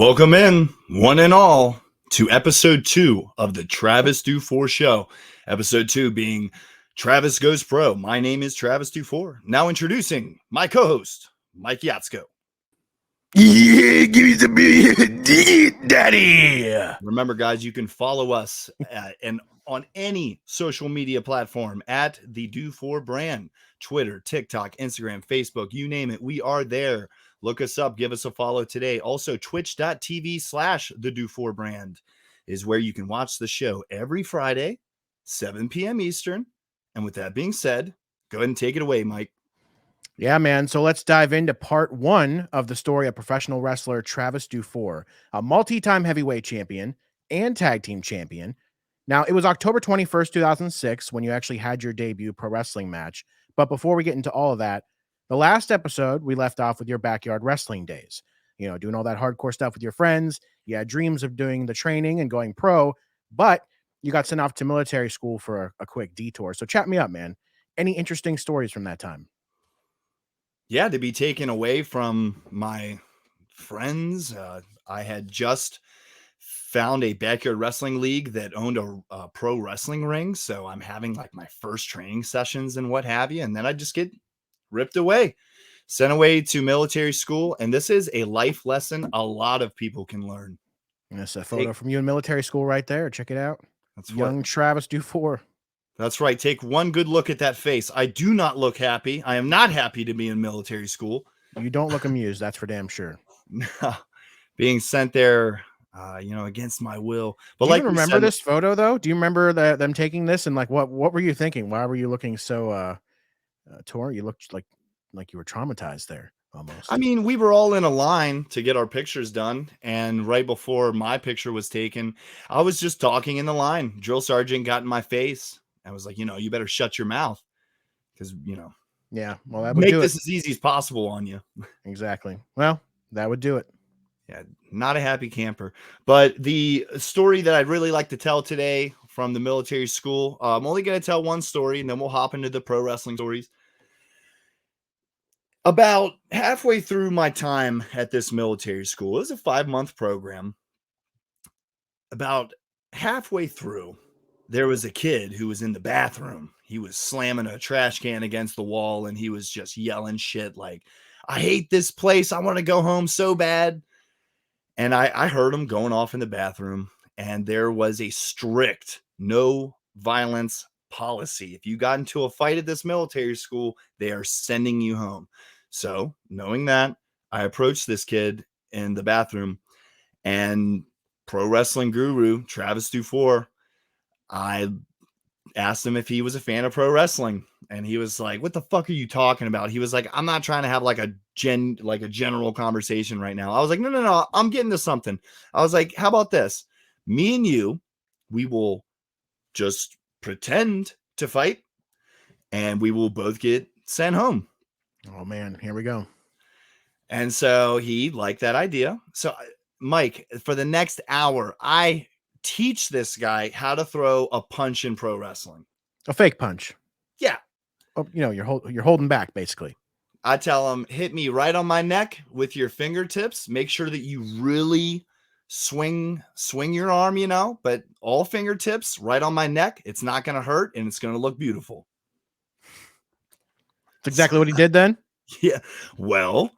Welcome in, one and all, to episode 2 of the Travis Dufour Show. Episode 2 being Travis Goes Pro. My name is Travis Dufour. Now introducing my co-host, Mike Yatsko. Yeah, give me some beer, daddy. Remember, guys, you can follow us and on any social media platform at the Dufour brand. Twitter, TikTok, Instagram, Facebook, you name it. We are there. Look us up. Give us a follow today. Also, twitch.tv/the Dufour brand is where you can watch the show every Friday, 7 p.m. Eastern. And with that being said, go ahead and take it away, Mike. Yeah, man. So let's dive into part 1 of the story of professional wrestler Travis Dufour, a multi-time heavyweight champion and tag team champion. Now, it was October 21st, 2006 when you actually had your debut pro wrestling match. But before we get into all of that, the last episode, we left off with your backyard wrestling days. You know, doing all that hardcore stuff with your friends. You had dreams of doing the training and going pro, but you got sent off to military school for a quick detour. So chat me up, man. Any interesting stories from that time? Yeah, to be taken away from my friends. I had just found a backyard wrestling league that owned a pro wrestling ring. So I'm having like my first training sessions and what have you. And then I just get ripped away, sent away to military school. And this is a life lesson a lot of people can learn. That's a photo from you in military school right there. Check it out. That's young Travis Dufour. That's right. Take one good look at that face. I do not look happy. I am not happy to be in military school. You don't look amused. That's for damn sure. Being sent there, against my will. But do you remember this photo though? Do you remember them taking this and like what were you thinking? Why were you looking so torn? You looked like you were traumatized there almost. I mean, we were all in a line to get our pictures done, and right before my picture was taken, I was just talking in the line. Drill sergeant got in my face. I was like, you better shut your mouth because, yeah, well, that would make do this it. as easy as possible on you. Exactly. Well, that would do it. Yeah, not a happy camper. But the story that I'd really like to tell today from the military school, I'm only going to tell one story, and then we'll hop into the pro wrestling stories. About halfway through my time at this military school, it was a 5-month program. About halfway through, there was a kid who was in the bathroom. He was slamming a trash can against the wall, and he was just yelling shit like, I hate this place. I want to go home so bad. And I heard him going off in the bathroom, and there was a strict no violence policy. If you got into a fight at this military school, they are sending you home. So knowing that, I approached this kid in the bathroom, and pro wrestling guru, Travis Dufour, I asked him if he was a fan of pro wrestling, and he was like, what the fuck are you talking about? He was like, I'm not trying to have like a general conversation right now. I was like, no, I'm getting to something. I was like, how about this? Me and you, we will just pretend to fight, and we will both get sent home. Oh man, here we go. And so he liked that idea. So Mike, for the next hour, I teach this guy how to throw a punch in pro wrestling. A fake punch. Yeah. Oh, you're holding back basically. I tell him, hit me right on my neck with your fingertips. Make sure that you really swing your arm, but all fingertips right on my neck. It's not going to hurt, and it's going to look beautiful. That's exactly what he did then. Yeah. Well,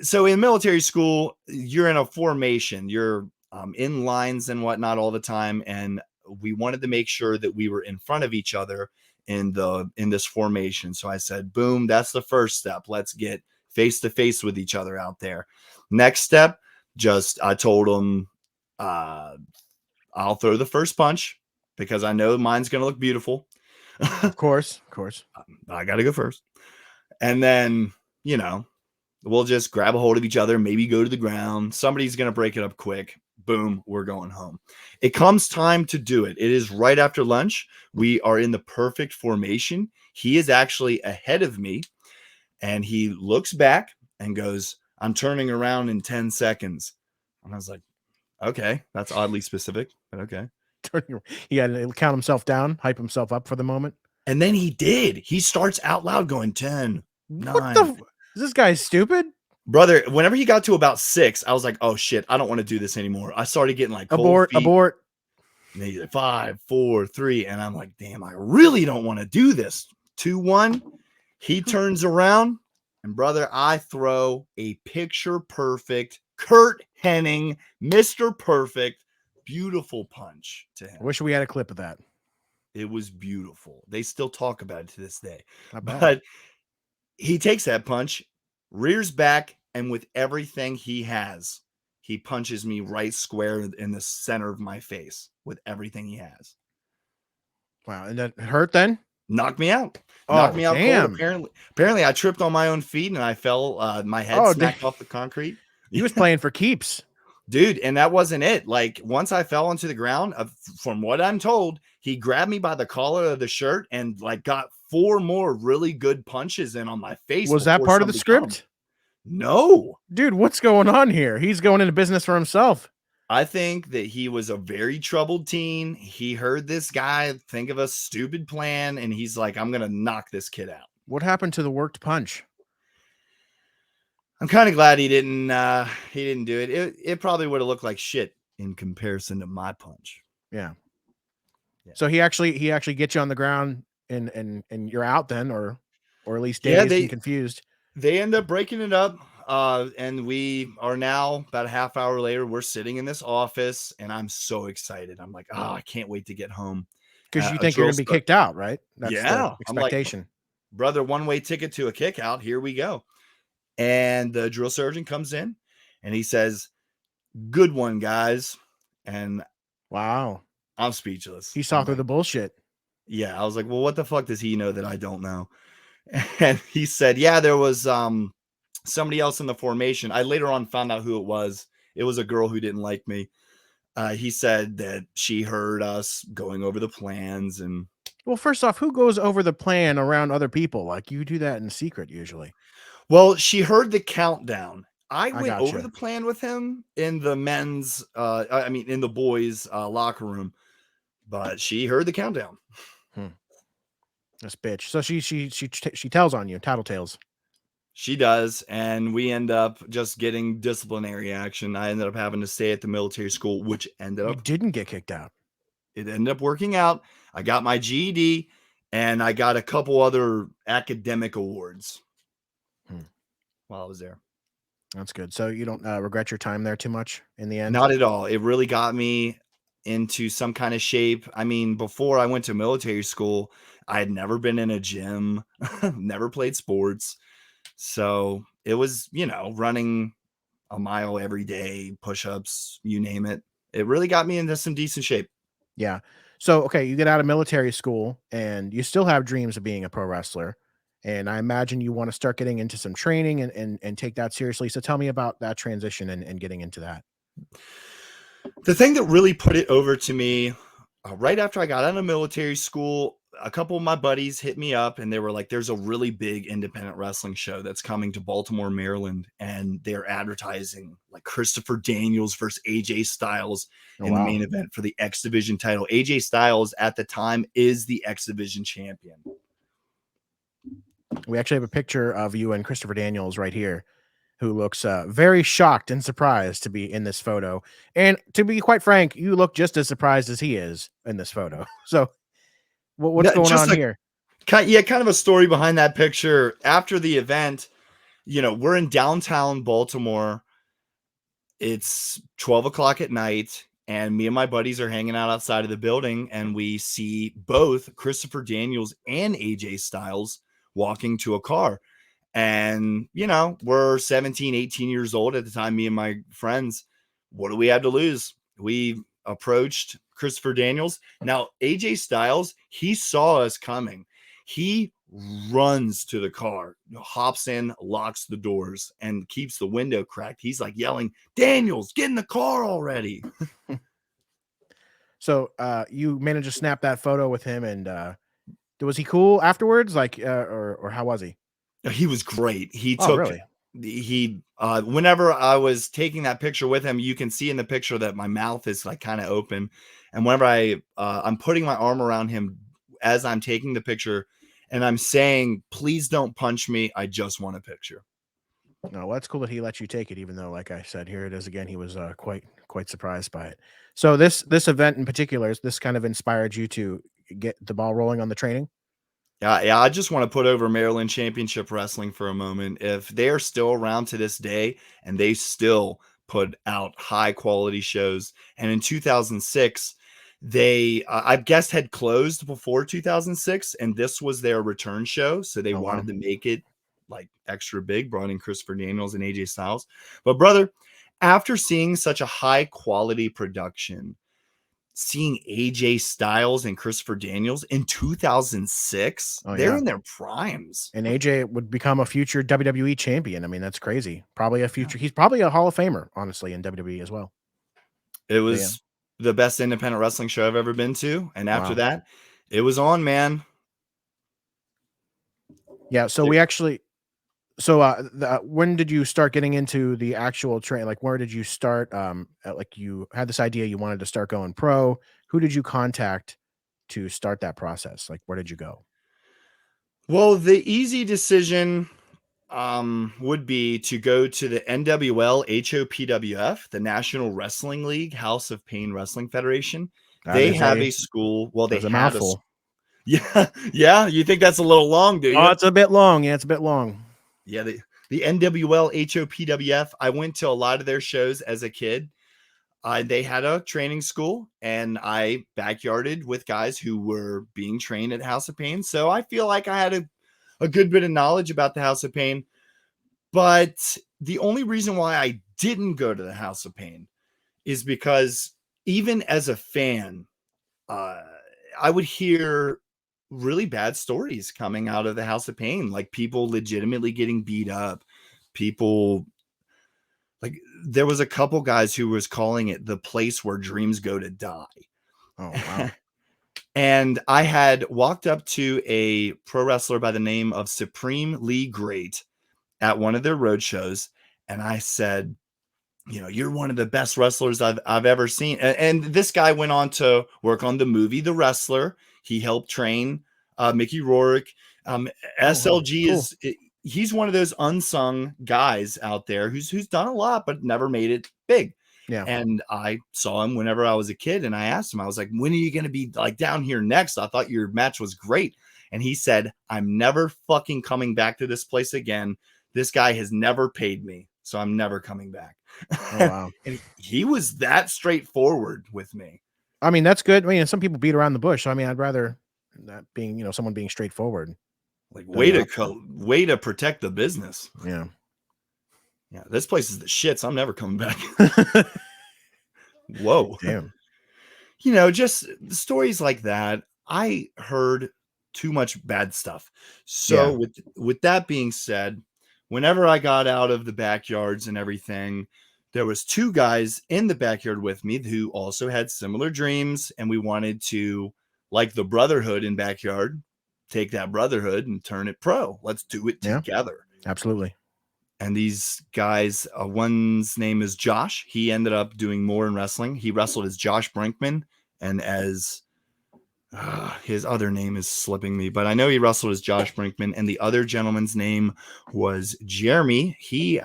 so in military school, you're in a formation. You're in lines and whatnot all the time, and we wanted to make sure that we were in front of each other in this formation. So I said, boom, that's the first step. Let's get face to face with each other out there. Next step, I told him, I'll throw the first punch because I know mine's going to look beautiful. Of course. I got to go first. And then, we'll just grab a hold of each other, maybe go to the ground. Somebody's going to break it up quick. Boom, we're going home. It comes time to do it. It is right after lunch. We are in the perfect formation. He is actually ahead of me, and he looks back and goes, I'm turning around in 10 seconds. And I was like, okay, that's oddly specific, but okay. He had to count himself down, hype himself up for the moment. And then he did. He starts out loud going 10, 9. Is this guy stupid? Brother, whenever he got to about 6, I was like, "Oh shit, I don't want to do this anymore." I started getting like cold Abort, feet. abort. And he's like 5, 4, 3, and I'm like, "Damn, I really don't want to do this." 2, 1. He turns around, and brother, I throw a picture perfect Kurt Hennig, Mr. Perfect, beautiful punch to I him. wish we had a clip of that. It was beautiful. They still talk about it to this day. I bet. But he takes that punch, rears back, and with everything he has, he punches me right square in the center of my face with everything he has. Wow. And that hurt then? Knocked me out. Knocked Oh, me out damn. cold. Apparently, I tripped on my own feet and I fell. My head Oh, smacked off the concrete. He was playing for keeps. Dude, and that wasn't it. Like, once I fell onto the ground, from what I'm told, he grabbed me by the collar of the shirt and like got 4 more really good punches in on my face. Was that before part of the somebody come. script? No. Dude, what's going on here? He's going into business for himself. I think that he was a very troubled teen. He heard this guy think of a stupid plan, and he's like, "I'm gonna knock this kid out." What happened to the worked punch? I'm kind of glad he didn't do it. It probably would have looked like shit in comparison to my punch. Yeah. Yeah. So he actually gets you on the ground and you're out then, or at least Yeah, dazed and confused. They end up breaking it up. And we are now about a half hour later. We're sitting in this office, and I'm so excited. I'm like, "Oh, I can't wait to get home." Because you A think you're drill gonna be start- kicked out, right? That's Yeah, the I'm like, expectation. "Brother, one-way ticket to a kick out. Here we go." And the drill surgeon comes in, and he says, "Good one, guys." And Wow. I'm speechless. He saw I'm through like, the bullshit. yeah, I was like, "Well, what the fuck does he know that I don't know?" And he said, "Yeah, there was somebody else in the formation." I later on found out who it was. It was a girl who didn't like me. He said that she heard us going over the plans, and Well, first off, who goes over the plan around other people? Like, you do that in secret usually. well, she heard the countdown. I I went over gotcha. the plan with him in the men's, I mean, in the boys' locker room, but she heard the countdown. This bitch. So she tells on you, tattletales. She does, and we end up just getting disciplinary action. I ended up having to stay at the military school, which You didn't get kicked out. it ended up working out. I got my GED, and I got a couple other academic awards while I was there. That's good. So you don't regret your time there too much in the end? Not at all. It really got me into some kind of shape. I mean, before I went to military school, I had never been in a gym, never played sports. So it was, running a mile every day, push-ups, you name it. It really got me into some decent shape. Yeah. So, okay, you get out of military school and you still have dreams of being a pro wrestler. And I imagine you want to start getting into some training and take that seriously. So tell me about that transition and getting into that. The thing that really put it over to me, right after I got out of military school, a couple of my buddies hit me up and they were like, "There's a really big independent wrestling show that's coming to Baltimore, Maryland, and they're advertising like Christopher Daniels versus AJ Styles Oh, in the wow. main event for the X Division title." AJ Styles at the time is the X Division champion. We actually have a picture of you and Christopher Daniels right here, who looks very shocked and surprised to be in this photo. And to be quite frank, you look just as surprised as he is in this photo. So what's going Just on here? kind of a story behind that picture. After the event, we're in downtown Baltimore. It's 12 o'clock at night, and me and my buddies are hanging out outside of the building, and we see both Christopher Daniels and AJ Styles walking to a car. And, we're 17, 18 years old at the time, me and my friends. What do we have to lose? We approached Christopher Daniels. Now, AJ Styles, he saw us coming. He runs to the car, hops in, locks the doors, and keeps the window cracked. He's like yelling, "Daniels, get in the car already." So you managed to snap that photo with him, and was he cool afterwards? Like, or how was he? He was great. Oh, really? Whenever I was taking that picture with him, you can see in the picture that my mouth is like kind of open. And whenever I'm putting my arm around him as I'm taking the picture and I'm saying, "Please don't punch me. I just want a picture." No, well, that's cool that he let you take it, even though, like I said, here it is again. He was quite surprised by it. So this event in particular, is this kind of inspired you to get the ball rolling on the training? Yeah, yeah. I just want to put over Maryland Championship Wrestling for a moment. If they are still around to this day and they still put out high quality shows, and in 2006, they I guess had closed before 2006, and this was their return show, so they Oh wow, wanted to make it like extra big, brought in Christopher Daniels and AJ Styles. But brother, after seeing such a high quality production, seeing AJ Styles and Christopher Daniels in 2006, oh they're yeah. in their primes. And AJ would become a future WWE champion. I mean, that's crazy. Probably a Yeah. future. He's probably a Hall of Famer, honestly, in WWE as well. It But yeah, was the best independent wrestling show I've ever been to. And after wow. that, it was on, man. Yeah. So It- we actually. So when did you start getting into the actual train? Like, where did you start? Like you had this idea you wanted to start going pro. Who did you contact to start that process? Like, where did you go? well, the easy decision would be to go to the NWL HOPWF, the National Wrestling League, House of Pain Wrestling Federation. That They is have a school. Well, they that's a had a mouthful. yeah, yeah. You think that's a little long, do Oh, you? it's a bit long. Yeah, it's a bit long. Yeah, the NWL HOPWF. I went to a lot of their shows as a kid. They had a training school, and I backyarded with guys who were being trained at House of Pain. So I feel like I had a good bit of knowledge about the House of Pain. But the only reason why I didn't go to the House of Pain is because even as a fan, uh, I would hear really bad stories coming out of the House of Pain, like people legitimately getting beat up, people like there was a couple guys who was calling it the place where dreams go to die. Oh wow. And I had walked up to a pro wrestler by the name of Supreme Lee Great at one of their road shows, and I said, you know, you're one of the best wrestlers I've ever seen. And this guy went on to work on the movie The Wrestler. He helped train Mickey Rourke. Oh wow. SLG Cool. is he's one of those unsung guys out there who's done a lot but never made it big. Yeah. And I saw him whenever I was a kid, and I asked him, I was like, when are you going to be like down here next? I thought your match was great. And he said, I'm never fucking coming back to this place again. This guy has never paid me, so I'm never coming back. Oh wow. And he was that straightforward with me. I mean, that's good. I mean, some people beat around the bush. So, I mean, I'd rather that being, someone being straightforward Like than the opposite. way to protect the business. Yeah. Yeah, this place is the shit, so I'm never coming back. Whoa. Damn. Just stories like that. I heard too much bad stuff. Yeah. So with that being said, whenever I got out of the backyards and everything, there was two guys in the backyard with me who also had similar dreams, and we wanted to, like the brotherhood in backyard, take that brotherhood and turn it pro. Let's do it Yeah. together. Absolutely. And these guys, one's name is Josh. He ended up doing more in wrestling. He wrestled as Josh Brinkman, and as his other name is slipping me, but I know he wrestled as Josh Brinkman. And the other gentleman's name was Jeremy. He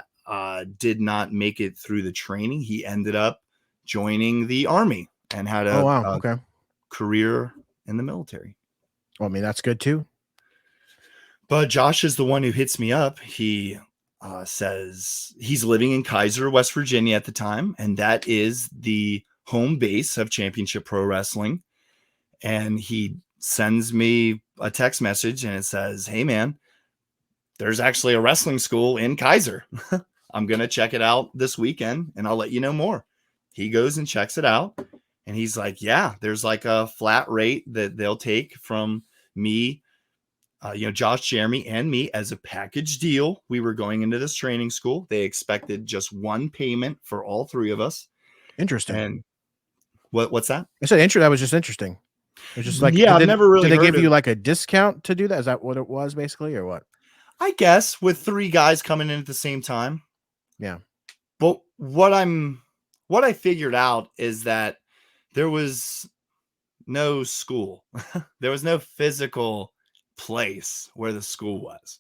did not make it through the training. He ended up joining the army and had Oh wow. a Okay. career in the military. Well, I mean, that's good too. But Josh is the one who hits me up. He says he's living in Kaiser, West Virginia at the time, and that is the home base of Championship Pro Wrestling. And he sends me a text message, and it says, hey, man, there's actually a wrestling school in Kaiser. I'm going to check it out this weekend, and I'll let you know more. He goes and checks it out, and he's like, yeah, there's like a flat rate that they'll take from me, Josh, Jeremy, and me as a package deal. We were going into this training school. They expected just one payment for all three of us. Interesting. And what's that? I said That was just interesting. It's just like, Yeah, I've never really did they heard give you of, like a discount to do that? Is that what it was basically, or what? I guess, with three guys coming in at the same time. Yeah. But what I figured out is that there was no school. There was no physical place where the school was.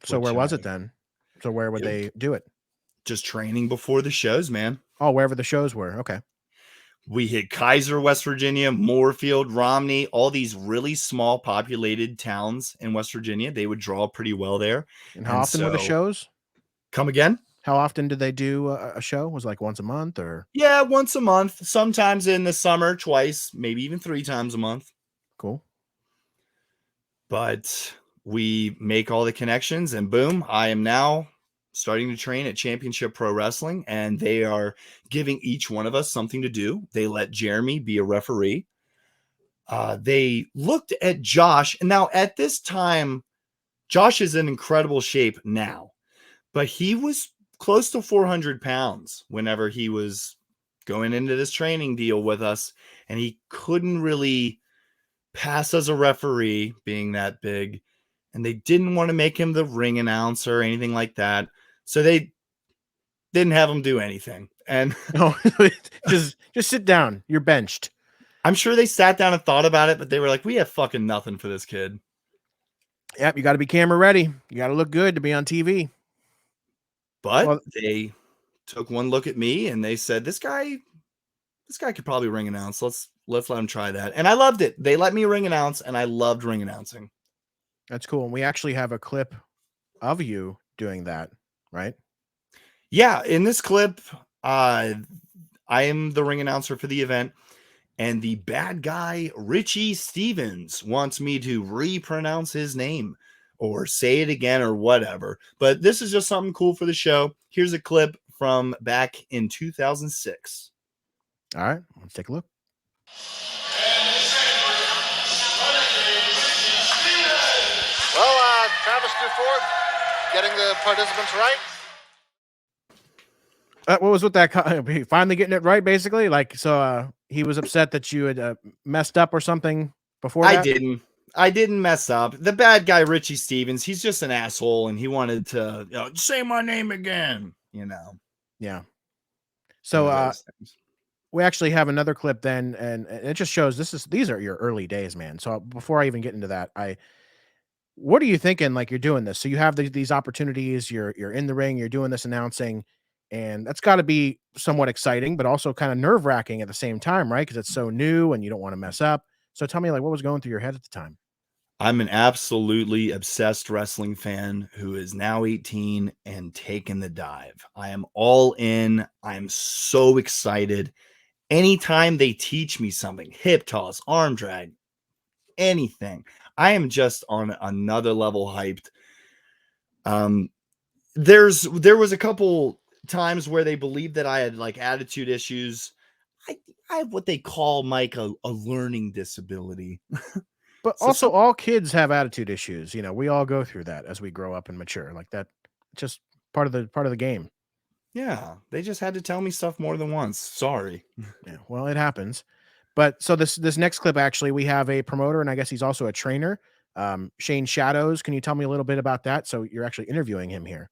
So where Which was it then? So where would they do it? Just training before the shows, man. Oh, wherever the shows were. Okay. We hit Kaiser, West Virginia, Moorfield, Romney, all these really small populated towns in West Virginia. They would draw pretty well there. And how often were the shows? Come again? How often did they do a show? Was it like once a month or? Yeah, once a month. Sometimes in the summer, twice, maybe even 3 times a month. Cool. But we make all the connections and boom, I am now starting to train at Championship Pro Wrestling, and they are giving each one of us something to do. They let Jeremy be a referee. They looked at Josh, and now at this time, Josh is in incredible shape now, but he was close to 400 pounds whenever he was going into this training deal with us, and he couldn't really pass as a referee being that big, and they didn't want to make him the ring announcer or anything like that. So they didn't have him do anything. And no, just sit down. You're benched. I'm sure they sat down and thought about it, but they were like, we have fucking nothing for this kid. Yep. You got to be camera ready. You got to look good to be on TV. But they took one look at me and they said, this guy could probably ring announce. Let's let him try that. And I loved it. They let me ring announce and I loved ring announcing. That's cool. And we actually have a clip of you doing that, right? Yeah. In this clip, I am the ring announcer for the event, and the bad guy, Richie Stevens, wants me to repronounce his name or say it again or whatever. But this is just something cool for the show. Here's a clip from back in 2006. All right, let's take a look. Well, Travis Dufour, getting the participants right. What was with that? Finally getting it right, basically. Like, so he was upset that you had messed up or something before that? I didn't mess up. The bad guy, Richie Stevens, he's just an asshole, and he wanted to say my name again, Yeah. So we actually have another clip then, and it just shows these are your early days, man. So before I even get into that, what are you thinking? Like, you're doing this, so you have these opportunities. You're in the ring. You're doing this announcing, and that's got to be somewhat exciting, but also kind of nerve wracking at the same time, right? Because it's so new, and you don't want to mess up. So tell me, like, what was going through your head at the time? I'm an absolutely obsessed wrestling fan who is now 18 and taking the dive. I am all in. I'm so excited. Anytime they teach me something, hip toss, arm drag, anything, I am just on another level hyped. There was a couple times where they believed that I had like attitude issues. I have what they call, Mike, a learning disability. But also, all kids have attitude issues. We all go through that as we grow up and mature. Like that, just part of the game. Yeah, they just had to tell me stuff more than once. Sorry. Yeah, well, it happens. But so this next clip, actually, we have a promoter, and I guess he's also a trainer, Shane Shadows. Can you tell me a little bit about that? So you're actually interviewing him here.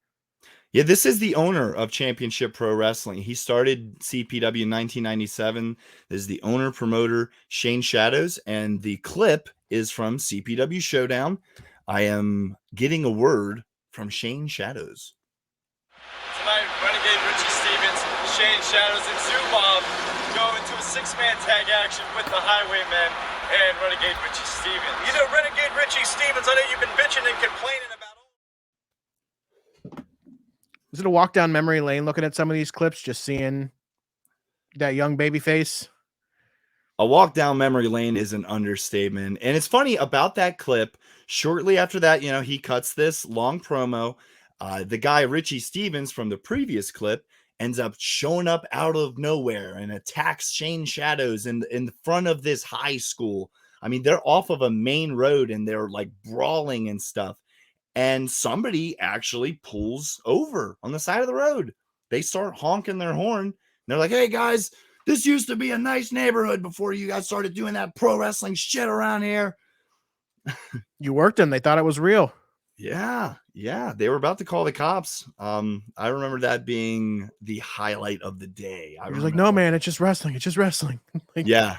Yeah, this is the owner of Championship Pro Wrestling. He started CPW in 1997. This is the owner promoter, Shane Shadows, and the clip is from CPW Showdown. I am getting a word from Shane Shadows. Tonight, Renegade Richie Stevens, Shane Shadows, and Zubov go into a 6-man tag action with the Highwaymen and Renegade Richie Stevens. You know, Renegade Richie Stevens, I know you've been bitching and complaining about. Is it a walk down memory lane looking at some of these clips, just seeing that young baby face? A walk down memory lane is an understatement. And it's funny about that clip. Shortly after that, he cuts this long promo. The guy, Richie Stevens, from the previous clip ends up showing up out of nowhere and attacks Shane Shadows in front of this high school. I mean, they're off of a main road and they're like brawling and stuff. And somebody actually pulls over on the side of the road. They start honking their horn. And they're like, hey, guys, this used to be a nice neighborhood before you guys started doing that pro wrestling shit around here. You worked them. They thought it was real. Yeah. They were about to call the cops. I remember that being the highlight of the day. I was like, no, man, it's just wrestling. It's just wrestling. Yeah.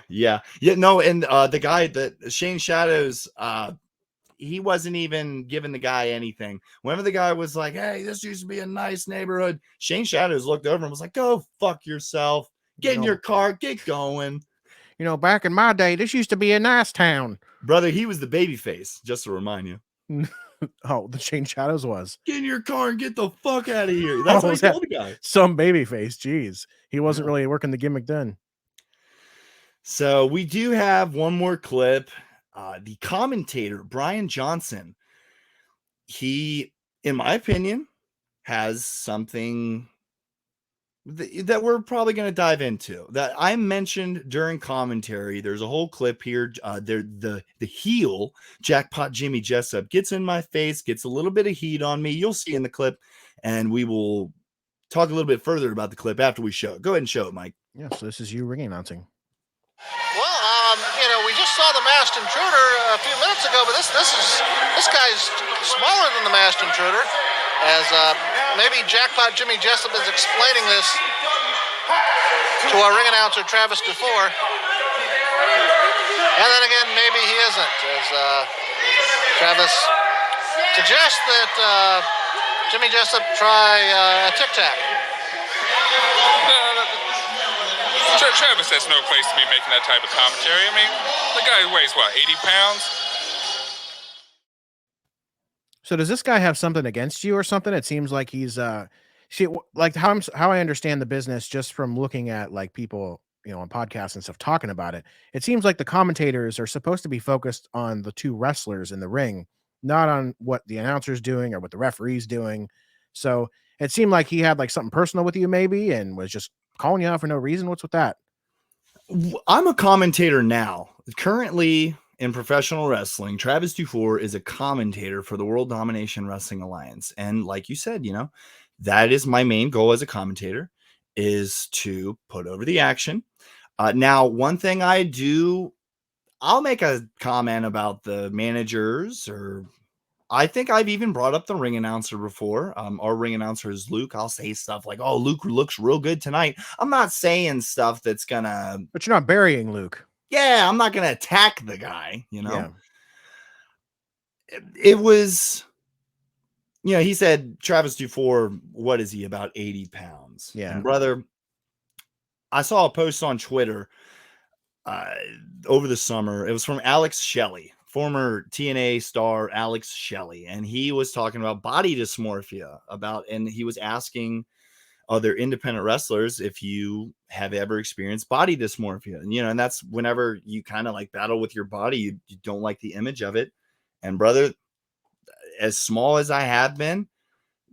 No, and the guy that Shane Shadows, he wasn't even giving the guy anything. Whenever the guy was like, hey, this used to be a nice neighborhood, Shane Shadows looked over and was like, go fuck yourself. Get in your car, get going. Back in my day, this used to be a nice town. Brother, he was the baby face, just to remind you. Oh, the Shane Shadows was. Get in your car and get the fuck out of here. That's what he told the guy. Some baby face. Jeez. He wasn't really working the gimmick then. So we do have one more clip. The commentator, Brian Johnson, he, in my opinion, has something that we're probably going to dive into that I mentioned during commentary. There's a whole clip here. The heel Jackpot Jimmy Jessup gets in my face, gets a little bit of heat on me. You'll see in the clip, and we will talk a little bit further about the clip after we show it. Go ahead and show it, Mike. Yeah, so this is you ring announcing. Well, we just saw the Masked Intruder a few minutes ago, but this guy's smaller than the Masked Intruder. As maybe Jackpot Jimmy Jessup is explaining this to our ring announcer Travis Dufour, and then again maybe he isn't, as Travis suggests that Jimmy Jessup try a tic tac. Travis has no place to be making that type of commentary. I mean, the guy weighs, 80 pounds? So does this guy have something against you or something? It seems like he's, see, like how I understand the business just from looking at like people, on podcasts and stuff talking about it. It seems like the commentators are supposed to be focused on the two wrestlers in the ring, not on what the announcer's doing or what the referee's doing. So it seemed like he had like something personal with you maybe and was just calling you out for no reason. What's with that? I'm a commentator now. Currently in professional wrestling, Travis Dufour is a commentator for the World Domination Wrestling Alliance. And like you said, that is my main goal as a commentator, is to put over the action. Now, one thing I'll make a comment about the managers, or I think I've even brought up the ring announcer before. Our ring announcer is Luke. I'll say stuff like, oh, Luke looks real good tonight. I'm not saying stuff that's gonna... But you're not burying Luke. Yeah, I'm not gonna attack the guy, Yeah. It was, he said, Travis Dufour, what is he, about 80 pounds? Yeah. And brother, I saw a post on Twitter over the summer. It was from Alex Shelley, former TNA star Alex Shelley, and he was talking about body dysmorphia, and he was asking other independent wrestlers if you have ever experienced body dysmorphia. And and that's whenever you kind of like battle with your body, you don't like the image of it. And brother, as small as I have been,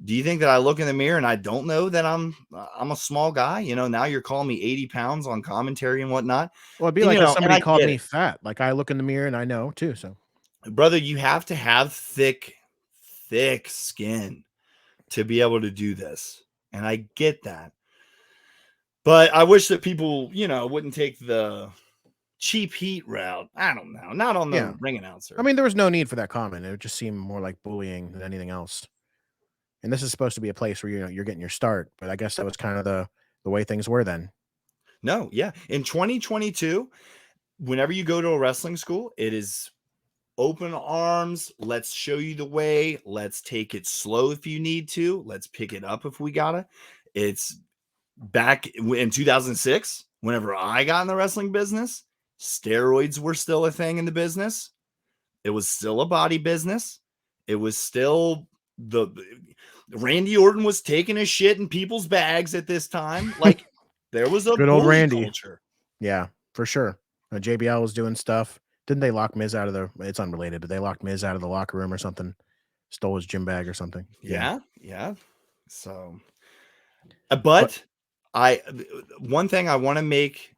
do you think that I look in the mirror and I don't know that I'm a small guy? Now you're calling me 80 pounds on commentary and whatnot. Well, it'd be like if somebody called me fat. Like I look in the mirror and I know too. So brother, you have to have thick skin to be able to do this. And I get that. But I wish that people, wouldn't take the cheap heat route. I don't know. Not on the ring announcer. I mean, there was no need for that comment. It would just seem more like bullying than anything else. And this is supposed to be a place where you're getting your start. But I guess that was kind of the way things were then. No, yeah. In 2022, whenever you go to a wrestling school, it is open arms. Let's show you the way. Let's take it slow if you need to. Let's pick it up if we gotta. It's back in 2006, whenever I got in the wrestling business, steroids were still a thing in the business. It was still a body business. It was still Randy Orton was taking a shit in people's bags at this time. Like there was a good old Randy culture. Yeah, for sure. JBL was doing stuff. Didn't they lock Miz out of it's unrelated, but they locked Miz out of the locker room or something, stole his gym bag or something. Yeah. So, but one thing I want to make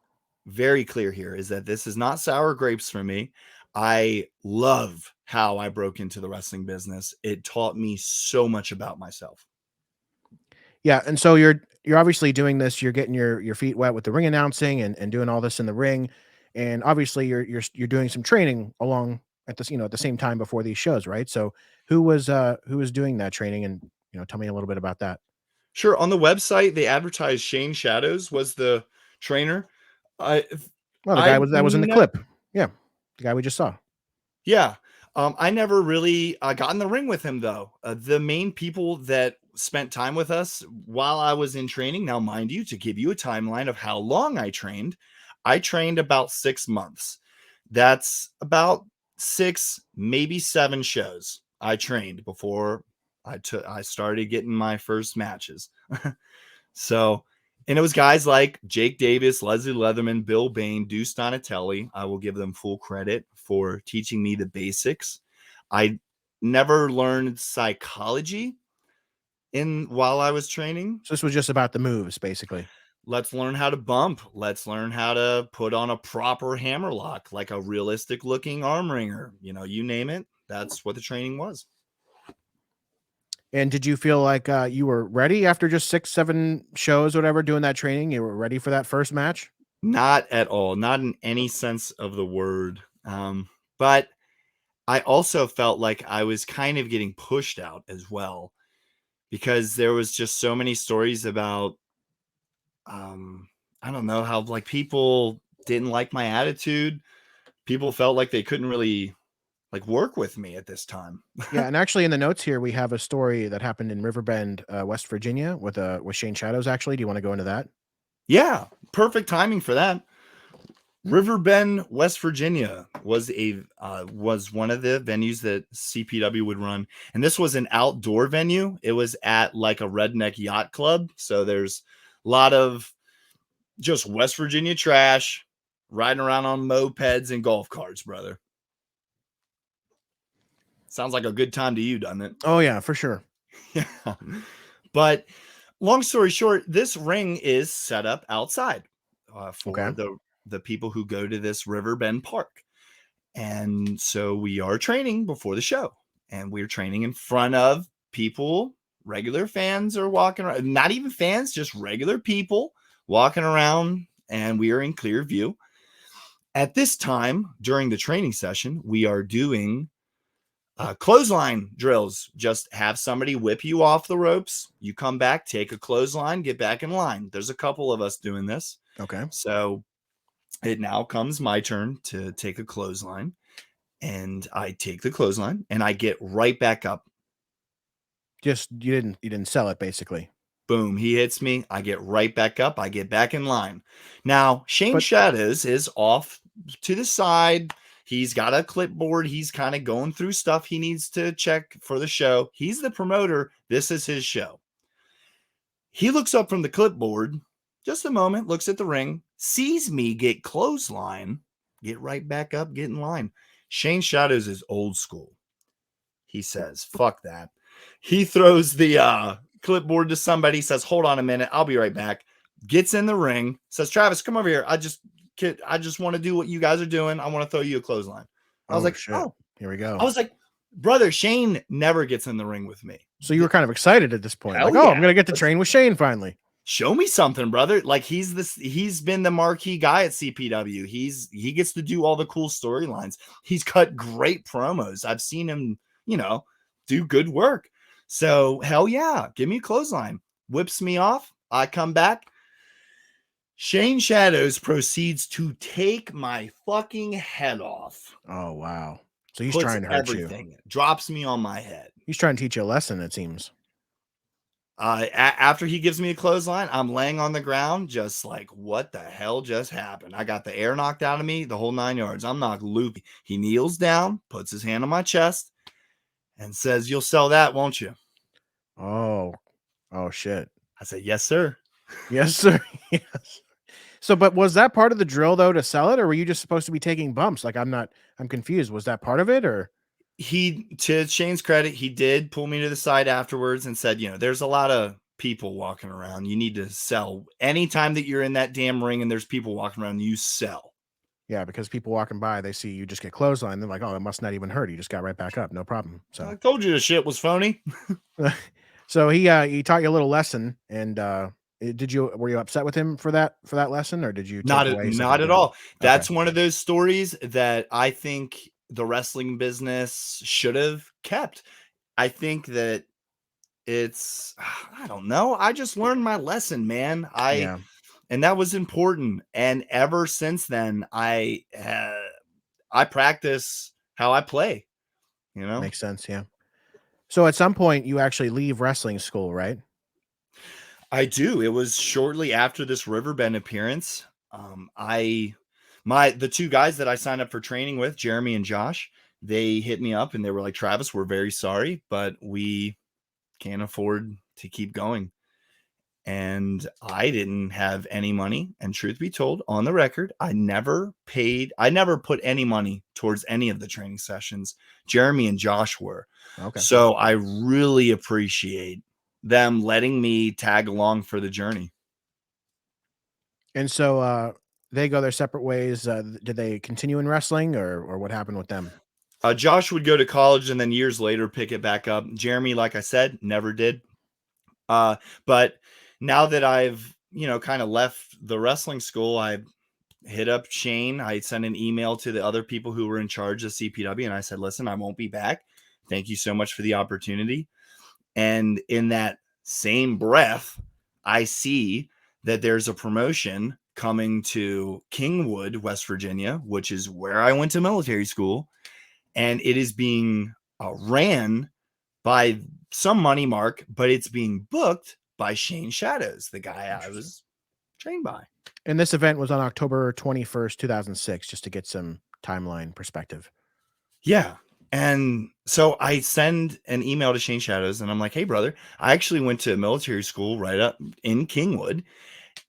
very clear here is that this is not sour grapes for me. I love how I broke into the wrestling business. It taught me so much about myself. Yeah. And so you're obviously doing this, you're getting your feet wet with the ring announcing and doing all this in the ring. And obviously you're doing some training along at this, at the same time before these shows, right? So who was doing that training, and tell me a little bit about that. Sure. On the website, they advertised Shane Shadows was the trainer. Well, the guy that was in the clip. Yeah. The guy we just saw. Yeah. I never really got in the ring with him though. The main people that spent time with us while I was in training, now mind you, to give you a timeline of how long I trained about 6 months. That's about 6, maybe 7 shows I trained before I started getting my first matches. So, and it was guys like Jake Davis, Leslie Leatherman, Bill Bain, Deuce Donatelli. I will give them full credit for teaching me the basics. I never learned psychology while I was training. So this was just about the moves, basically. Let's learn how to bump. Let's learn how to put on a proper hammerlock, like a realistic looking arm wringer. You know, you name it. That's what the training was. And did you feel like you were ready after just 6, 7 shows, or whatever, doing that training? You were ready for that first match? Not at all. Not in any sense of the word. But I also felt like I was kind of getting pushed out as well, because there was just so many stories about, I don't know, how like people didn't like my attitude. People felt like they couldn't really like work with me at this time. Yeah, and actually in the notes here we have a story that happened in Riverbend, West Virginia with Shane Shadows. Actually, do you want to go into that? Yeah, perfect timing for that. Riverbend, West Virginia was one of the venues that CPW would run, and this was an outdoor venue. It was at like a redneck yacht club, so there's a lot of just West Virginia trash riding around on mopeds and golf carts, brother. Sounds like a good time to you, doesn't it? Oh yeah, for sure. Yeah. But long story short, this ring is set up outside for Okay. the people who go to this Riverbend Park. And so we are training before the show, and we're training in front of people. Regular fans are walking around, not even fans, just regular people walking around, and we are in clear view. At this time during the training session, we are doing clothesline drills. Just have somebody whip you off the ropes. You come back, take a clothesline, get back in line. There's a couple of us doing this. Okay. So it now comes my turn to take a clothesline, and I take the clothesline and I get right back up. Just you didn't sell it, basically. Boom, he hits me. I get right back up. I get back in line. Now, Shane But- Shadows is off to the side. He's got a clipboard. He's kind of going through stuff he needs to check for the show. He's the promoter. This is his show. He looks up from the clipboard, just a moment, looks at the ring, sees me get clothesline, get right back up, get in line. Shane Shadows is old school. He says, fuck that. He throws the clipboard to somebody, says, hold on a minute, I'll be right back. Gets in the ring, says, Travis, come over here. I just want to do what you guys are doing. I want to throw you a clothesline. I was like, shit. oh, Here we go. I was like, brother, Shane never gets in the ring with me. So you were kind of excited at this point. Hell Like, oh, I'm yeah. gonna get to train with Shane finally. Show me something, brother. Like he's been the marquee guy at CPW. He gets to do all the cool storylines. He's cut great promos. I've seen him, do good work. So hell yeah, give me a clothesline. Whips me off. I come back. Shane Shadows proceeds to take my fucking head off. Oh wow. So he's Puts trying to hurt you. everything. Drops me on my head. He's trying to teach you a lesson, it seems. After he gives me a clothesline, I'm laying on the ground, just like, what the hell just happened? I got the air knocked out of me, the whole 9 yards. I'm knocked loopy. He kneels down, puts his hand on my chest, and says, "You'll sell that, won't you?" Oh shit. I said, "Yes, sir." Yes, sir. Yes. So, but was that part of the drill though to sell it, or were you just supposed to be taking bumps? Like, I'm confused. Was that part of it, or? To Shane's credit, he did pull me to the side afterwards and said, there's a lot of people walking around. You need to sell. Anytime that you're in that damn ring and there's people walking around, you sell. Yeah, because people walking by, they see you just get clothesline. They're like, oh, it must not even hurt. You just got right back up. No problem. So I told you the shit was phony. So he taught you a little lesson, and were you upset with him for that lesson, or did you Not at all. That's Okay. one of those stories that I think the wrestling business should have kept. I think that I don't know. I just learned my lesson, man. And that was important. And ever since then, I practice how I play. you know? Makes sense. Yeah. So at some point you actually leave wrestling school, right? I do. It was shortly after this Riverbend appearance. The two guys that I signed up for training with, Jeremy and Josh, they hit me up and they were like, Travis, we're very sorry, but we can't afford to keep going. And I didn't have any money. And truth be told, on the record, I never put any money towards any of the training sessions. Jeremy and Josh were. Okay. So I really appreciate them letting me tag along for the journey. And so they go their separate ways. Did they continue in wrestling or what happened with them? Josh would go to college and then years later pick it back up. Jeremy, like I said, never did. But now that I've, kind of left the wrestling school, I hit up Shane. I sent an email to the other people who were in charge of CPW and I said, listen, I won't be back. Thank you so much for the opportunity. And in that same breath, I see that there's a promotion coming to Kingwood, West Virginia, which is where I went to military school. And it is being ran by some money mark, but it's being booked by Shane Shadows, the guy I was trained by. And this event was on October 21st, 2006, just to get some timeline perspective. Yeah. And so I send an email to Shane Shadows and I'm like, hey, brother, I actually went to military school right up in Kingwood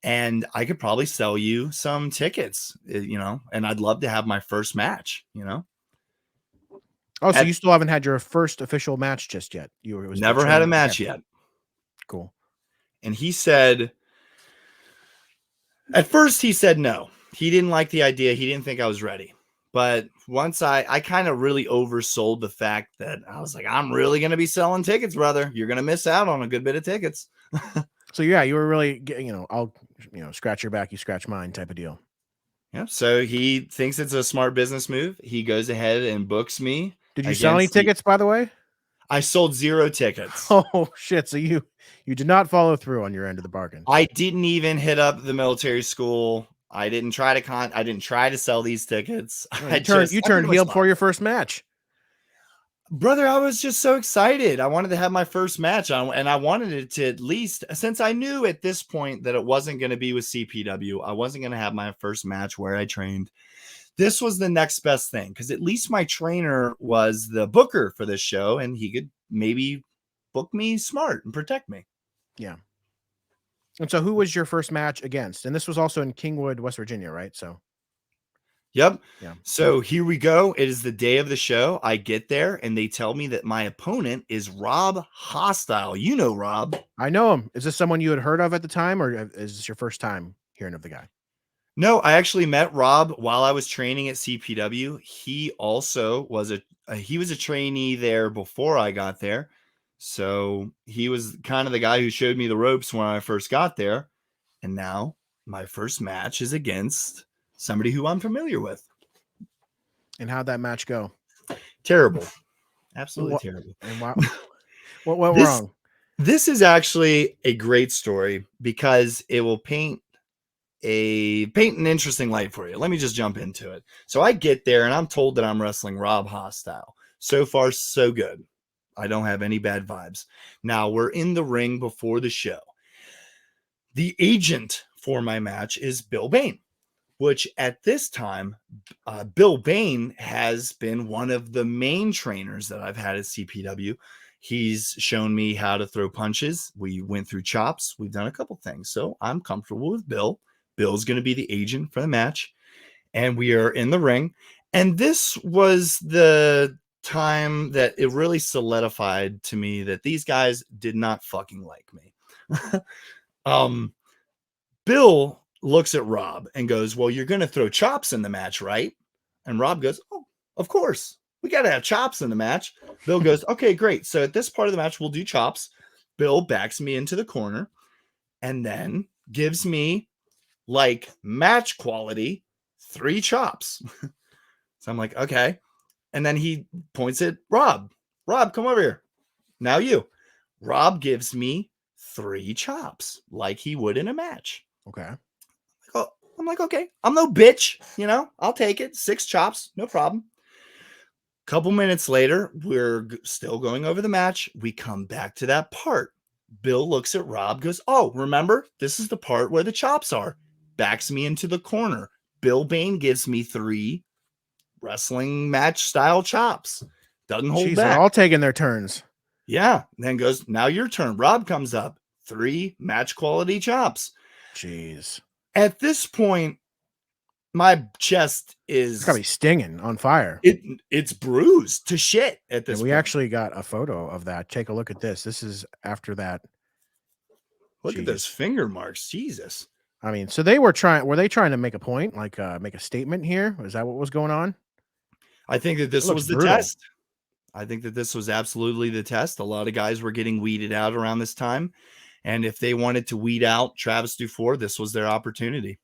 and I could probably sell you some tickets, and I'd love to have my first match, Oh, so you still haven't had your first official match just yet? Never had a match yet. Cool. And he said, at first he said no. He didn't like the idea. He didn't think I was ready. But once I kind of really oversold the fact that I was like, I'm really going to be selling tickets, brother. You're going to miss out on a good bit of tickets. So yeah, you were really, I'll, scratch your back, you scratch mine type of deal. Yeah. So he thinks it's a smart business move. He goes ahead and books me. Did you sell any tickets, by the way? I sold 0 tickets. Oh shit! So you did not follow through on your end of the bargain. I didn't even hit up the military school. I didn't try to sell these tickets. You turned heel for your first match. Brother, I was just so excited. I wanted to have my first match and I wanted it to at least, since I knew at this point that it wasn't going to be with CPW, I wasn't going to have my first match where I trained. This was the next best thing because at least my trainer was the booker for this show and he could maybe book me smart and protect me. Yeah. And so who was your first match against? And this was also in Kingwood, West Virginia, right? So. Yep. Yeah. So here we go. It is the day of the show. I get there and they tell me that my opponent is Rob Hostile. You know Rob. I know him. Is this someone you had heard of at the time or is this your first time hearing of the guy? No, I actually met Rob while I was training at CPW. He also was he was a trainee there before I got there. So he was kind of the guy who showed me the ropes when I first got there. And now my first match is against somebody who I'm familiar with. And how'd that match go? Terrible. Absolutely terrible. And what went wrong? This is actually a great story because it will paint an interesting light for you. Let me just jump into it. So I get there and I'm told that I'm wrestling Rob Hostile. So far, so good. I don't have any bad vibes. Now we're in the ring before the show. The agent for my match is Bill Bain, which at this time, Bill Bain has been one of the main trainers that I've had at CPW. He's shown me how to throw punches. We went through chops. We've done a couple things. So I'm comfortable with Bill. Bill's going to be the agent for the match. And we are in the ring. And this was the time that it really solidified to me that these guys did not fucking like me. Bill looks at Rob and goes, well, you're going to throw chops in the match, right? And Rob goes, oh, of course. We got to have chops in the match. Bill goes, okay, great. So at this part of the match, we'll do chops. Bill backs me into the corner and then gives me like match quality 3 chops. So I'm like, okay. And then he points at Rob. Rob, come over here. Now you. Rob gives me 3 chops like he would in a match. Okay. I'm like, okay, I'm no bitch, I'll take it. 6 chops, no problem. Couple minutes later, we're still going over the match. We come back to that part. Bill looks at Rob, goes, "Oh, remember, this is the part where the chops are." Backs me into the corner. Bill Bain gives me 3 wrestling match style chops. Doesn't hold Jeez, back. they're all taking their turns. Yeah. Then goes, "Now your turn." Rob comes up. 3 match quality chops. Jeez. At this point, my chest is It's gotta be stinging on fire. it's bruised to shit at this And we point. actually got a photo of that. Take a look at this. This is after that. Look at those Jeez. finger marks. Jesus. I mean, so were they trying to make a point, like make a statement here? Is that what was going on? I think that this looks was the brutal. test. I think that this was absolutely the test. A lot of guys were getting weeded out around this time. And if they wanted to weed out Travis Dufour, this was their opportunity.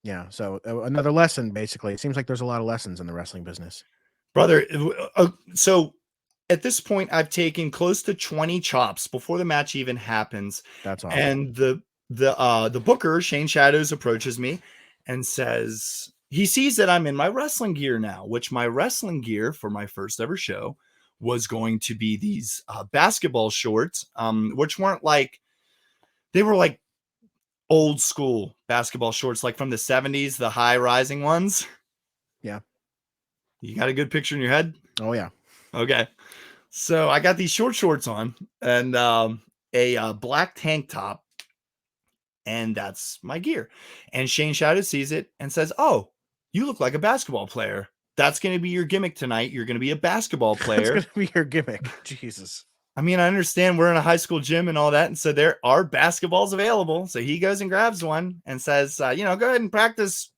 Yeah. So another lesson, basically. It seems like there's a lot of lessons in the wrestling business. Brother, so at this point, I've taken close to 20 chops before the match even happens. That's all. And the booker, Shane Shadows, approaches me and says he sees that I'm in my wrestling gear now, which my wrestling gear for my first ever show was going to be these basketball shorts, which weren't like, they were like old school basketball shorts, like from the 70s, the high rising ones. Yeah. You got a good picture in your head? Oh yeah. Okay. So I got these short shorts on and a black tank top, and that's my gear. And Shane Shadow sees it and says, "Oh, you look like a basketball player. That's going to be your gimmick tonight. You're going to be a basketball It's player." gonna be your gimmick. Jesus. I mean, I understand we're in a high school gym and all that. And so there are basketballs available. So he goes and grabs one and says, go ahead and practice,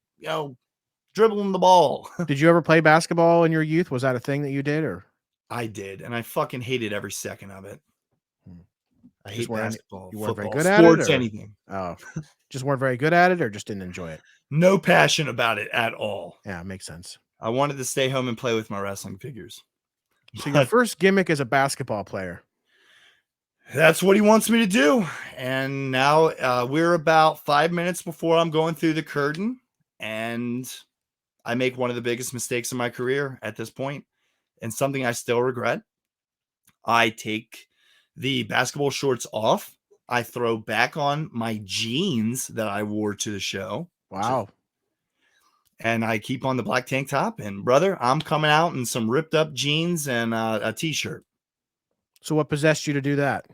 dribbling the ball. Did you ever play basketball in your youth? Was that a thing that you did, or I did. And I fucking hated every second of it. I Just hate weren't- basketball, you weren't very football, good at it, sports, or- anything. just weren't very good at it, or just didn't enjoy it? No passion about it at all. Yeah, it makes sense. I wanted to stay home and play with my wrestling figures. So your first gimmick as a basketball player. That's what he wants me to do. And now we're about 5 minutes before I'm going through the curtain. And I make one of the biggest mistakes in my career at this point, and something I still regret. I take the basketball shorts off. I throw back on my jeans that I wore to the show. Wow. And I keep on the black tank top. And brother, I'm coming out in some ripped up jeans and a t-shirt. So what possessed you to do that?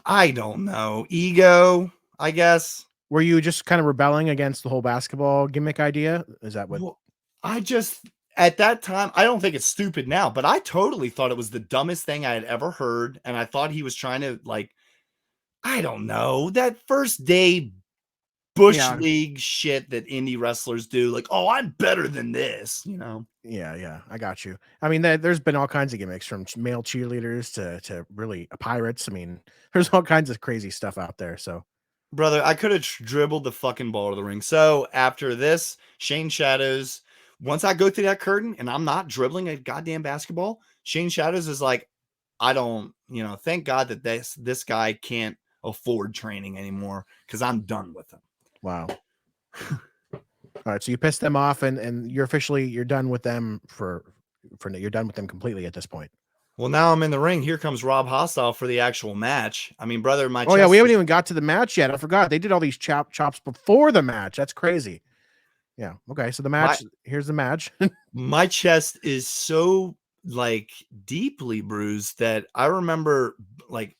I don't know. Ego, I guess. Were you just kind of rebelling against the whole basketball gimmick idea? Is that what? Well, I just, at that time, I don't think it's stupid now, but I totally thought it was the dumbest thing I had ever heard. And I thought he was trying to, I don't know, that first day Bush League shit that indie wrestlers do. Like, oh, I'm better than this, Yeah, I got you. I mean, there's been all kinds of gimmicks, from male cheerleaders to really pirates. I mean, there's all kinds of crazy stuff out there. So, brother, I could have dribbled the fucking ball to the ring. So after this, Shane Shadows, once I go through that curtain and I'm not dribbling a goddamn basketball, Shane Shadows is like, I don't, thank God that this guy can't afford training anymore, because I'm done with him. Wow. All right, so you pissed them off, and you're done with them you're done with them completely at this point. Well, now I'm in the ring. Here comes Rob Hostile for the actual match. I mean, brother, we haven't even got to the match yet. I forgot they did all these chops before the match. That's crazy. Yeah. Okay. So the match. Here's the match. My chest is so deeply bruised that I remember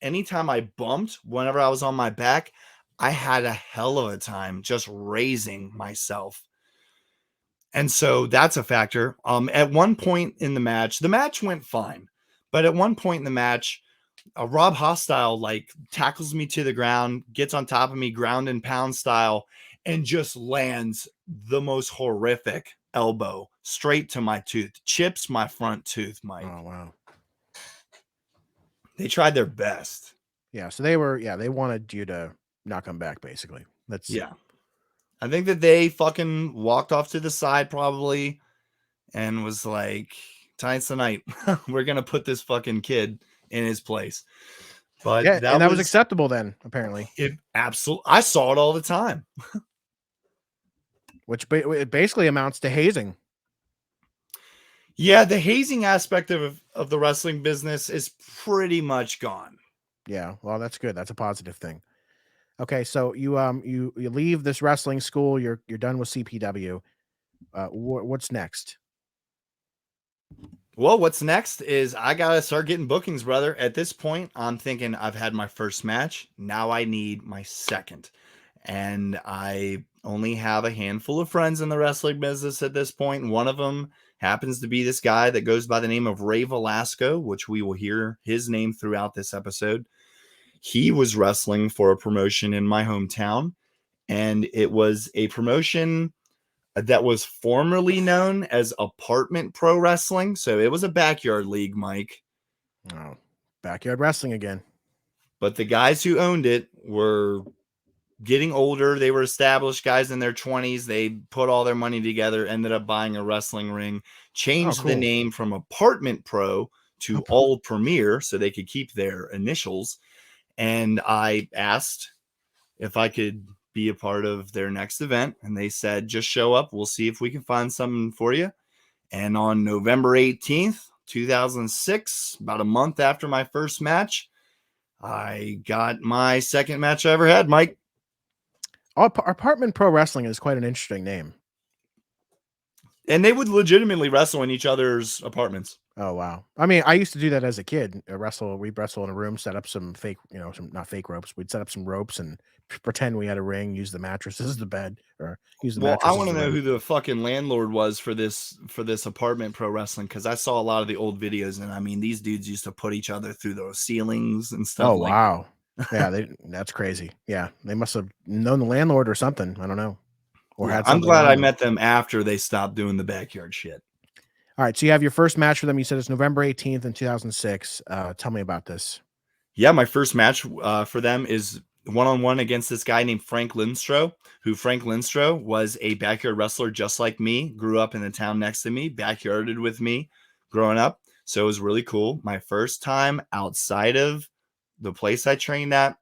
anytime I bumped, whenever I was on my back, I had a hell of a time just raising myself. And so that's a factor. At one point in the match went fine. But at one point in the match, Rob Hostile tackles me to the ground, gets on top of me, ground and pound style, and just lands the most horrific elbow straight to my tooth, chips my front tooth, Mike. Oh, wow. They tried their best. Yeah. So they wanted you to not come back, basically. I think that they fucking walked off to the side probably and was like, tonight's the night. We're going to put this fucking kid in his place. But yeah, that was acceptable then, apparently. I saw it all the time. Which basically amounts to hazing. Yeah, the hazing aspect of the wrestling business is pretty much gone. Yeah, well, that's good. That's a positive thing. Okay, so you leave this wrestling school. You're done with CPW. What's next? Well, what's next is I gotta start getting bookings, brother. At this point, I'm thinking I've had my first match. Now I need my second. And I only have a handful of friends in the wrestling business at this point. And one of them happens to be this guy that goes by the name of Ray Velasco, which we will hear his name throughout this episode. He was wrestling for a promotion in my hometown, and it was a promotion that was formerly known as Apartment Pro Wrestling. So it was a backyard league, Mike. Oh, backyard wrestling again. But the guys who owned it were getting older. They were established guys in their 20s. They put all their money together, ended up buying a wrestling ring, changed the cool. name from Apartment Pro to All Premier so they could keep their initials. And I asked if I could be a part of their next event. And they said, just show up. We'll see if we can find something for you. And on November 18th, 2006, about a month after my first match, I got my second match I ever had, Mike. Apartment Pro Wrestling is quite an interesting name. And they would legitimately wrestle in each other's apartments. Oh, wow. I mean, I used to do that as a kid. We'd wrestle in a room, set up some fake, not fake ropes. We'd set up some ropes and pretend we had a ring, use the mattresses as the bed, or use the mattress. Well, I want to know who the fucking landlord was for this Apartment Pro Wrestling, because I saw a lot of the old videos, and I mean, these dudes used to put each other through those ceilings and stuff. Oh, wow. Yeah, that's crazy. Yeah, they must have known the landlord or something. I don't know. Or yeah, had I'm glad I met them after they stopped doing the backyard shit. All right, so you have your first match for them. You said it's November 18th in 2006. Tell me about this. Yeah, my first match for them is one-on-one against this guy named Frank Lindstro, who Frank Lindstro was a backyard wrestler just like me, grew up in the town next to me, backyarded with me growing up. So it was really cool. My first time outside of the place I trained at,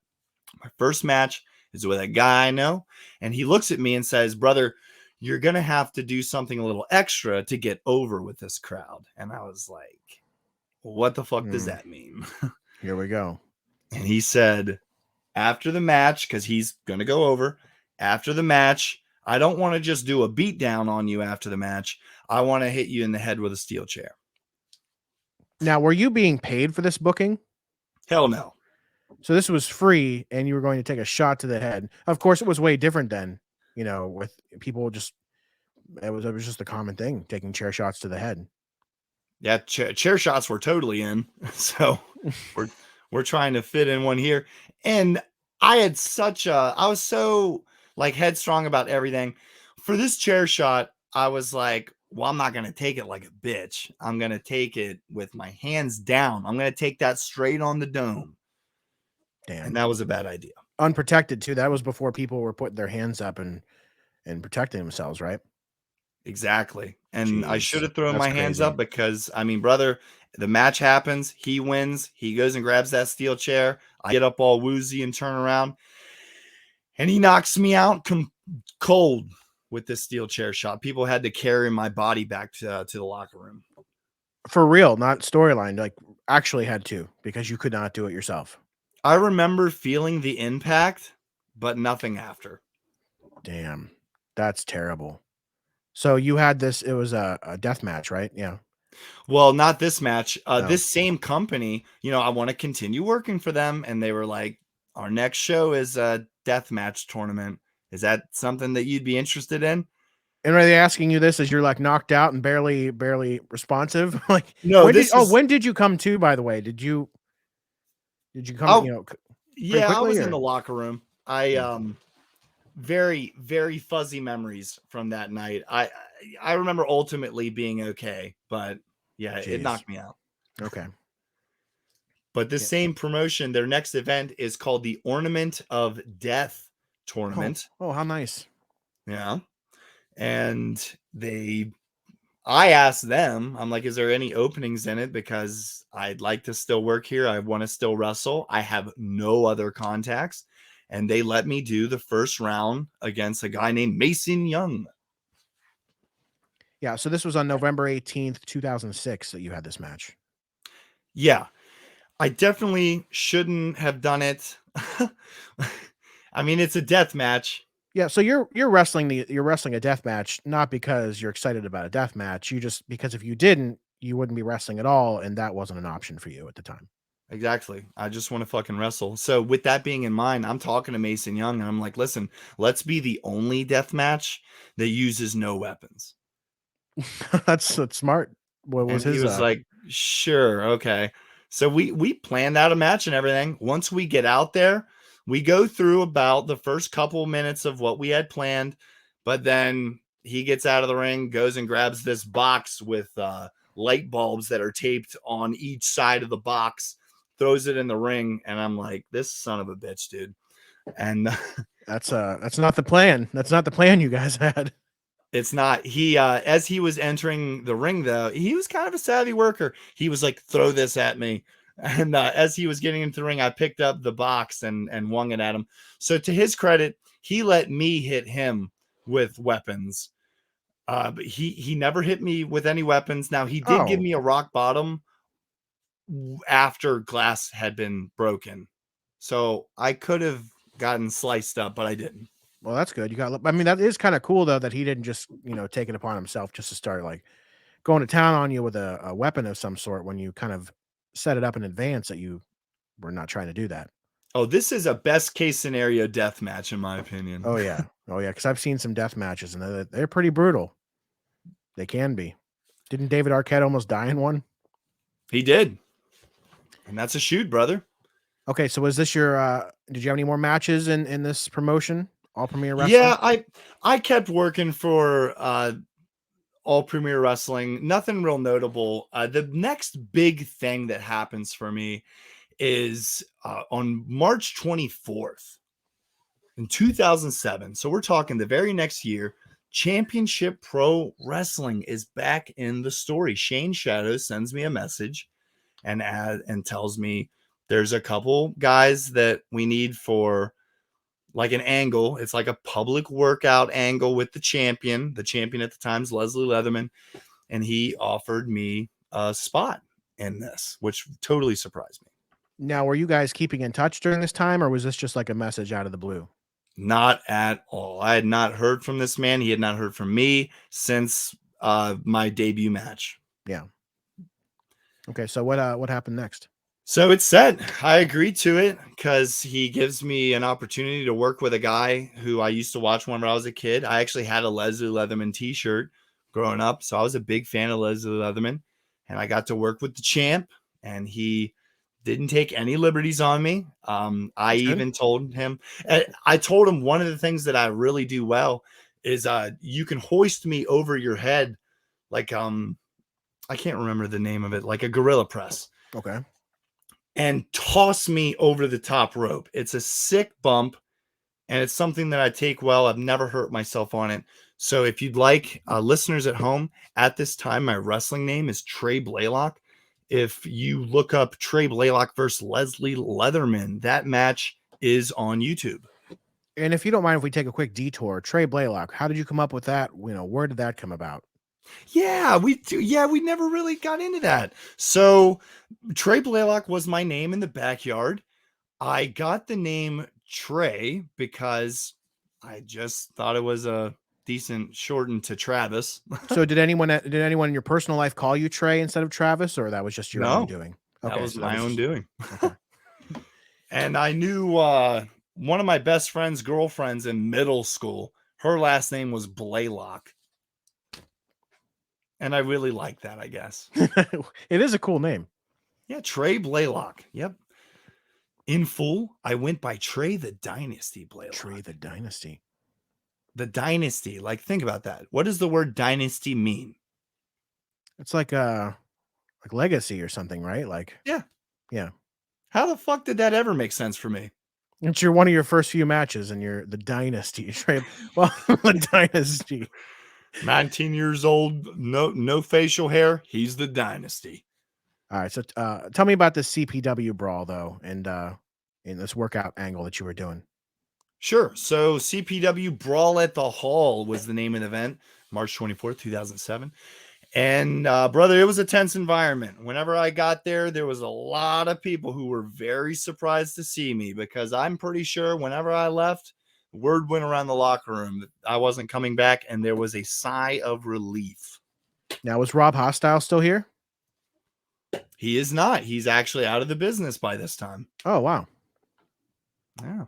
my first match is with a guy I know, and he looks at me and says, brother, you're going to have to do something a little extra to get over with this crowd. And I was like, what the fuck does that mean? Here we go. And he said, after the match, because he's going to go over, after the match, I don't want to just do a beat down on you after the match. I want to hit you in the head with a steel chair. Now, were you being paid for this booking? Hell no. So this was free, and you were going to take a shot to the head. Of course, it was way different then, with people just, it was just a common thing, taking chair shots to the head. Yeah, chair shots were totally in. So we're trying to fit in one here. And I was so like headstrong about everything. For this chair shot, I was like, well, I'm not going to take it like a bitch. I'm going to take it with my hands down. I'm going to take that straight on the dome. Damn. And that was a bad idea. Unprotected too. That was before people were putting their hands up and protecting themselves, right? Exactly. And Jeez, I should have thrown my hands up because, I mean, brother, the match happens. He wins. He goes and grabs that steel chair. I get up all woozy and turn around. And he knocks me out cold with this steel chair shot. People had to carry my body back to the locker room. For real, not storyline. Like, actually had to, because you could not do it yourself. I remember feeling the impact, but nothing after. Damn. That's terrible. So you had this, it was a death match, right? Yeah. Well, not this match. No. This same company, I want to continue working for them. And they were like, our next show is a death match tournament. Is that something that you'd be interested in? And are they asking you this as you're like knocked out and barely responsive? Like, no, when did you come to, by the way? Did you come, yeah, quickly, I was in the locker room. Very, very fuzzy memories from that night. I remember ultimately being okay, but yeah, It knocked me out. Okay. But this same promotion, their next event is called the Ornament of Death tournament. Oh, how nice. Yeah. And I asked them, I'm like, is there any openings in it? Because I'd like to still work here. I want to still wrestle. I have no other contacts. And they let me do the first round against a guy named Mason Young. Yeah, so this was on November 18th, 2006 that you had this match. Yeah, I definitely shouldn't have done it. I mean, it's a death match. Yeah, so you're wrestling a death match not because you're excited about a death match. You just because if you didn't, you wouldn't be wrestling at all, and that wasn't an option for you at the time. Exactly. I just want to fucking wrestle. So with that being in mind, I'm talking to Mason Young and I'm like, listen, let's be the only death match that uses no weapons. That's smart. What was And he his? was like, sure, okay. So we planned out a match and everything. Once we get out there, we go through about the first couple minutes of what we had planned, but then he gets out of the ring, goes and grabs this box with light bulbs that are taped on each side of the box, throws it in the ring, and I'm like, this son of a bitch, dude. And that's not the plan. That's not the plan you guys had. it's not. He as he was entering the ring, though, he was kind of a savvy worker. He was like, throw this at me. And as he was getting into the ring, I picked up the box and wung it at him. So to his credit, he let me hit him with weapons. But he never hit me with any weapons. Now he did give Oh. me a rock bottom after glass had been broken. So I could have gotten sliced up, but I didn't. Well, that's good. I mean, that is kind of cool though that he didn't just take it upon himself just to start like going to town on you with a weapon of some sort when you kind of set it up in advance that you were not trying to do that. Oh, this is a best case scenario death match, in my opinion. Oh yeah, because I've seen some death matches and they're pretty brutal. They can be. Didn't David Arquette almost die in one? He did, and that's a shoot, brother. Okay, so was this your? Did you have any more matches in this promotion? All Premier Wrestling? Yeah, I kept working for All Premier Wrestling. Nothing real notable. The next big thing that happens for me is on March 24th in 2007. So we're talking the very next year. Championship Pro Wrestling is back in the story. Shane Shadows sends me a message and tells me there's a couple guys that we need for like an angle. It's like a public workout angle with the champion. The champion at the time is Leslie Leatherman, and he offered me a spot in this, which totally surprised me. Now, were you guys keeping in touch during this time, or was this just like a message out of the blue? Not at all. I had not heard from this man. He had not heard from me since my debut match. Yeah. Okay, so what happened next? So it's set. I agreed to it because he gives me an opportunity to work with a guy who I used to watch whenever I was a kid. I actually had a Leslie Leatherman t-shirt growing up, so I was a big fan of Leslie Leatherman, and I got to work with the champ, and he didn't take any liberties on me. I even told him, I told him one of the things that I really do well is you can hoist me over your head like I can't remember the name of it, like a gorilla press. Okay. And toss me over the top rope. It's a sick bump, and it's something that I take well. I've never hurt myself on it. So if you'd like, listeners at home, at this time, my wrestling name is Trey Blaylock. If you look up Trey Blaylock versus Leslie Leatherman, that match is on YouTube. And if you don't mind if we take a quick detour, Trey Blaylock, how did you come up with that? Where did that come about? Yeah, we never really got into that. So Trey Blaylock was my name in the backyard. I got the name Trey because I just thought it was a decent shortened to Travis. So did anyone in your personal life call you Trey instead of Travis, or that was just your own doing? Okay, that was so my own doing. Okay. And I knew one of my best friend's girlfriends in middle school. Her last name was Blaylock. And I really like that, I guess. It is a cool name. Yeah, Trey Blaylock. Yep. In full, I went by Trey the Dynasty Blaylock. Trey the Dynasty. The Dynasty. Like, think about that. What does the word dynasty mean? It's like legacy or something, right? Like, yeah. Yeah. How the fuck did that ever make sense for me? It's one of your first few matches and you're the Dynasty. Trey. Well, the Dynasty. 19 years old, no facial hair. He's the Dynasty. All right. So tell me about the CPW brawl, though, and in this workout angle that you were doing. Sure. So CPW Brawl at the Hall was the name of the event. March 24th, 2007. And brother, it was a tense environment. Whenever I got there was a lot of people who were very surprised to see me, because I'm pretty sure whenever I left, word went around the locker room that I wasn't coming back, and there was a sigh of relief. Now, was Rob Hostile still here? He is not. He's actually out of the business by this time. Oh, wow. Yeah.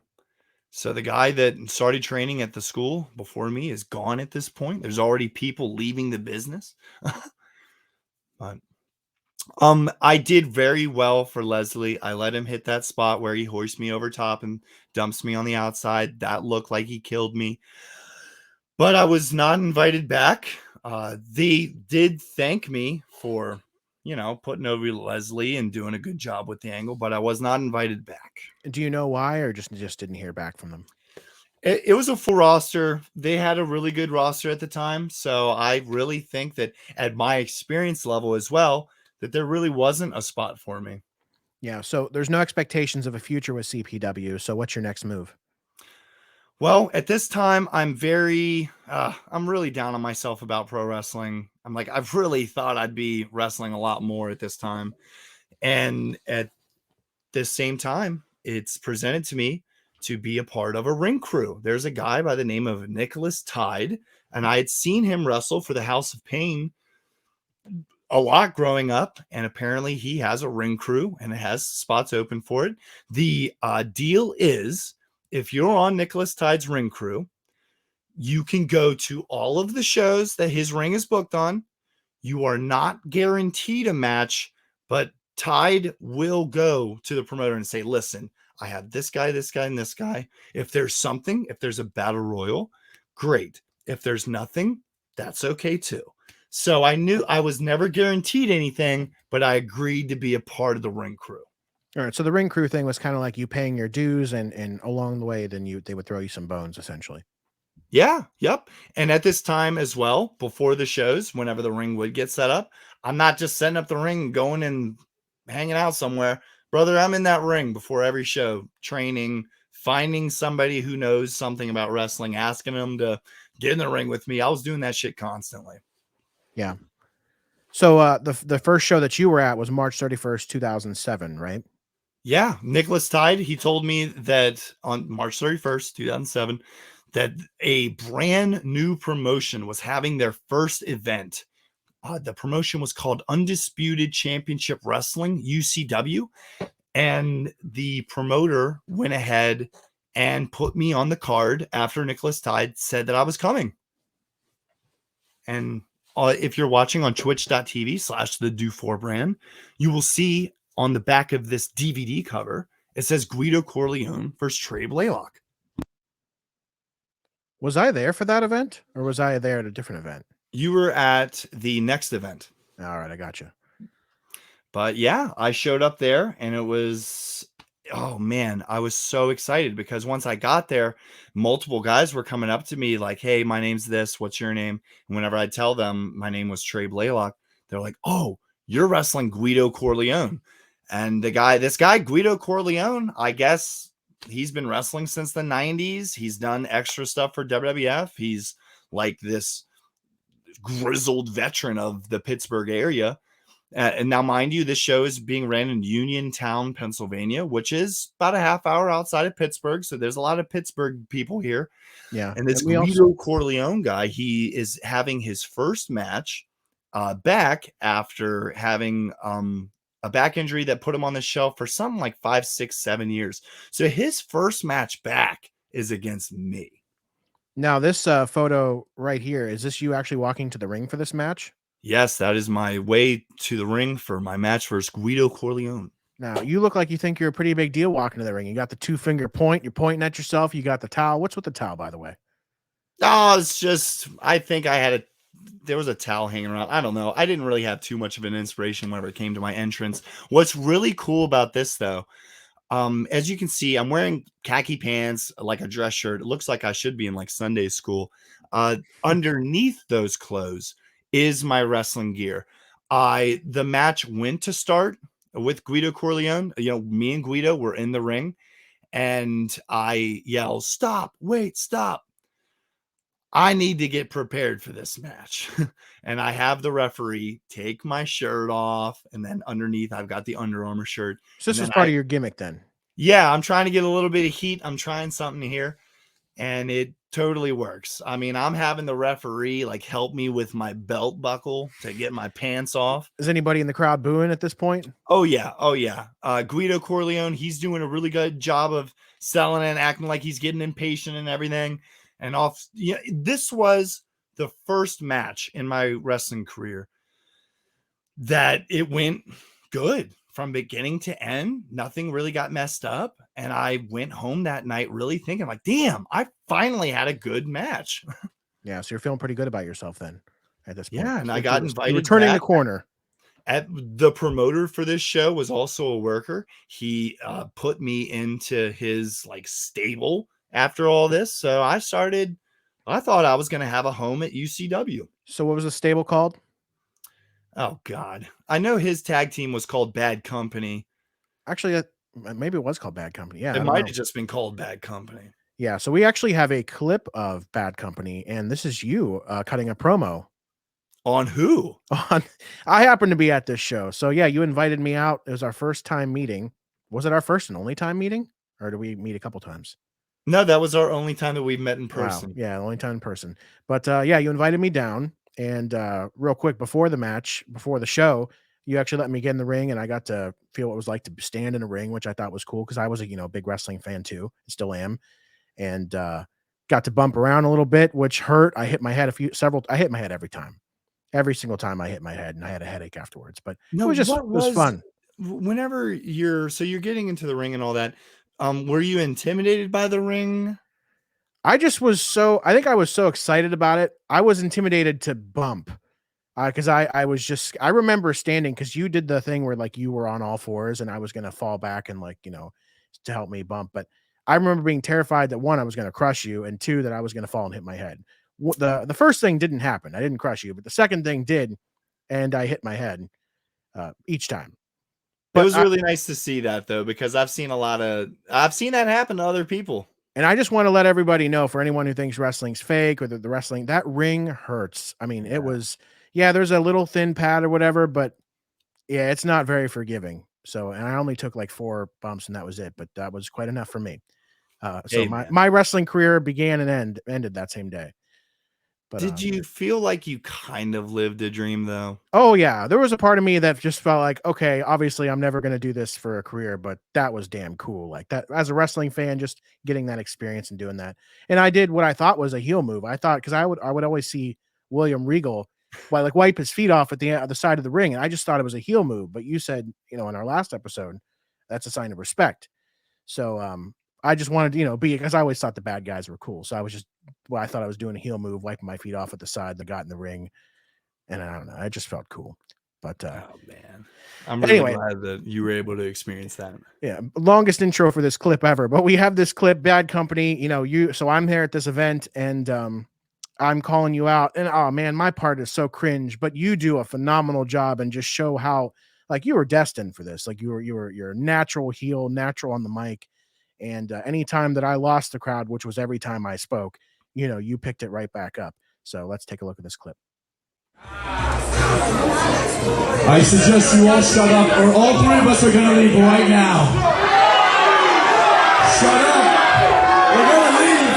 So the guy that started training at the school before me is gone at this point. There's already people leaving the business. But I did very well for Leslie. I let him hit that spot where he hoists me over top and dumps me on the outside. That looked like he killed me. But I was not invited back. They did thank me for, putting over Leslie and doing a good job with the angle, but I was not invited back. Do you know why, or just didn't hear back from them? It was a full roster. They had a really good roster at the time. So I really think that at my experience level as well, that there really wasn't a spot for me. Yeah. So there's no expectations of a future with CPW. So what's your next move? Well, at this time, I'm really down on myself about pro wrestling. I'm like, I've really thought I'd be wrestling a lot more at this time. And at this same time, it's presented to me to be a part of a ring crew. There's a guy by the name of Nicholas Tide, and I had seen him wrestle for the House of Pain a lot growing up, and apparently he has a ring crew and it has spots open for it. The deal is, if you're on Nicholas Tide's ring crew, you can go to all of the shows that his ring is booked on. You are not guaranteed a match, but Tide will go to the promoter and say, listen, I have this guy, and this guy. If there's something, if there's a battle royal, great. If there's nothing, that's okay too. So I knew I was never guaranteed anything, but I agreed to be a part of the ring crew. All right. So the ring crew thing was kind of like you paying your dues, and along the way, then they would throw you some bones, essentially. Yeah. Yep. And at this time as well, before the shows, whenever the ring would get set up, I'm not just setting up the ring, going and hanging out somewhere. Brother, I'm in that ring before every show, training, finding somebody who knows something about wrestling, asking them to get in the ring with me. I was doing that shit constantly. Yeah. So the first show that you were at was March 31st, 2007, right? Yeah. Nicholas Tide, he told me that on March 31st, 2007, that a brand new promotion was having their first event. The promotion was called Undisputed Championship Wrestling, UCW. And the promoter went ahead and put me on the card after Nicholas Tide said that I was coming. And if you're watching on twitch.tv/the Do4 brand, you will see on the back of this DVD cover, it says Guido Corleone versus Trey Blaylock. Was I there for that event, or was I there at a different event? You were at the next event. All right, I got you. But yeah, I showed up there, and it was, oh man, I was so excited because once I got there, multiple guys were coming up to me like, hey, my name's this, what's your name? And whenever I tell them my name was Trey Blaylock, they're like, oh, you're wrestling Guido Corleone. And this guy, Guido Corleone, I guess he's been wrestling since the 90s. He's done extra stuff for WWF. He's like this grizzled veteran of the Pittsburgh area. And now, mind you, this show is being ran in Uniontown, Pennsylvania, which is about a half hour outside of Pittsburgh. So there's a lot of Pittsburgh people here. Yeah. And this Guido Corleone guy, he is having his first match back after having a back injury that put him on the shelf for something like 5, 6, 7 years. So his first match back is against me. Now, this photo right here, is this you actually walking to the ring for this match? Yes, that is my way to the ring for my match versus Guido Corleone. Now, you look like you think you're a pretty big deal walking to the ring. You got the 2-finger point. You're pointing at yourself. You got the towel. What's with the towel, by the way? Oh, it's just, I think there was a towel hanging around. I don't know. I didn't really have too much of an inspiration whenever it came to my entrance. What's really cool about this, though, as you can see, I'm wearing khaki pants, like a dress shirt. It looks like I should be in like Sunday school. Underneath those clothes is my wrestling gear. The match went to start with Guido Corleone. Me and Guido were in the ring, and I yell, "Stop, wait, stop." I need to get prepared for this match. And I have the referee take my shirt off, and then underneath I've got the Under Armour shirt. So this was part of your gimmick then? Yeah, I'm trying to get a little bit of heat. I'm trying something here, and it totally works. I mean, I'm having the referee like help me with my belt buckle to get my pants off. Is anybody in the crowd booing at this point? Oh yeah. Guido Corleone, he's doing a really good job of selling and acting like he's getting impatient and everything. And this was the first match in my wrestling career that it went good from beginning to end. Nothing really got messed up. And I went home that night really thinking like, damn, I finally had a good match. Yeah. So you're feeling pretty good about yourself then at this point. Yeah. And I got invited. You were turning the corner. The promoter for this show was also a worker. He put me into his like stable after all this. So I thought I was going to have a home at UCW. So what was the stable called? Oh God. I know his tag team was called Bad Company. Actually, maybe it was called Bad Company. Yeah. It might have just been called Bad Company. Yeah. So we actually have a clip of Bad Company, and this is you cutting a promo. On who? I happened to be at this show. So yeah, you invited me out. It was our first time meeting. Was it our first and only time meeting? Or did we meet a couple times? No, that was our only time that we've met in person. Wow. Yeah, only time in person. But yeah, you invited me down, and real quick before the match, before the show, you actually let me get in the ring, and I got to feel what it was like to stand in a ring, which I thought was cool because I was a big wrestling fan too, still am, and got to bump around a little bit, which hurt. I hit my head I hit my head every time, every single time I hit my head, and I had a headache afterwards. But no, it was fun. Whenever you're getting into the ring and all that. Were you intimidated by the ring? I think I was so excited about it. I was intimidated to bump. Cause I remember standing, cause you did the thing where like you were on all fours and I was going to fall back and to help me bump. But I remember being terrified that one, I was going to crush you, and two, that I was going to fall and hit my head. The first thing didn't happen. I didn't crush you, but the second thing did. And I hit my head each time. But it was really nice to see that though, because I've seen that happen to other people. And I just want to let everybody know, for anyone who thinks wrestling's fake or the wrestling, that ring hurts. I mean, it was, there's a little thin pad or whatever, but yeah, it's not very forgiving. So, and I only took like 4 bumps and that was it, but that was quite enough for me. So my wrestling career began and ended that same day. But, did you feel like you kind of lived a dream though? Oh yeah. There was a part of me that just felt like, okay, obviously I'm never going to do this for a career, but that was damn cool. Like that as a wrestling fan, just getting that experience and doing that. And I did what I thought was a heel move. I thought, cause I would always see William Regal wipe his feet off at the side of the ring. And I just thought it was a heel move, but you said, in our last episode, that's a sign of respect. So, I just wanted to, because I always thought the bad guys were cool. So I thought I was doing a heel move, wiping my feet off at the side that got in the ring. And I don't know, I just felt cool. But oh man, I'm really glad that you were able to experience that. Yeah, longest intro for this clip ever. But we have this clip, Bad Company. So I'm there at this event, and I'm calling you out. And oh man, my part is so cringe, but you do a phenomenal job and just show how like you were destined for this. Like you're a natural heel, natural on the mic. And anytime that I lost the crowd, which was every time I spoke, you picked it right back up. So let's take a look at this clip. I suggest you all shut up, or all 3 of us are going to leave right now. Shut up. We're going to leave.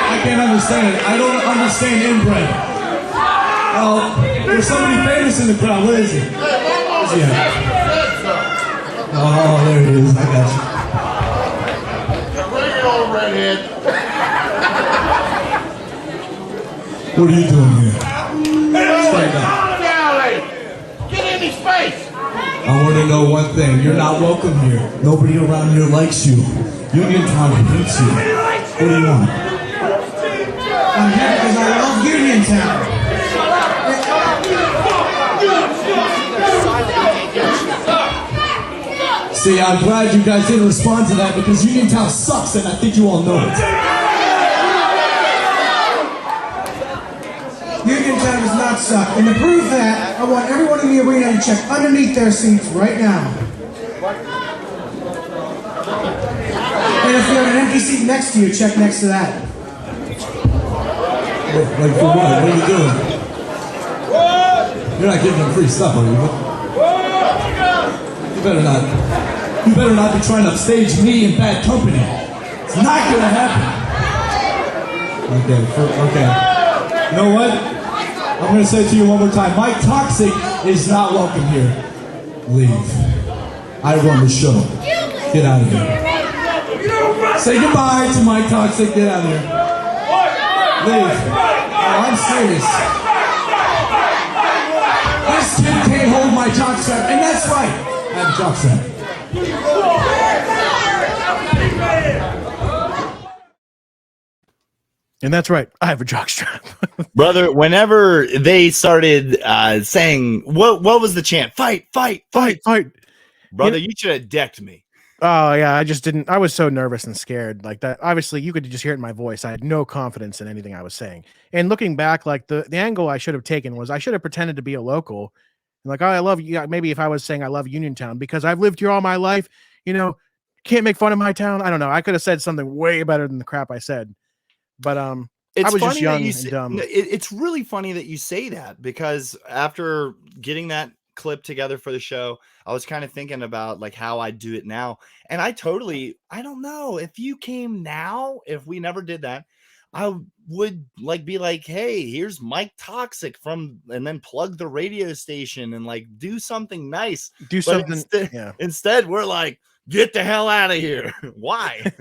I can't understand it. I don't understand inbred. There's somebody famous in the crowd. Where is he? Where's he at? Oh, there it is. I got you. Bring it on, redhead. What are you doing here? Stand up. Get in his face. I want to know one thing. You're not welcome here. Nobody around here likes you. Uniontown hates you. What do you want? I'm here because I love Uniontown. See, I'm glad you guys didn't respond to that because Uniontown sucks and I think you all know it. Uniontown does not suck. And to prove that, I want everyone in the arena to check underneath their seats right now. And if you have an empty seat next to you, check next to that. Like for what? What are you doing? You're not giving them free stuff, are you? You better not. You better not be trying to upstage me in bad company. It's not gonna happen. Okay. You know what? I'm gonna say it to you one more time. Mike Toxic is not welcome here. Leave. I run the show. Get out of here. Say goodbye to Mike Toxic. Get out of here. Leave. Oh, I'm serious. This kid can't hold my jockstrap, and that's right. I have a jockstrap. And that's right. I have a jockstrap. Brother, whenever they started saying, what was the chant? Fight. Brother, you should have decked me. Oh yeah, I just didn't. I was so nervous and scared like that. Obviously, you could just hear it in my voice. I had no confidence in anything I was saying. And looking back, like the angle I should have taken was I should have pretended to be a local. And like, oh, I love you. Maybe if I was saying I love Uniontown because I've lived here all my life, can't make fun of my town. I don't know. I could have said something way better than the crap I said. But It's I was funny just young that you and say, dumb. It's really funny that you say that because after getting that clip together for the show, I was kind of thinking about like how I do it now. And I don't know if you came now, if we never did that, I would be like, hey, here's Mike Toxic and then plug the radio station and like do something nice. Do But something. Instead, we're like, get the hell out of here. Why?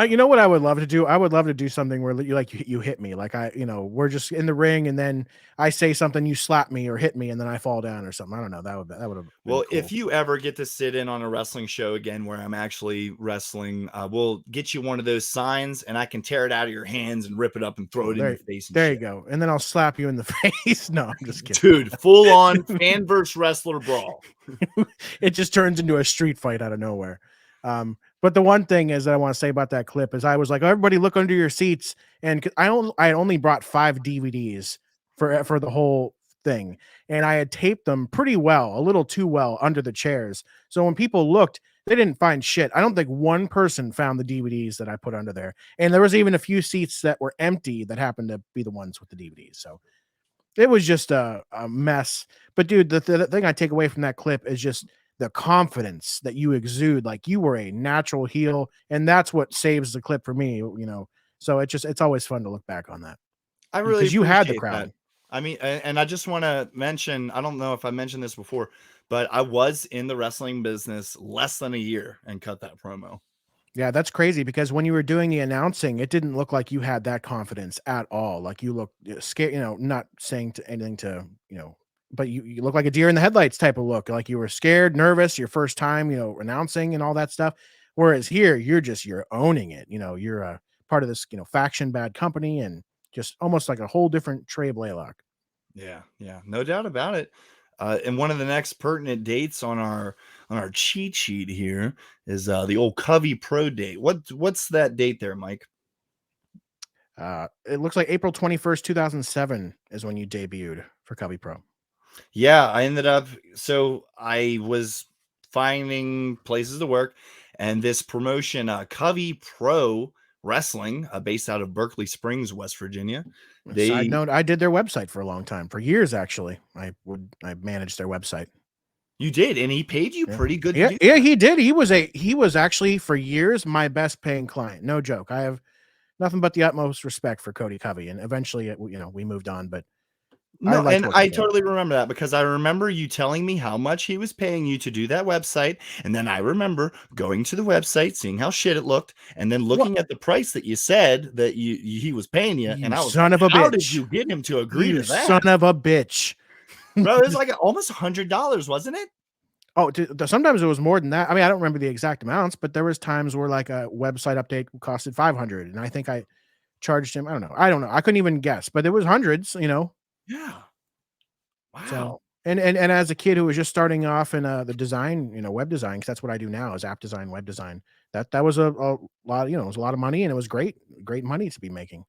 You know what I would love to do? I would love to do something where you hit me. Like we're just in the ring and then I say something, you slap me or hit me and then I fall down or something. I don't know. That would have Well, cool. if you ever get to sit in on a wrestling show again where I'm actually wrestling, we'll get you one of those signs and I can tear it out of your hands and rip it up and throw it in your face. There you go. And then I'll slap you in the face. No, I'm just kidding. Dude, full on fan versus wrestler brawl. It just turns into a street fight out of nowhere. But the one thing is that I want to say about that clip is I was like, everybody look under your seats. And I only brought 5 DVDs for the whole thing. And I had taped them pretty well, a little too well under the chairs. So when people looked, they didn't find shit. I don't think one person found the DVDs that I put under there. And there was even a few seats that were empty that happened to be the ones with the DVDs. So it was just a mess. But dude, the thing I take away from that clip is just the confidence that you exude, like you were a natural heel, and that's what saves the clip for me, So it's always fun to look back on that. I really because you had the appreciate crowd. that. I mean, and I just want to mention, I don't know if I mentioned this before, but I was in the wrestling business less than a year and cut that promo. Yeah, that's crazy because when you were doing the announcing, it didn't look like you had that confidence at all. Like you looked scared, not saying anything to, but you look like a deer in the headlights type of look. Like you were scared, nervous, your first time, announcing and all that stuff. Whereas here, you're owning it. You're a part of this, faction bad company and just almost like a whole different Trey Blaylock. Yeah, no doubt about it. And one of the next pertinent dates on our cheat sheet here is the old Covey Pro date. What's that date there, Mike? It looks like April 21st, 2007 is when you debuted for Covey Pro. Yeah, I was finding places to work, and this promotion, Covey Pro Wrestling, based out of Berkeley Springs, West Virginia. Side note, I did their website for a long time, for years actually. I managed their website. You did, and he paid you pretty good. Yeah, he did. He was actually for years my best paying client. No joke. I have nothing but the utmost respect for Cody Covey, and eventually, we moved on, but. No, I totally remember that because I remember you telling me how much he was paying you to do that website. And then I remember going to the website, seeing how shit it looked, and then looking at the price that you said that he was paying you. And I was son of a bitch. How did you get him to agree to that? Son of a bitch. Bro, it was like almost $100, wasn't it? Oh, sometimes it was more than that. I mean, I don't remember the exact amounts, but there was times where like a website update costed $500. And I think I charged him. I don't know. I couldn't even guess, but it was hundreds, Yeah. Wow. So, and as a kid who was just starting off in the design, web design, because that's what I do now is app design, web design. That was a lot, it was a lot of money and it was great money to be making.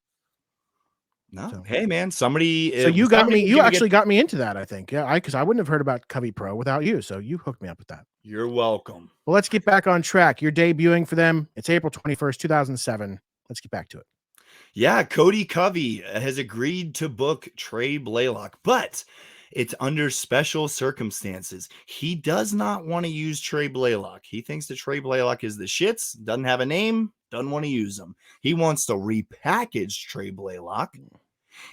No, So- hey man, somebody. So you got me. somebody was You gonna actually get- got me into that. I think. Yeah, because I wouldn't have heard about Covey Pro without you. So you hooked me up with that. You're welcome. Well, let's get back on track. You're debuting for them. It's April 21st, 2007. Let's get back to it. Yeah, Cody Covey has agreed to book Trey Blaylock, but it's under special circumstances. He does not want to use Trey Blaylock. He thinks that Trey Blaylock is the shits, doesn't have a name, doesn't want to use him. He wants to repackage Trey Blaylock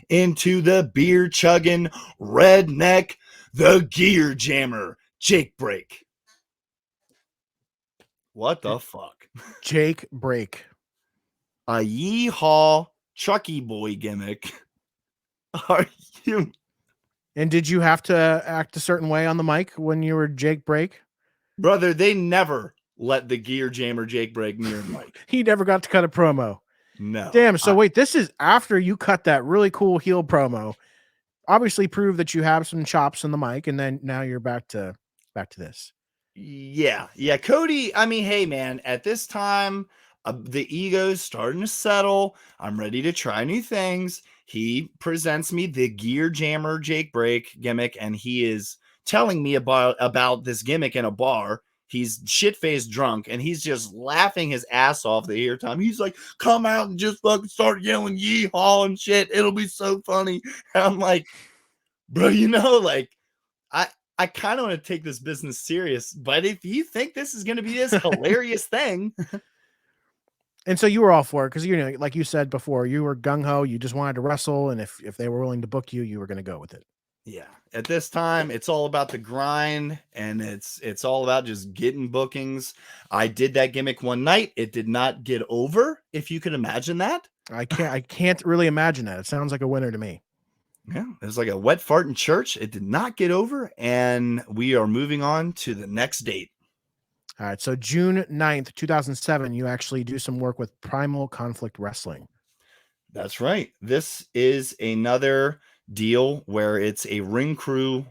into the beer chugging redneck, the gear jammer, Jake Break. What the fuck? Jake Break. A yeehaw Chucky boy gimmick. Are you? And did you have to act a certain way on the mic when you were Jake Break? Brother, they never let the gear jammer Jake Break near Mike. He never got to cut a promo. No. Damn. So wait, this is after you cut that really cool heel promo. Obviously prove that you have some chops on the mic, and then now you're back to this. Yeah. Cody, I mean, hey man, at this time, the ego's starting to settle. I'm ready to try new things. He presents me the gear jammer Jake Break gimmick, and he is telling me about this gimmick in a bar. He's shit-faced drunk, and he's just laughing his ass off the entire time. He's like, come out and just fucking start yelling yeehaw and shit. It'll be so funny. And I'm like, bro, like, I kind of want to take this business serious, but if you think this is going to be this hilarious thing. And so you were all for it because, like you said before, you were gung-ho. You just wanted to wrestle, and if they were willing to book you, you were going to go with it. Yeah. At this time, it's all about the grind, and it's all about just getting bookings. I did that gimmick one night. It did not get over, if you can imagine that. I can't really imagine that. It sounds like a winner to me. Yeah. It was like a wet fart in church. It did not get over, and we are moving on to the next date. All right. So June 9th, 2007, you actually do some work with Primal Conflict Wrestling. That's right. This is another deal where it's a ring crew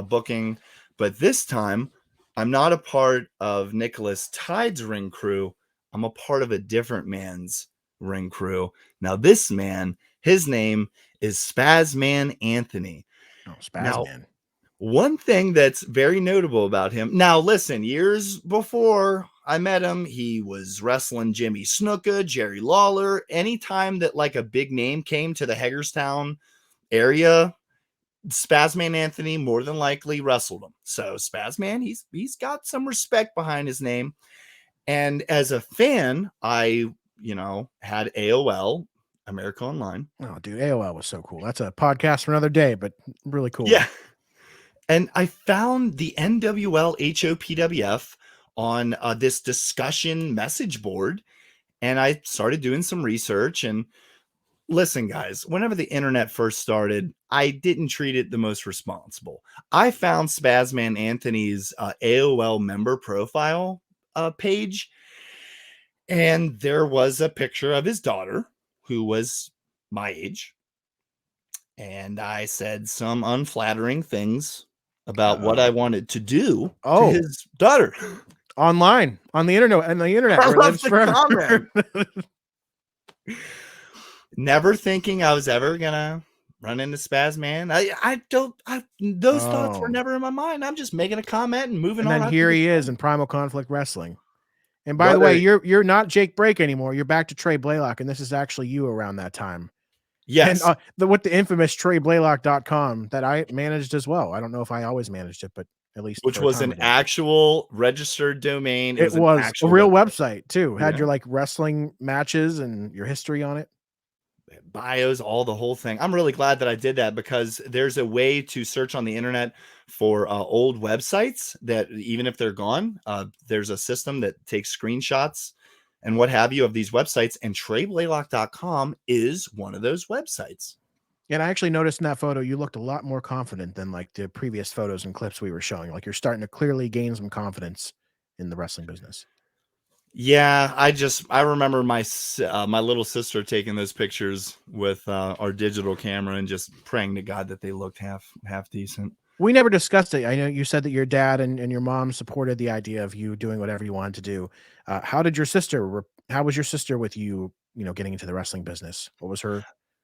booking, but this time I'm not a part of Nicholas Tide's ring crew. I'm a part of a different man's ring crew. Now, this man, his name is Spazman Anthony. Oh, Spazman. One thing that's very notable about him. Now, listen, years before I met him, he was wrestling Jimmy Snuka, Jerry Lawler. Anytime that like a big name came to the Hagerstown area, Spazman Anthony more than likely wrestled him. So Spazman, he's got some respect behind his name. And as a fan, I, had AOL, America Online. Oh, dude, AOL was so cool. That's a podcast for another day, but really cool. Yeah. And I found the NWL HOPWF on this discussion message board, and I started doing some research. And listen, guys, whenever the internet first started, I didn't treat it the most responsible. I found Spazman Anthony's AOL member profile page, and there was a picture of his daughter, who was my age. And I said some unflattering things about what I wanted to do to his daughter. Online, on the internet, where it lives forever. Never thinking I was ever gonna run into Spazman. Those thoughts were never in my mind. I'm just making a comment and moving on. And then here he is in Primal Conflict Wrestling. And by the way, you're not Jake Break anymore. You're back to Trey Blaylock, and this is actually you around that time. Yes. And with the infamous TreyBlaylock.com that I managed as well. I don't know if I always managed it, but at least which was an actual registered domain. It was a real website too. Had your like wrestling matches and your history on it. Bios, the whole thing. I'm really glad that I did that because there's a way to search on the internet for old websites that even if they're gone, there's a system that takes screenshots and what have you of these websites, and TreyBlaylock.com is one of those websites. And I actually noticed in that photo, you looked a lot more confident than like the previous photos and clips we were showing. Like you're starting to clearly gain some confidence in the wrestling business. Yeah, I remember my little sister taking those pictures with our digital camera and just praying to God that they looked half decent. We never discussed it. I know you said that your dad and your mom supported the idea of you doing whatever you wanted to do. How was your sister with you, getting into the wrestling business? What was her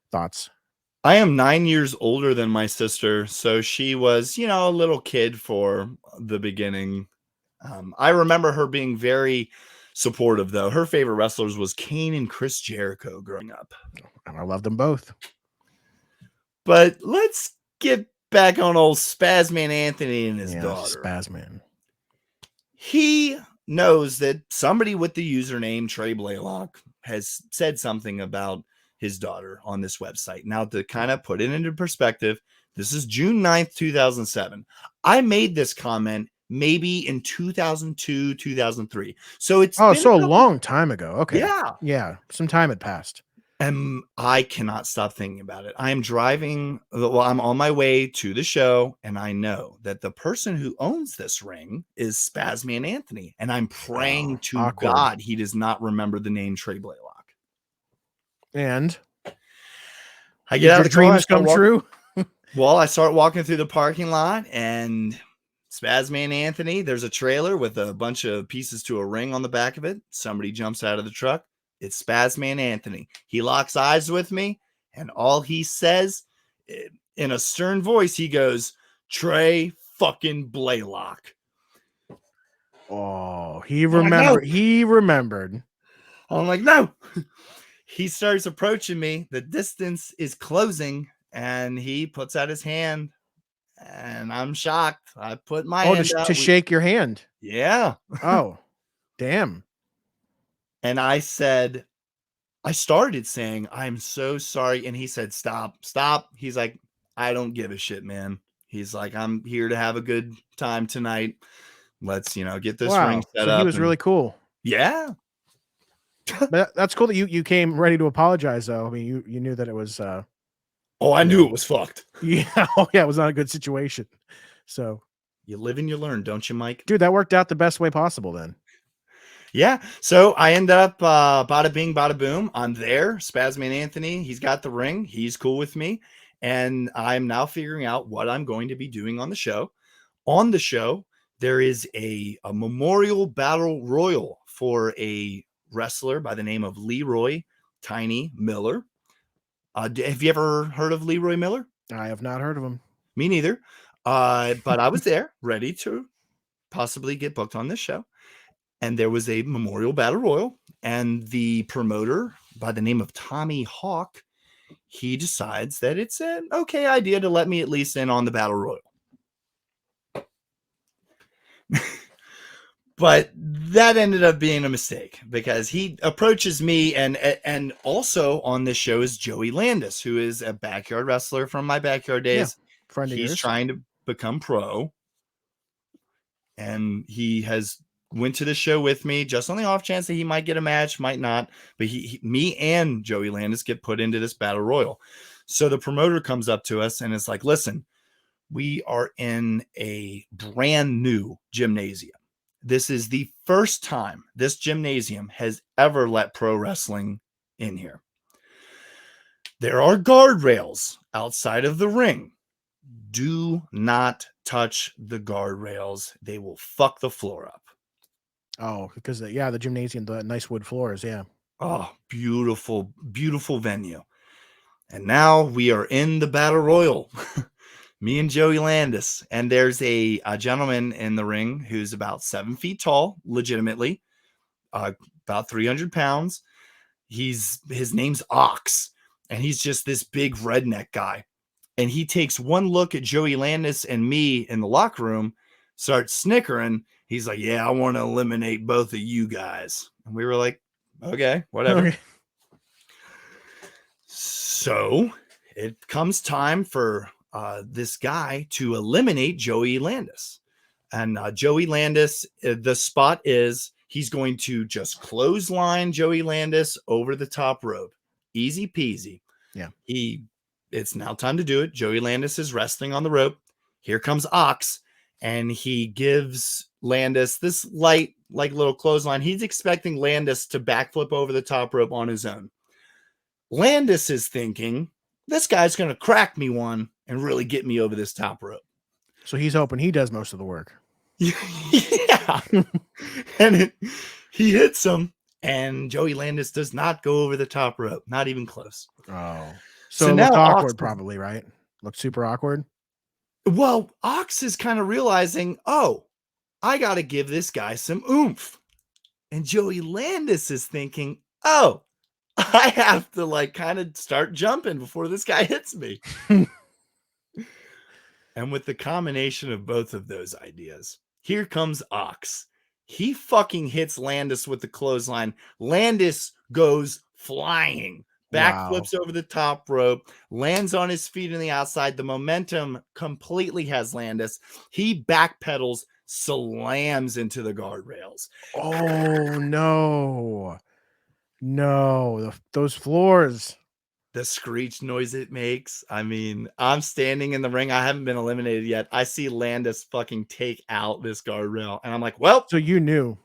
thoughts? I am 9 years older than my sister, so she was, a little kid for the beginning. I remember her being very supportive, though. Her favorite wrestlers was Kane and Chris Jericho growing up. I loved them both. But let's get back on old Spazman Anthony and his daughter. Spazman. He knows that somebody with the username Trey Blaylock has said something about his daughter on this website. Now, to kind of put it into perspective, this is June 9th, 2007. I made this comment maybe in 2002, 2003. So it's a long time ago. Okay. Yeah. Yeah. Some time had passed. And I cannot stop thinking about it. I am driving. Well, I'm on my way to the show, and I know that the person who owns this ring is Spazman Anthony. And I'm praying to awkward. God he does not remember the name Trey Blaylock. And I get out of the dreams car, come true. Well, I start walking through the parking lot, and Spazman Anthony, there's a trailer with a bunch of pieces to a ring on the back of it. Somebody jumps out of the truck. It's Spazman Anthony. He locks eyes with me, and all he says in a stern voice, he goes, Trey fucking Blaylock. Oh, he remembered. He remembered. I'm like, no. He starts approaching me. The distance is closing, and he puts out his hand, and I'm shocked. I put my hand out. To shake your hand. Yeah. Oh, damn. And I started saying, I'm so sorry. And he said, stop. He's like, I don't give a shit, man. He's like, I'm here to have a good time tonight. Let's, get this ring set up. He was really cool. Yeah. But that's cool that you came ready to apologize, though. I mean, you knew that it was. I knew it was fucked. Yeah. Oh, yeah. It was not a good situation. So you live and you learn, don't you, Mike? Dude, that worked out the best way possible then. Yeah. So I end up bada bing, bada boom. I'm there. Spazman Anthony. He's got the ring. He's cool with me. And I'm now figuring out what I'm going to be doing on the show. On the show, there is a memorial battle royal for a wrestler by the name of Leroy Tiny Miller. Have you ever heard of Leroy Miller? I have not heard of him. Me neither. But I was there ready to possibly get booked on this show. And there was a memorial battle royal, and the promoter by the name of Tommy Hawk, he decides that it's an okay idea to let me at least in on the battle royal. But that ended up being a mistake because he approaches me, and also on this show is Joey Landis, who is a backyard wrestler from my backyard days. Yeah, friend of He's yours. trying to become pro, and he has went to the show with me just on the off chance that he might get a match, might not. But me and Joey Landis get put into this battle royal. So the promoter comes up to us and is like, listen, we are in a brand new gymnasium. This is the first time this gymnasium has ever let pro wrestling in here. There are guardrails outside of the ring. Do not touch the guardrails. They will fuck the floor up. Oh, because the gymnasium, the nice wood floors. Yeah. Oh, beautiful, beautiful venue. And now we are in the battle royal. Me and Joey Landis. And there's a gentleman in the ring who's about 7 feet tall, legitimately, about 300 pounds. His name's Ox, and he's just this big redneck guy. And he takes one look at Joey Landis and me in the locker room, starts snickering. He's like, yeah, I want to eliminate both of you guys. And we were like, okay, whatever. Okay. So it comes time for this guy to eliminate Joey Landis. And Joey Landis, the spot is he's going to just clothesline Joey Landis over the top rope. Easy peasy. Yeah. It's now time to do it. Joey Landis is wrestling on the rope. Here comes Ox, and he gives Landis this light, like little clothesline. He's expecting Landis to backflip over the top rope on his own. Landis is thinking, this guy's going to crack me one and really get me over this top rope. So he's hoping he does most of the work. Yeah. And he hits him, and Joey Landis does not go over the top rope. Not even close. Oh. So So it now looked Ox awkward, is probably, right? Looked super awkward. well, Ox is kinda realizing, "Oh, I gotta give this guy some oomph." And Joey Landis is thinking, "Oh, I have to, like, kinda start jumping before this guy hits me." And with the combination of both of those ideas, here comes Ox. He fucking hits Landis with the clothesline. Landis goes flying, Wow. backflips over the top rope, lands on his feet on the outside. The momentum completely has Landis. He backpedals, slams into the guardrails. Oh, no. No, those floors. The screech noise it makes. I mean, I'm standing in the ring. I haven't been eliminated yet. I see Landis fucking take out this guardrail, and I'm like, well, So you knew.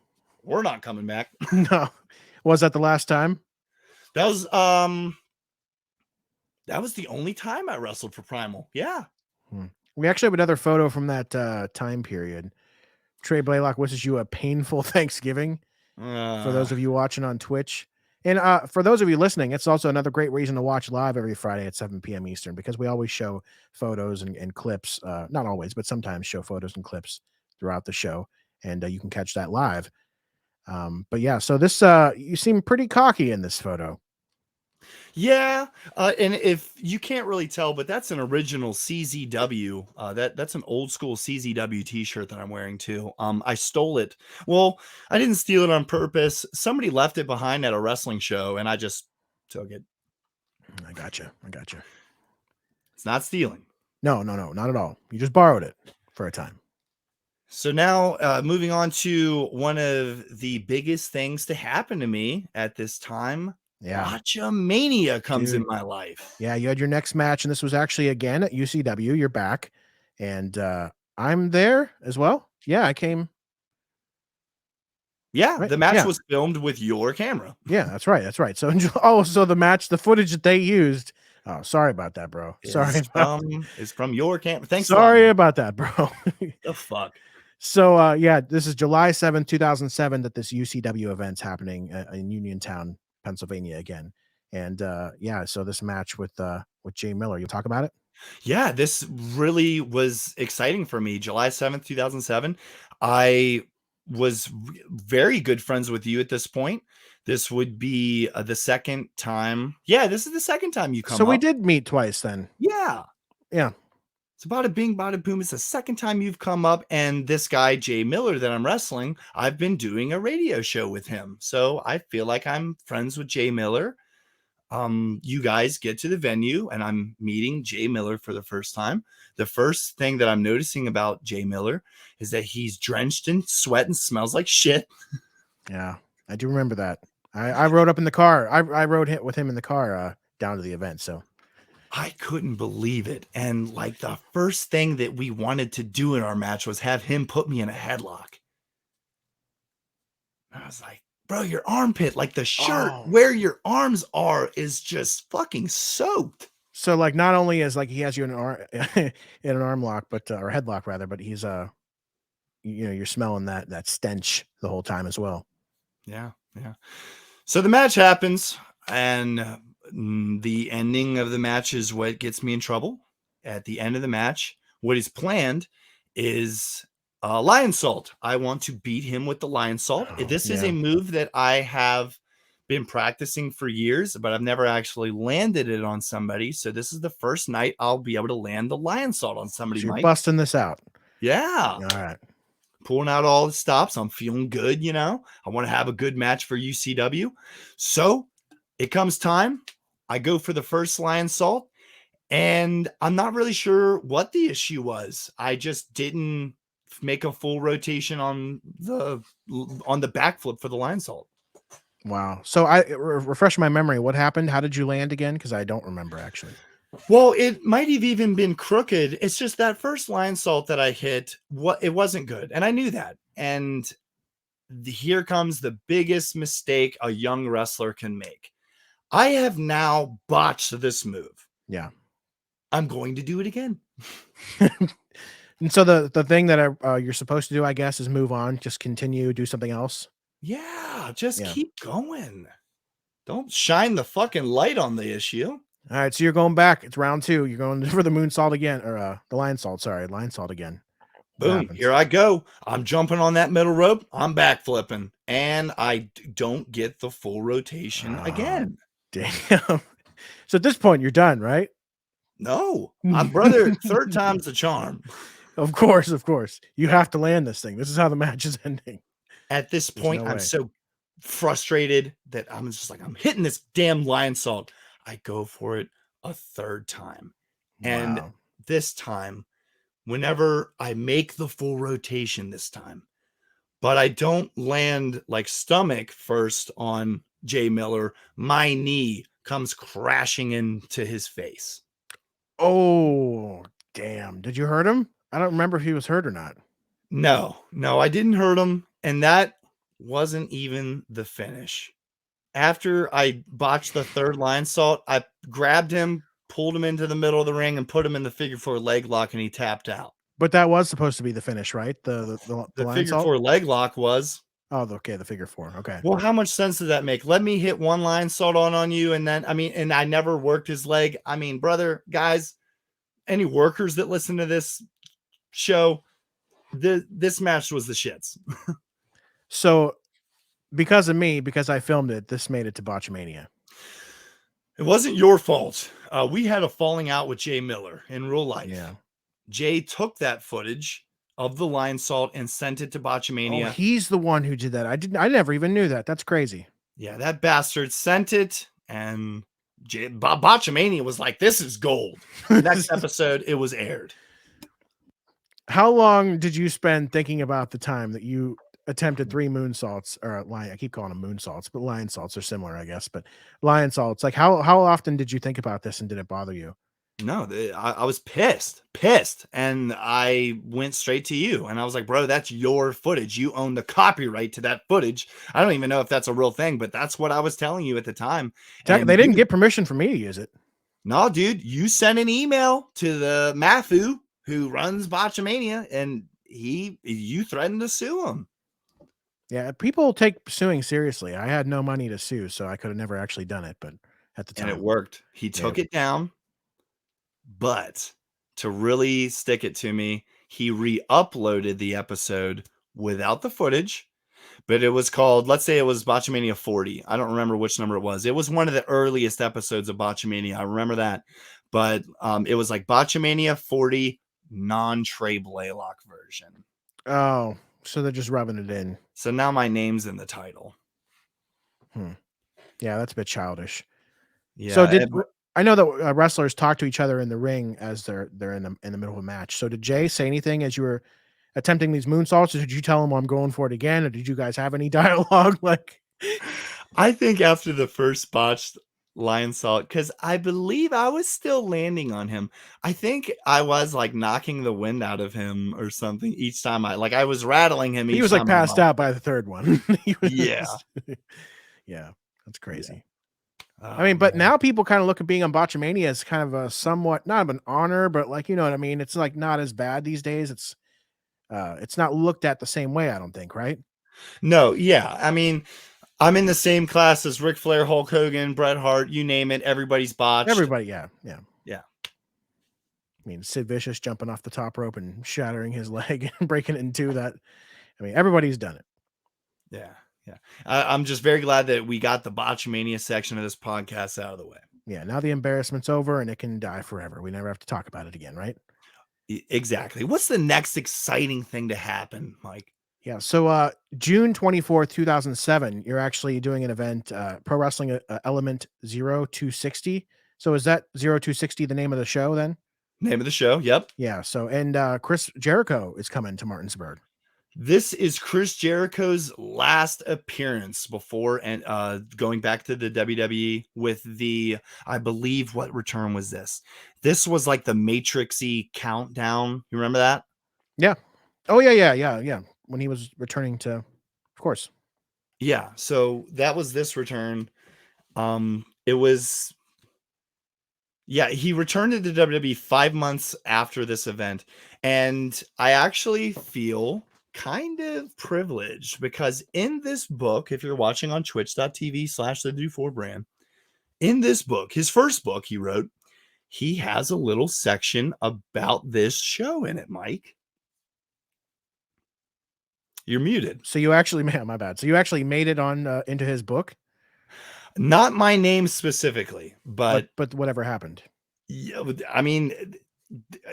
we're not coming back. No. Was that the last time? That was that was the only time I wrestled for Primal. Yeah. We actually have another photo from that time period. Trey Blaylock wishes you a painful Thanksgiving for those of you watching on Twitch. And for those of you listening, it's also another great reason to watch live every Friday at 7 p.m. Eastern, because we always show photos and clips. Not always, but sometimes show photos and clips throughout the show. And you can catch that live. But yeah, so this, you seem pretty cocky in this photo. Yeah, and if you can't really tell, but that's an original CZW. That's an old school CZW T-shirt that I'm wearing too. I stole it. Well, I didn't steal it on purpose. Somebody left it behind at a wrestling show, and I just took it. I gotcha. It's not stealing. No, not at all. You just borrowed it for a time. So now, moving on to one of the biggest things to happen to me at this time. Yeah. Botchamania comes in Dude. my life. Yeah, you had your next match, and this was actually again at UCW. You're back, and I'm there as well. Yeah, I came. Yeah, Right, the match yeah. was filmed with your camera. Yeah, that's right. So, so the match, the footage that they used. Oh, sorry about that, bro. Sorry Is from your camera. Thanks. Sorry about that, bro. The fuck. So, yeah, this is July 7th, 2007, that this UCW event's happening in Uniontown, Pennsylvania again. And yeah, so this match with Jay Miller, you talk about it? Yeah, this really was exciting for me. July 7th, 2007. I was very good friends with you at this point. This would be the second time. Yeah, this is the second time you come So we up. did meet twice then. Yeah. Yeah. It's bada bing, bada boom. It's the second time you've come up, and this guy, Jay Miller, that I'm wrestling, I've been doing a radio show with him. So I feel like I'm friends with Jay Miller. You guys get to the venue, and I'm meeting Jay Miller for the first time. The first thing that I'm noticing about Jay Miller is that he's drenched in sweat and smells like shit. Yeah, I do remember that. I rode up in the car. I rode with him in the car down to the event. So I couldn't believe it. And like the first thing that we wanted to do in our match was have him put me in a headlock. I was like, bro, your armpit, like the shirt where your arms are is just fucking soaked. So like not only is like he has you in an arm in an arm lock, but or headlock rather, but he's you're smelling that stench the whole time as well. Yeah. So the match happens, and the ending of the match is what gets me in trouble. At the end of the match, what is planned is lion salt. I want to beat him with the lion salt. This is a move that I have been practicing for years, but I've never actually landed it on somebody. So this is the first night I'll be able to land the lion salt on somebody. So you're Mike. busting this out. Yeah. All right. Pulling out all the stops. I'm feeling good, you know. I want to have a good match for UCW. So it comes time. I go for the first lion salt, and I'm not really sure what the issue was. I just didn't make a full rotation on the backflip for the lion salt. Wow. So I refresh my memory. What happened? How did you land again? Because I don't remember actually. Well, it might have even been crooked. It's just that first lion salt that I hit, it wasn't good. And I knew that. And here comes the biggest mistake a young wrestler can make. I have now botched this move. Yeah. I'm going to do it again. And so the thing that you're supposed to do, I guess, is move on, just continue, do something else. Yeah, just keep going. Don't shine the fucking light on the issue. All right, so you're going back. It's round 2. You're going for the moonsault again, or the lion salt. Sorry, lion salt again. What Boom, happens? here I go. I'm jumping on that middle rope. I'm back flipping, and I don't get the full rotation again. Damn. So at this point, you're done, right? No, I'm brother. Third time's the charm. Of course. You have to land this thing. This is how the match is ending. At this There's point, no I'm way. so frustrated that I'm just like, I'm hitting this damn lion salt. I go for it a third time. And Wow. this time, whenever I make the full rotation this time, but I don't land like stomach first on Jay Miller, my knee comes crashing into his face. Oh, damn. Did you hurt him? I don't remember if he was hurt or not. No, I didn't hurt him. And that wasn't even the finish. After I botched the third lion salt, I grabbed him, pulled him into the middle of the ring, and put him in the figure 4 leg lock, and he tapped out. But that was supposed to be the finish, right? The lion figure salt? 4 leg lock was. Oh, okay, the figure 4. Okay. Well, how much sense does that make? Let me hit one lion salt on you, and then and I never worked his leg. I mean, brother, guys, any workers that listen to this show, this match was the shits. So because of me, because I filmed it, this made it to Botchamania. It wasn't your fault. We had a falling out with Jay Miller in real life. Yeah. Jay took that footage of the lion salt and sent it to Botchamania. Oh, he's the one who did that. I never even knew that. That's crazy. Yeah, that bastard sent it, and Botchamania was like, "This is gold." The next episode, it was aired. How long did you spend thinking about the time that you attempted 3 moonsaults, or lion? I keep calling them moonsaults, but lion salts are similar, I guess. But lion salts, like how often did you think about this, and did it bother you? No, I was pissed, and I went straight to you, and I was like, "Bro, that's your footage. You own the copyright to that footage." I don't even know if that's a real thing, but that's what I was telling you at the time. They didn't get permission for me to use it. No, dude, you sent an email to the Matthew who runs Botchamania, and you threatened to sue him. Yeah, people take suing seriously. I had no money to sue, so I could have never actually done it. But at the time, And it worked. He took it down, but to really stick it to me, he re-uploaded the episode without the footage. But it was called, let's say it was Botchamania 40. I don't remember which number it was. It was one of the earliest episodes of Botchamania. I remember that. But it was like Botchamania 40 non-Trey Blaylock version. Oh, so they're just rubbing it in. So now my name's in the title. Yeah, that's a bit childish. Yeah. So I know that wrestlers talk to each other in the ring as they're in the middle of a match. So did Jay say anything as you were attempting these moonsaults, or did you tell him I'm going for it again, or did you guys have any dialogue? Like, I think after the first botched lion salt, because I believe I was still landing on him. I think I was like knocking the wind out of him or something each time I was rattling him. he was like passed out by the third one. Yeah. Yeah, that's crazy. Oh, I mean, but now people kind of look at being on Botchamania as kind of a somewhat, not of an honor, but like, you know what I mean? It's like not as bad these days. It's not looked at the same way, I don't think, right? No, yeah. I mean, I'm in the same class as Ric Flair, Hulk Hogan, Bret Hart, you name it. Everybody's botched. Everybody, yeah. Yeah. I mean, Sid Vicious jumping off the top rope and shattering his leg and breaking it in two. Everybody's done it. Yeah. I'm just very glad that we got the Botchamania section of this podcast out of the way. Yeah, now the embarrassment's over and it can die forever. We never have to talk about it again, right? Exactly. What's the next exciting thing to happen, Mike? Yeah, so June 24th, 2007, you're actually doing an event, Pro Wrestling Element 0260. So is that 0260 the name of the show then? Name of the show, yep. Yeah, so, and Chris Jericho is coming to Martinsburg. This is Chris Jericho's last appearance before and going back to the WWE with the, I believe, what return was this? This was like the Matrix-y countdown. You remember that? Yeah. Oh, yeah. When he was returning to, of course. Yeah. So that was this return. It was, yeah, he returned to the WWE 5 months after this event. And I actually feel kind of privileged because in this book, if you're watching on twitch.tv/the Do4 brand, in this book, his first book he wrote, he has a little section about this show in it, Mike. You're muted. So you actually made my bad. So you actually made it on into his book, Not my name specifically, but whatever happened. yeah, I mean,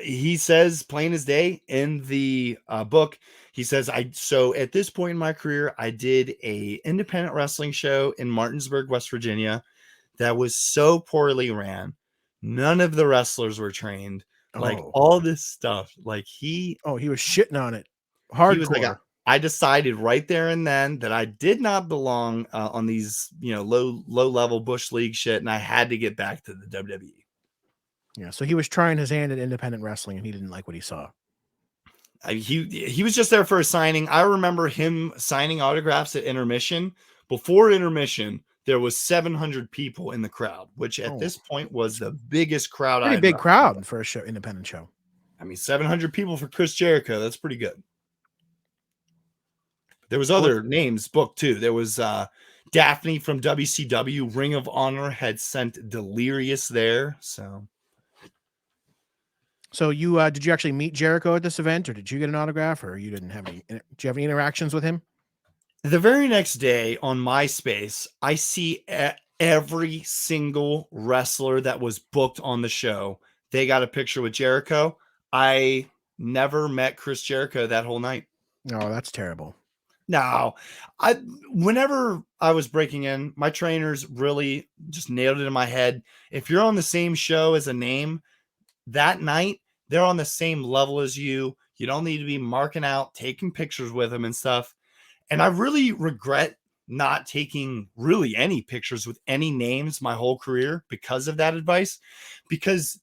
he says plain as day in the book. He says, so at this point in my career, I did a independent wrestling show in Martinsburg, West Virginia, that was so poorly ran. None of the wrestlers were trained. Like all this stuff. Like he was shitting on it. Hardcore. He was like, I decided right there and then that I did not belong on these, low level Bush League shit, and I had to get back to the WWE. Yeah, so he was trying his hand at independent wrestling, and he didn't like what he saw. He was just there for a signing. I remember him signing autographs at intermission. Before intermission, there was 700 people in the crowd, which at this point was the biggest crowd. Pretty big crowd for a show, independent show. I mean, 700 people for Chris Jericho. That's pretty good. There was other names booked too. There was Daphne from WCW. Ring of Honor had sent Delirious there. So you did you actually meet Jericho at this event, or did you get an autograph, or you didn't have any? Did you have any interactions with him? The very next day on MySpace, I see every single wrestler that was booked on the show. They got a picture with Jericho. I never met Chris Jericho that whole night. Oh, that's terrible. No, whenever I was breaking in, my trainers really just nailed it in my head. If you're on the same show as a name that night, they're on the same level as you. You don't need to be marking out, taking pictures with them and stuff. And I really regret not taking really any pictures with any names my whole career because of that advice. Because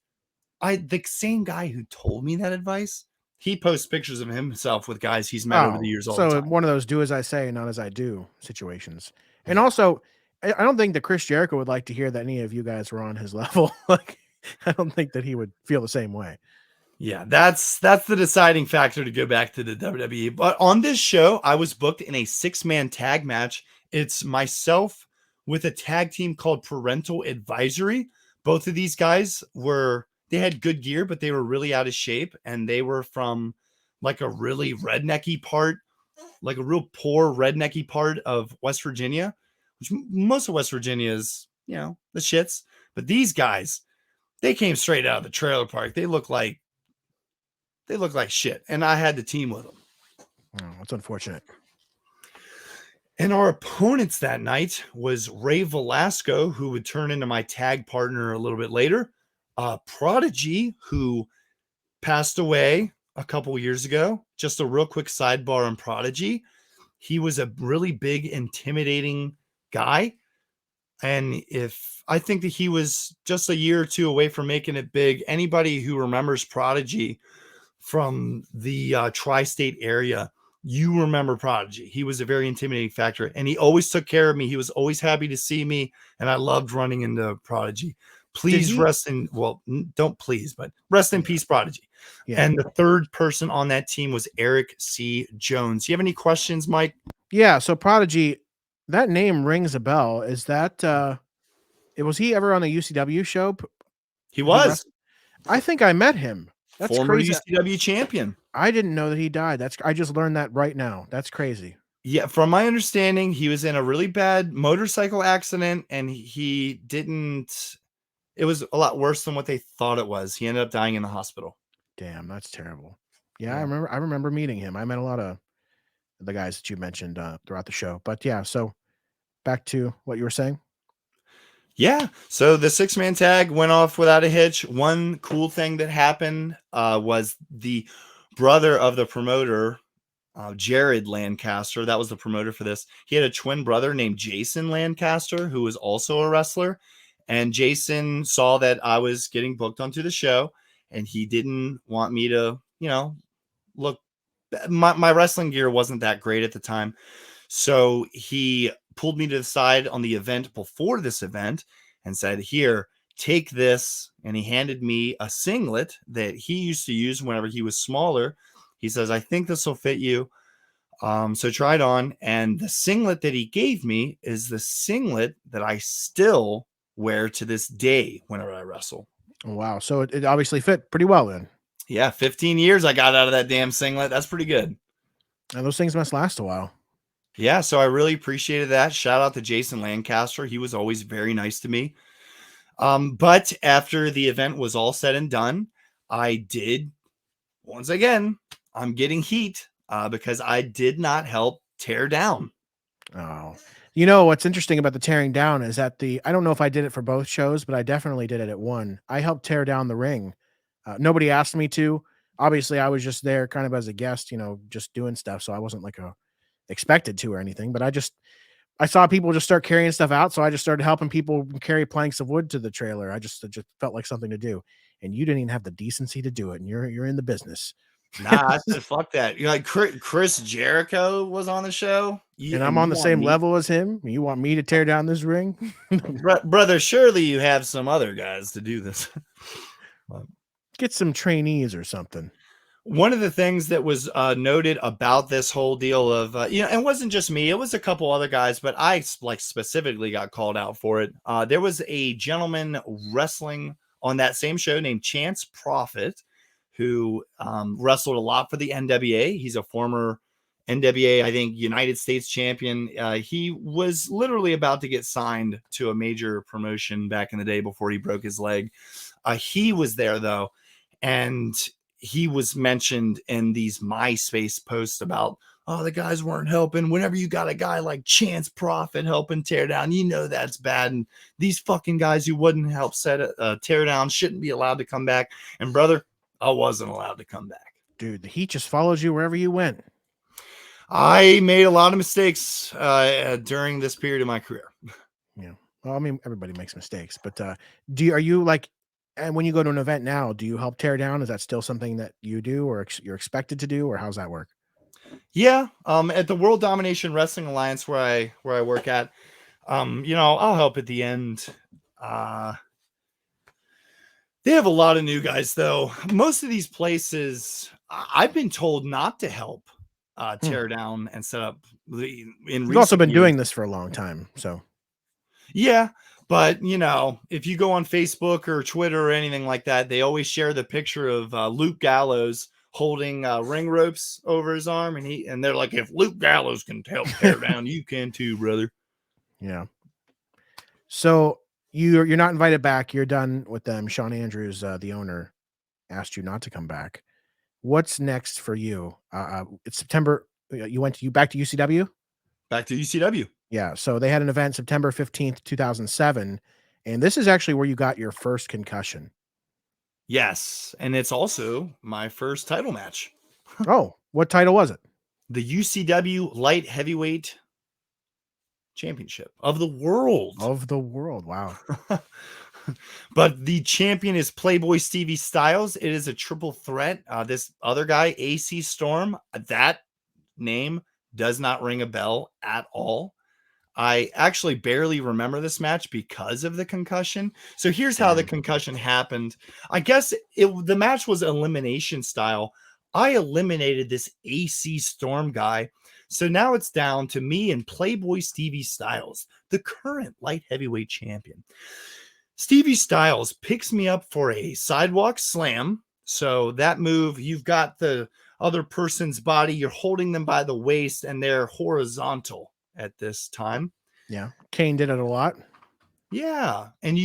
the same guy who told me that advice, he posts pictures of himself with guys he's met over the years all the time. One of those do as I say, not as I do situations. And also, I don't think that Chris Jericho would like to hear that any of you guys were on his level. Like, I don't think that he would feel the same way. Yeah, that's the deciding factor to go back to the WWE. But on this show, I was booked in a 6-man tag match. It's myself with a tag team called Parental Advisory. Both of these guys they had good gear, but they were really out of shape. And they were from like a really rednecky part, like a real poor rednecky part of West Virginia, which most of West Virginia is, the shits. But these guys, they came straight out of the trailer park. They look like shit. And I had the team with them. Oh, that's unfortunate. And our opponents that night was Ray Velasco, who would turn into my tag partner a little bit later. Prodigy, who passed away a couple years ago. Just a real quick sidebar on Prodigy. He was a really big, intimidating guy. And I think that he was just a year or two away from making it big. Anybody who remembers Prodigy from the tri-state area, you remember Prodigy. He was a very intimidating factor, and he always took care of me. He was always happy to see me, and I loved running into Prodigy. Please rest in, well, don't please, but rest in peace, Prodigy. Yeah. And the third person on that team was Eric C. Jones. You have any questions, Mike? Yeah, so Prodigy, that name rings a bell. Is that, was he ever on the UCW show? He was. I think I met him. That's former crazy. UCW champion. I didn't know that he died. I just learned that right now. That's crazy. Yeah, from my understanding, he was in a really bad motorcycle accident, and it was a lot worse than what they thought it was. He ended up dying in the hospital. Damn, that's terrible. Yeah, I remember meeting him. I met a lot of the guys that you mentioned throughout the show. But yeah, so back to what you were saying. Yeah, so the 6-man tag went off without a hitch. One cool thing that happened was the brother of the promoter, Jared Lancaster, that was the promoter for this. He had a twin brother named Jason Lancaster, who was also a wrestler. And Jason saw that I was getting booked onto the show, and he didn't want me to, look. My wrestling gear wasn't that great at the time. So he pulled me to the side on the event before this event and said, here, take this. And he handed me a singlet that he used to use whenever he was smaller. He says, I think this will fit you. So try it on. And the singlet that he gave me is the singlet that I still wear to this day whenever I wrestle. Wow. So it obviously fit pretty well then. Yeah, 15 years I got out of that damn singlet. That's pretty good. And those things must last a while. Yeah, so I really appreciated that. Shout out to Jason Lancaster. He was always very nice to me. But after the event was all said and done, I did, once again, I'm getting heat because I did not help tear down. Oh, you know, what's interesting about the tearing down is that I don't know if I did it for both shows, but I definitely did it at one. I helped tear down the ring. Nobody asked me to. Obviously, I was just there kind of as a guest, you know, just doing stuff. So I wasn't like expected to or anything, but I saw people just start carrying stuff out. So I just started helping people carry planks of wood to the trailer. It just felt like something to do. And you didn't even have the decency to do it. And you're in the business. Nah, I said, fuck that. You're like Chris Jericho was on the show. And I'm on the same level as him. You want me to tear down this ring? Brother, surely you have some other guys to do this. Get some trainees or something. One of the things that was noted about this whole deal of, it wasn't just me, it was a couple other guys, but I specifically got called out for it. There was a gentleman wrestling on that same show named Chance Prophet, who wrestled a lot for the NWA. He's a former NWA, I think, United States champion. He was literally about to get signed to a major promotion back in the day before he broke his leg. He was there, though, and he was mentioned in these MySpace posts about, oh, the guys weren't helping. Whenever you got a guy like Chance Prophet helping tear down, you know that's bad. And these fucking guys who wouldn't help tear down shouldn't be allowed to come back. And brother, I wasn't allowed to come back. Dude, the heat just follows you wherever you went. I made a lot of mistakes during this period of my career. Yeah. Well, I mean, everybody makes mistakes, but are you like, and when you go to an event now, do you help tear down? Is that still something that you do or you're expected to do, or how's that work? Yeah. At the World Domination Wrestling Alliance where I work at, I'll help at the end. They have a lot of new guys though. Most of these places I've been told not to help tear down and set up. You've also been doing this for a long time. So yeah. But, if you go on Facebook or Twitter or anything like that, they always share the picture of Luke Gallows holding ring ropes over his arm. And they're like, if Luke Gallows can help tear down, you can too, brother. Yeah. So you're not invited back. You're done with them. Sean Andrews, the owner, asked you not to come back. What's next for you? It's September. You went back to UCW? Back to UCW. Yeah, so they had an event September 15th, 2007, and this is actually where you got your first concussion. Yes, and it's also my first title match. Oh, what title was it? The UCW Light Heavyweight Championship of the world. Of the world, wow. But the champion is Playboy Stevie Styles. It is a triple threat. This other guy, AC Storm, that name does not ring a bell at all. I actually barely remember this match because of the concussion. So here's how the concussion happened. I guess the match was elimination style. I eliminated this AC Storm guy. So now it's down to me and Playboy Stevie Styles, the current light heavyweight champion. Stevie Styles picks me up for a sidewalk slam. So that move, you've got the other person's body, you're holding them by the waist, and they're horizontal at this time. Yeah. Kane did it a lot. Yeah. And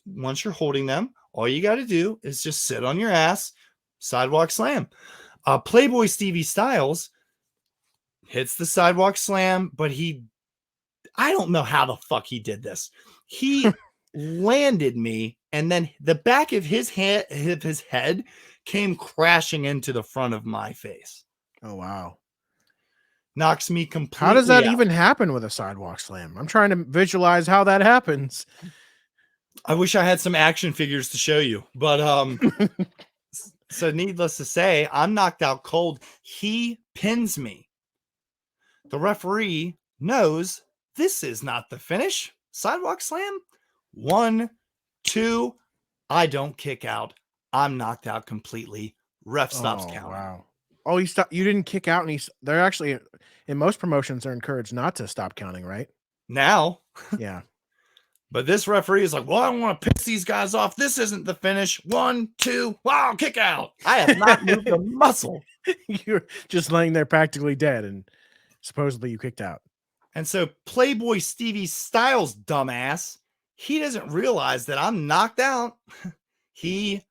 once you're holding them, all you got to do is just sit on your ass, sidewalk slam. Playboy Stevie Styles hits the sidewalk slam, but I don't know how the fuck he did this. He landed me, and then the back of his head came crashing into the front of my face. Oh, wow. Knocks me completely How does that out. even happen with a sidewalk slam? I'm trying to visualize how that happens. I wish I had some action figures to show you, but so needless to say, I'm knocked out cold. He pins me. The referee knows this is not the finish. Sidewalk slam. 1, 2. I don't kick out. I'm knocked out completely. Ref stops counting. Wow. Oh, you didn't kick out, and they're actually, in most promotions, they're encouraged not to stop counting, right? Now. Yeah. But this referee is like, well, I don't want to piss these guys off. This isn't the finish. 1, 2, wow, kick out. I have not moved a muscle. You're just laying there practically dead, and supposedly you kicked out. And so Playboy Stevie Styles, dumbass, he doesn't realize that I'm knocked out. He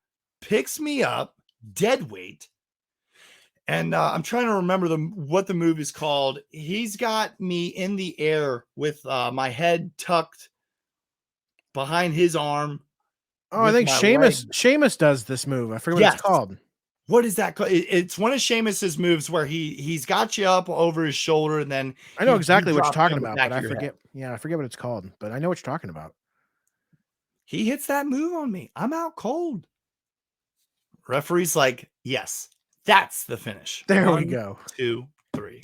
picks me up, dead weight. And I'm trying to remember what the move is called. He's got me in the air with my head tucked behind his arm. Oh, I think Sheamus does this move. I forget what it's called. What is that called? It's one of Sheamus's moves where he's got you up over his shoulder, and then I know exactly what you're talking about, but I forget. Yeah, I forget what it's called, but I know what you're talking about. He hits that move on me. I'm out cold. Referee's like, yes, that's the finish. There 1, we go. 2, 3.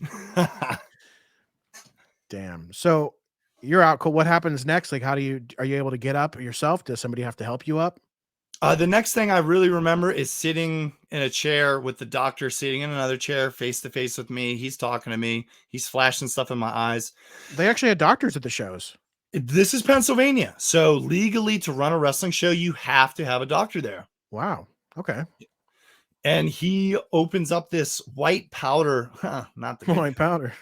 Damn. So you're out cold. What happens next? Like, are you able to get up yourself? Does somebody have to help you up? The next thing I really remember is sitting in a chair with the doctor sitting in another chair face to face with me. He's talking to me. He's flashing stuff in my eyes. They actually had doctors at the shows. This is Pennsylvania. So legally to run a wrestling show, you have to have a doctor there. Wow. Okay. And he opens up this white powder. Not the white powder.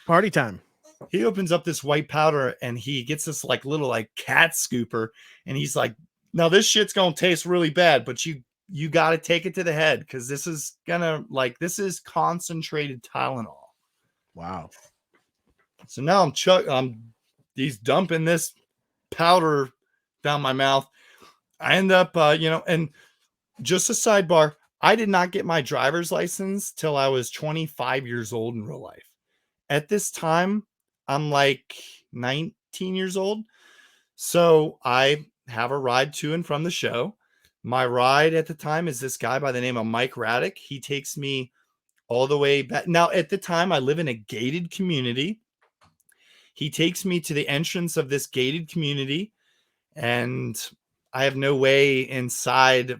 Party time. He opens up this white powder and he gets this little cat scooper. And he's like, now this shit's going to taste really bad, but you got to take it to the head. Cause this is this is concentrated Tylenol. Wow. So now he's dumping this powder down my mouth. I end up, and just a sidebar, I did not get my driver's license till I was 25 years old in real life. At this time, I'm like 19 years old. So I have a ride to and from the show. My ride at the time is this guy by the name of Mike Raddick. He takes me all the way back. Now, at the time, I live in a gated community. He takes me to the entrance of this gated community, and I have no way inside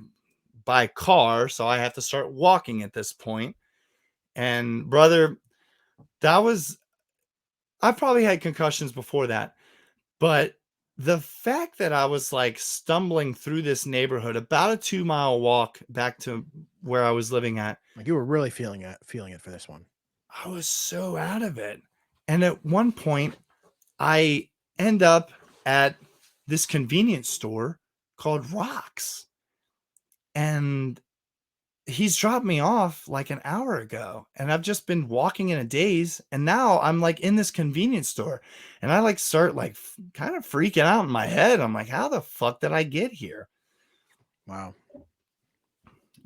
by car, so I have to start walking at this point. And brother, I probably had concussions before that, but the fact that I was stumbling through this neighborhood, about a 2-mile walk back to where I was living at. Like, you were really feeling it for this one. I was so out of it. And at one point, I end up at this convenience store called Rocks. And he's dropped me off an hour ago, and I've just been walking in a daze. And now I'm in this convenience store, and I start kind of freaking out in my head. I'm like, how the fuck did I get here? Wow.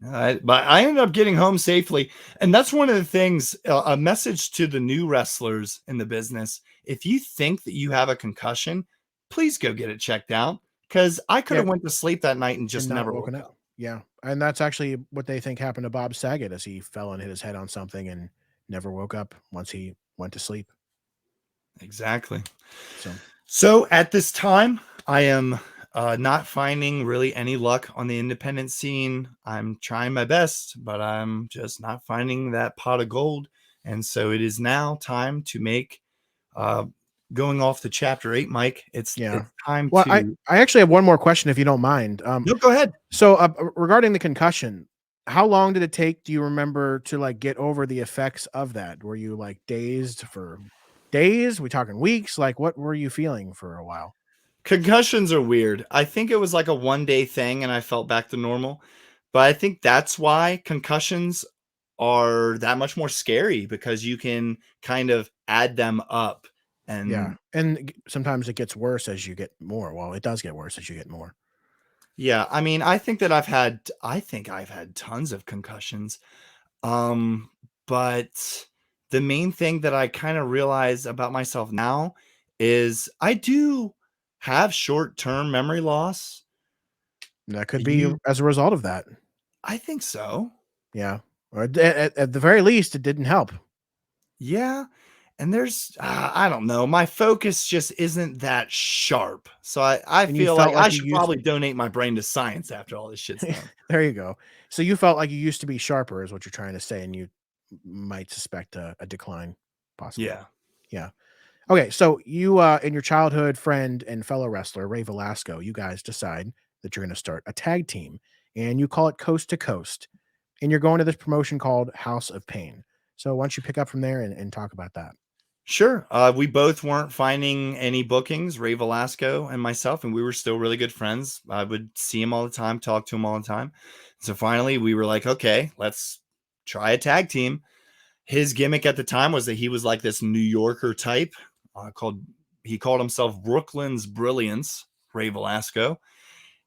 But I ended up getting home safely. And that's one of the things, a message to the new wrestlers in the business. If you think that you have a concussion, please go get it checked out. Cause I could have went to sleep that night and just never woken up. Yeah. And that's actually what they think happened to Bob Saget, as he fell and hit his head on something and never woke up once he went to sleep. Exactly. So at this time, I am not finding really any luck on the independent scene. I'm trying my best, but I'm just not finding that pot of gold. And so it is now time to make, going off to chapter 8, Mike. It's time to. I actually have one more question, if you don't mind. No, go ahead. So regarding the concussion, how long did it take, do you remember, to get over the effects of that? Were you dazed for days? We talking weeks? What were you feeling for a while? Concussions are weird. I think it was a 1-day thing and I felt back to normal. But I think that's why concussions are that much more scary, because you can kind of add them up. And and sometimes it gets worse as you get more. Well, it does get worse as you get more. Yeah, I mean, I think I've had tons of concussions. But the main thing that I kind of realize about myself now is I do have short-term memory loss. That could be as a result of that. I think so. Yeah. Or at the very least, it didn't help. Yeah. And there's, I don't know, my focus just isn't that sharp. So I feel like I should probably donate my brain to science after all this shit's done. There you go. So you felt like you used to be sharper, is what you're trying to say, and you might suspect a decline, possibly. Yeah. Yeah. Okay, so you and your childhood friend and fellow wrestler Ray Velasco, you guys decide that you're going to start a tag team, and you call it Coast to Coast, and you're going to this promotion called House of Pain. So why don't you pick up from there and talk about that? Sure. We both weren't finding any bookings, Ray Velasco and myself, and we were still really good friends. I would see him all the time, talk to him all the time. So finally, we were like, okay, let's try a tag team. His gimmick at the time was that he was like this New Yorker type. He called himself Brooklyn's Brilliance, Ray Velasco.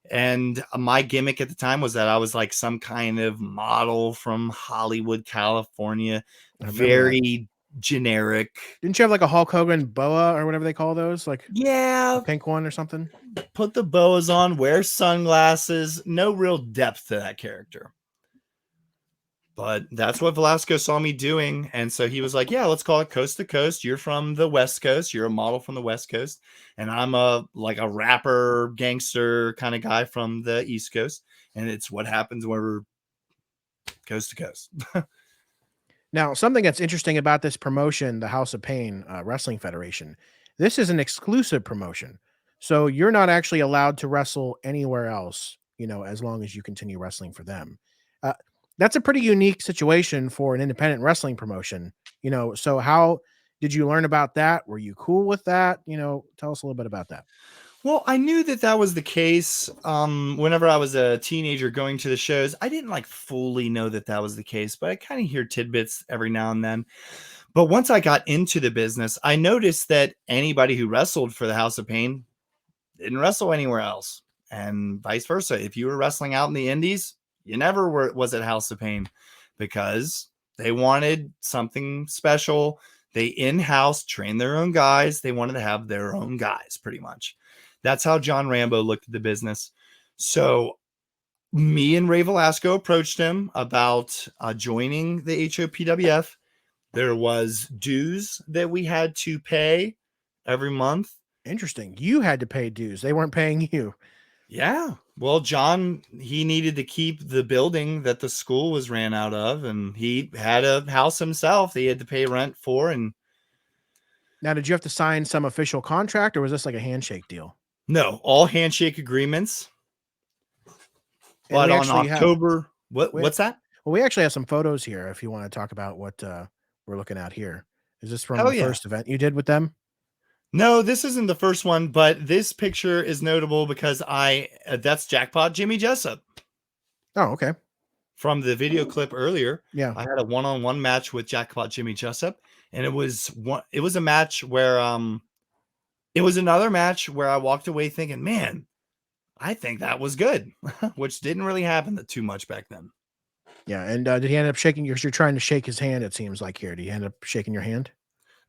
And my gimmick at the time was that I was like some kind of model from Hollywood, California, I remember that. very generic. Didn't you have like a Hulk Hogan boa or whatever they call those, like Yeah, a pink one or something? put the boas on, wear sunglasses, no real depth to that character. But that's what Velasco saw me doing. And so he was like, yeah, let's call it Coast to Coast. You're from the West Coast. You're a model from the West Coast. And I'm a rapper, gangster kind of guy from the East Coast. And it's what happens when we're coast to coast. Now, something that's interesting about this promotion, the House of Pain Wrestling Federation, this is an exclusive promotion. So you're not actually allowed to wrestle anywhere else, as long as you continue wrestling for them. That's a pretty unique situation for an independent wrestling promotion, so how did you learn about that? Were you cool with that? Tell us a little bit about that. Well, I knew that was the case. Whenever I was a teenager going to the shows, I didn't fully know that was the case, but I kind of hear tidbits every now and then. But once I got into the business, I noticed that anybody who wrestled for the House of Pain didn't wrestle anywhere else, and vice versa. If you were wrestling out in the indies, you never was at House of Pain because they wanted something special. They in-house trained their own guys. They wanted to have their own guys, pretty much. That's how John Rambo looked at the business. So me and Ray Velasco approached him about joining the HOPWF. There was dues that we had to pay every month. Interesting. You had to pay dues. They weren't paying you. Yeah. Well, John, he needed to keep the building that the school was ran out of, and he had a house himself that he had to pay rent for. And now, did you have to sign some official contract, or was this like a handshake deal? No, all handshake agreements. But on October, what's that? Well, we actually have some photos here if you want to talk about what we're looking at here. Is this from the first event you did with them? No, this isn't the first one, but this picture is notable because that's Jackpot Jimmy Jessup. Oh, okay. From the video clip earlier. Yeah. I had a one-on-one match with Jackpot Jimmy Jessup, and it was a match where it was another match where I walked away thinking, man, I think that was good, which didn't really happen too much back then. Yeah. And did he end up shaking you're trying to shake his hand, it seems like here. Did he end up shaking your hand?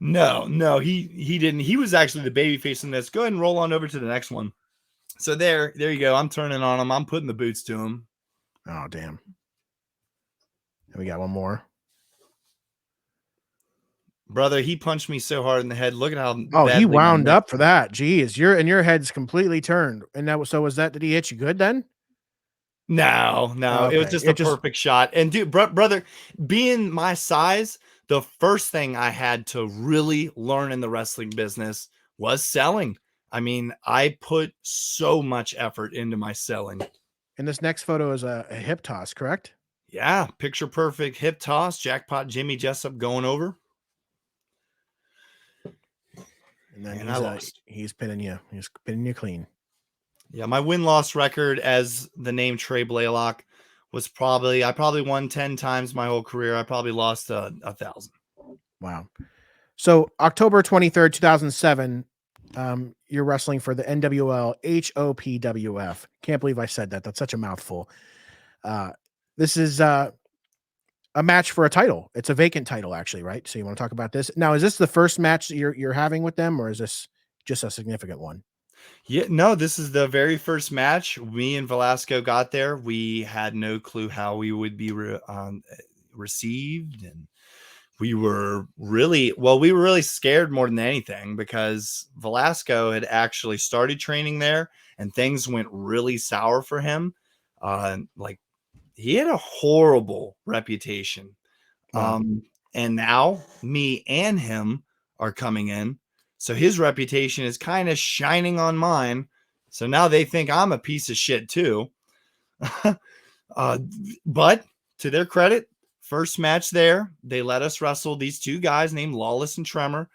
No, he didn't. He was actually the baby face in this. Go ahead and roll on over to the next one. So there you go. I'm turning on him. I'm putting the boots to him. Oh, damn. And we got one more. Brother, he punched me so hard in the head. Look at how. Oh, he wound up for that. Jeez, your head's completely turned. And did he hit you good then? No. Okay. It was just a perfect shot. And dude, brother, being my size, the first thing I had to really learn in the wrestling business was selling. I mean, I put so much effort into my selling. And this next photo is a hip toss, correct? Yeah, picture perfect hip toss. Jackpot Jimmy Jessup going over. And then he's pinning you. He's pinning you clean. Yeah, my win-loss record as the name Trey Blaylock was I probably won 10 times my whole career. I probably lost 1,000. Wow. So October 23rd, 2007, you're wrestling for the NWL HOPWF. Can't believe I said that. That's such a mouthful. This is a match for a title. It's a vacant title, actually, right? So you want to talk about this? Now, is this the first match that you're having with them, or is this just a significant one? Yeah, no, this is the very first match. Me and Velasco got there. We had no clue how we would be received. And we were really scared more than anything because Velasco had actually started training there and things went really sour for him. He had a horrible reputation. Wow. And now me and him are coming in. So his reputation is kind of shining on mine. So now they think I'm a piece of shit too. But to their credit, first match there, they let us wrestle these two guys named Lawless and Tremor.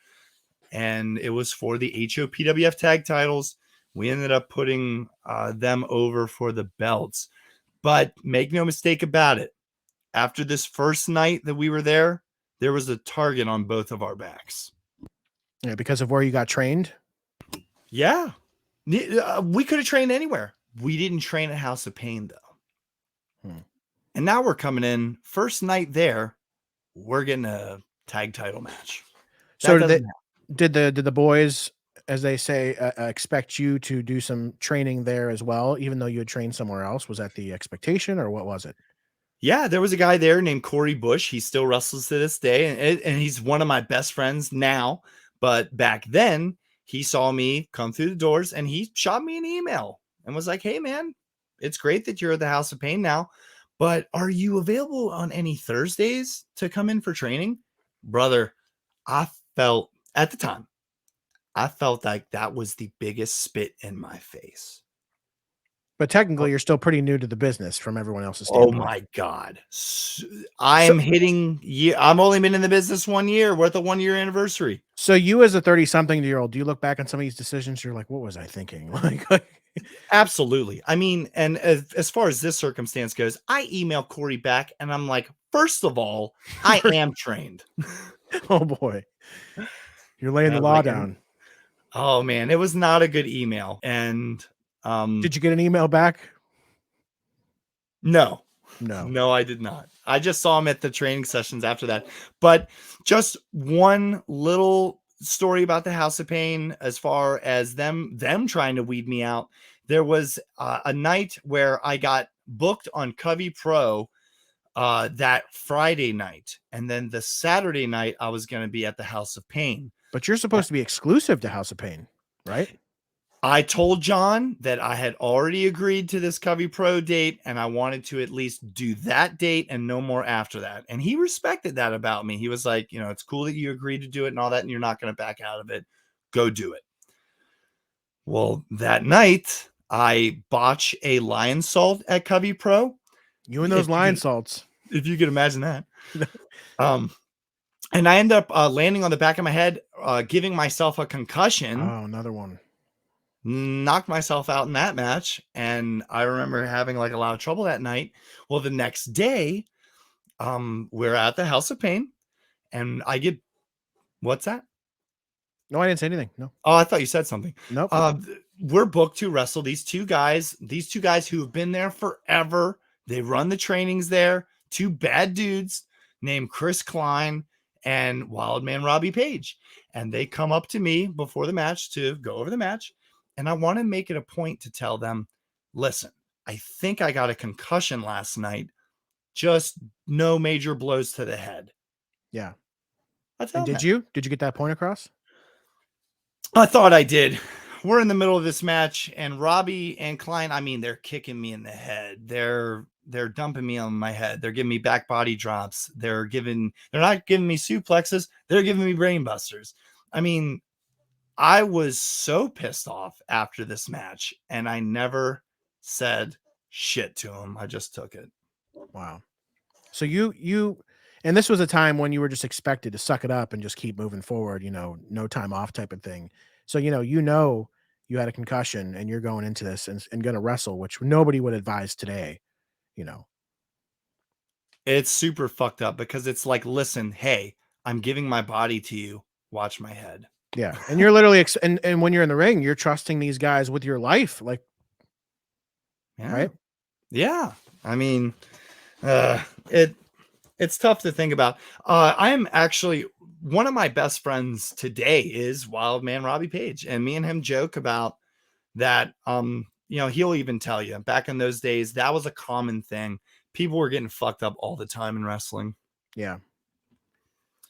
And it was for the HOPWF tag titles. We ended up putting them over for the belts. But make no mistake about it. After this first night that we were there was a target on both of our backs. Yeah, because of where you got trained. Yeah. We could have trained anywhere. We didn't train at House of Pain, though. And now we're coming in. First night there, we're getting a tag title match. So did the boys, as they say, expect you to do some training there as well, even though you had trained somewhere else? Was that the expectation, or what was it? Yeah, there was a guy there named Corey Bush. He still wrestles to this day, and he's one of my best friends now. But back then, he saw me come through the doors, and he shot me an email and was like, "Hey, man, it's great that you're at the House of Pain now, but are you available on any Thursdays to come in for training?" Brother, I felt at the time, I felt like that was the biggest spit in my face. But technically, you're still pretty new to the business from everyone else's Oh standpoint. my God. I'm only been in the business 1 year. We're at the 1 year anniversary. So you as a 30-something-year-old, do you look back on some of these decisions? You're like, what was I thinking? Like Absolutely. I mean, and as far as this circumstance goes, I email Corey back and I'm like, first of all, I am trained. Oh boy. You're laying the law down. Oh man, it was not a good email. And did you get an email back? No, I did not. I just saw him at the training sessions after that. But just one little story about the House of Pain, as far as them trying to weed me out. There was a night where I got booked on Covey Pro that Friday night, and then the Saturday night I was going to be at the House of Pain. But you're supposed to be exclusive to House of Pain, right? I told John that I had already agreed to this Covey Pro date, and I wanted to at least do that date and no more after that. And he respected that about me. He was like, you know, it's cool that you agreed to do it and all that, and you're not going to back out of it. Go do it. Well, that night I botch a lion salt at Covey Pro. You and those lion salts. If you could imagine that. And I end up landing on the back of my head, giving myself a concussion. Oh, another one. Knocked myself out in that match. And I remember having like a lot of trouble that night. Well, the next day, we're at the House of Pain and I get, what's that? No, I didn't say anything. No. Oh, I thought you said something. Nope. We're booked to wrestle these two guys who have been there forever. They run the trainings there. Two bad dudes named Chris Klein and Wildman Robbie Page. And they come up to me before the match to go over the match. And I want to make it a point to tell them, listen, I think I got a concussion last night. Just no major blows to the head. Yeah. And did you get that point across? I thought I did. We're in the middle of this match, and Robbie and Klein, I mean, they're kicking me in the head. They're dumping me on my head. They're giving me back body drops. They're not giving me suplexes. They're giving me brain busters. I mean, I was so pissed off after this match, and I never said shit to him. I just took it. Wow. So and this was a time when you were just expected to suck it up and just keep moving forward, no time off type of thing. So, you had a concussion and you're going into this and going to wrestle, which nobody would advise today, It's super fucked up because it's like, listen, hey, I'm giving my body to you. Watch my head. Yeah. And you're literally, and when you're in the ring, you're trusting these guys with your life. Like, yeah. Right. Yeah. I mean, it's tough to think about. I'm actually, one of my best friends today is Wildman Robbie Page, and me and him joke about that. He'll even tell you back in those days, that was a common thing. People were getting fucked up all the time in wrestling. Yeah.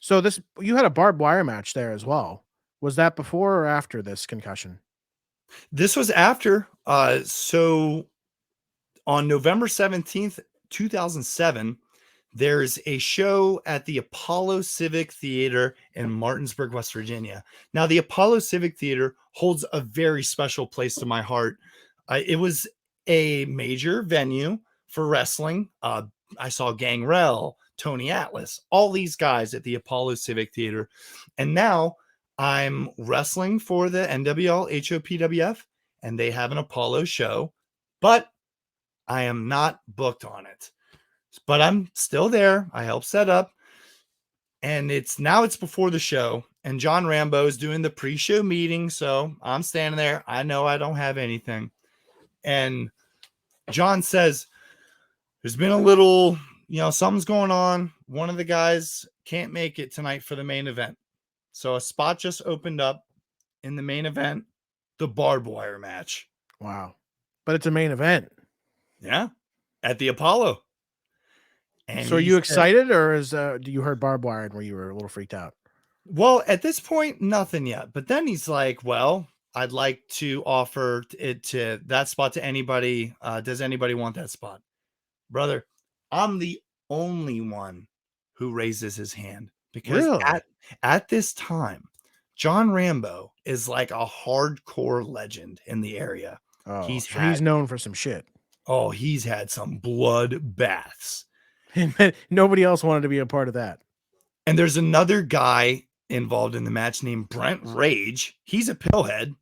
So you had a barbed wire match there as well. Was that before or after this concussion? This was after. So on November 17th, 2007, there's a show at the Apollo Civic Theater in Martinsburg, West Virginia. Now, the Apollo Civic Theater holds a very special place to my heart. It was a major venue for wrestling. I saw Gangrel, Tony Atlas, all these guys at the Apollo Civic Theater. And now I'm wrestling for the NWL HOPWF, and they have an Apollo show, but I am not booked on it. But I'm still there. I helped set up. And it's before the show. And John Rambo is doing the pre-show meeting. So I'm standing there. I know I don't have anything. And John says, there's been a little, something's going on. One of the guys can't make it tonight for the main event. So a spot just opened up in the main event, the barbed wire match. Wow. But it's a main event. Yeah. At the Apollo. And so are you excited, or do you heard barbed wire and where you were a little freaked out? Well, at this point, nothing yet. But then he's like, well, I'd like to offer it to that spot to anybody. Does anybody want that spot? Brother, I'm the only one who raises his hand because Really? at this time, John Rambo is like a hardcore legend in the area. Oh, he's known for some shit. Oh, he's had some blood baths. Nobody else wanted to be a part of that. And there's another guy involved in the match named Brent Rage. He's a pillhead.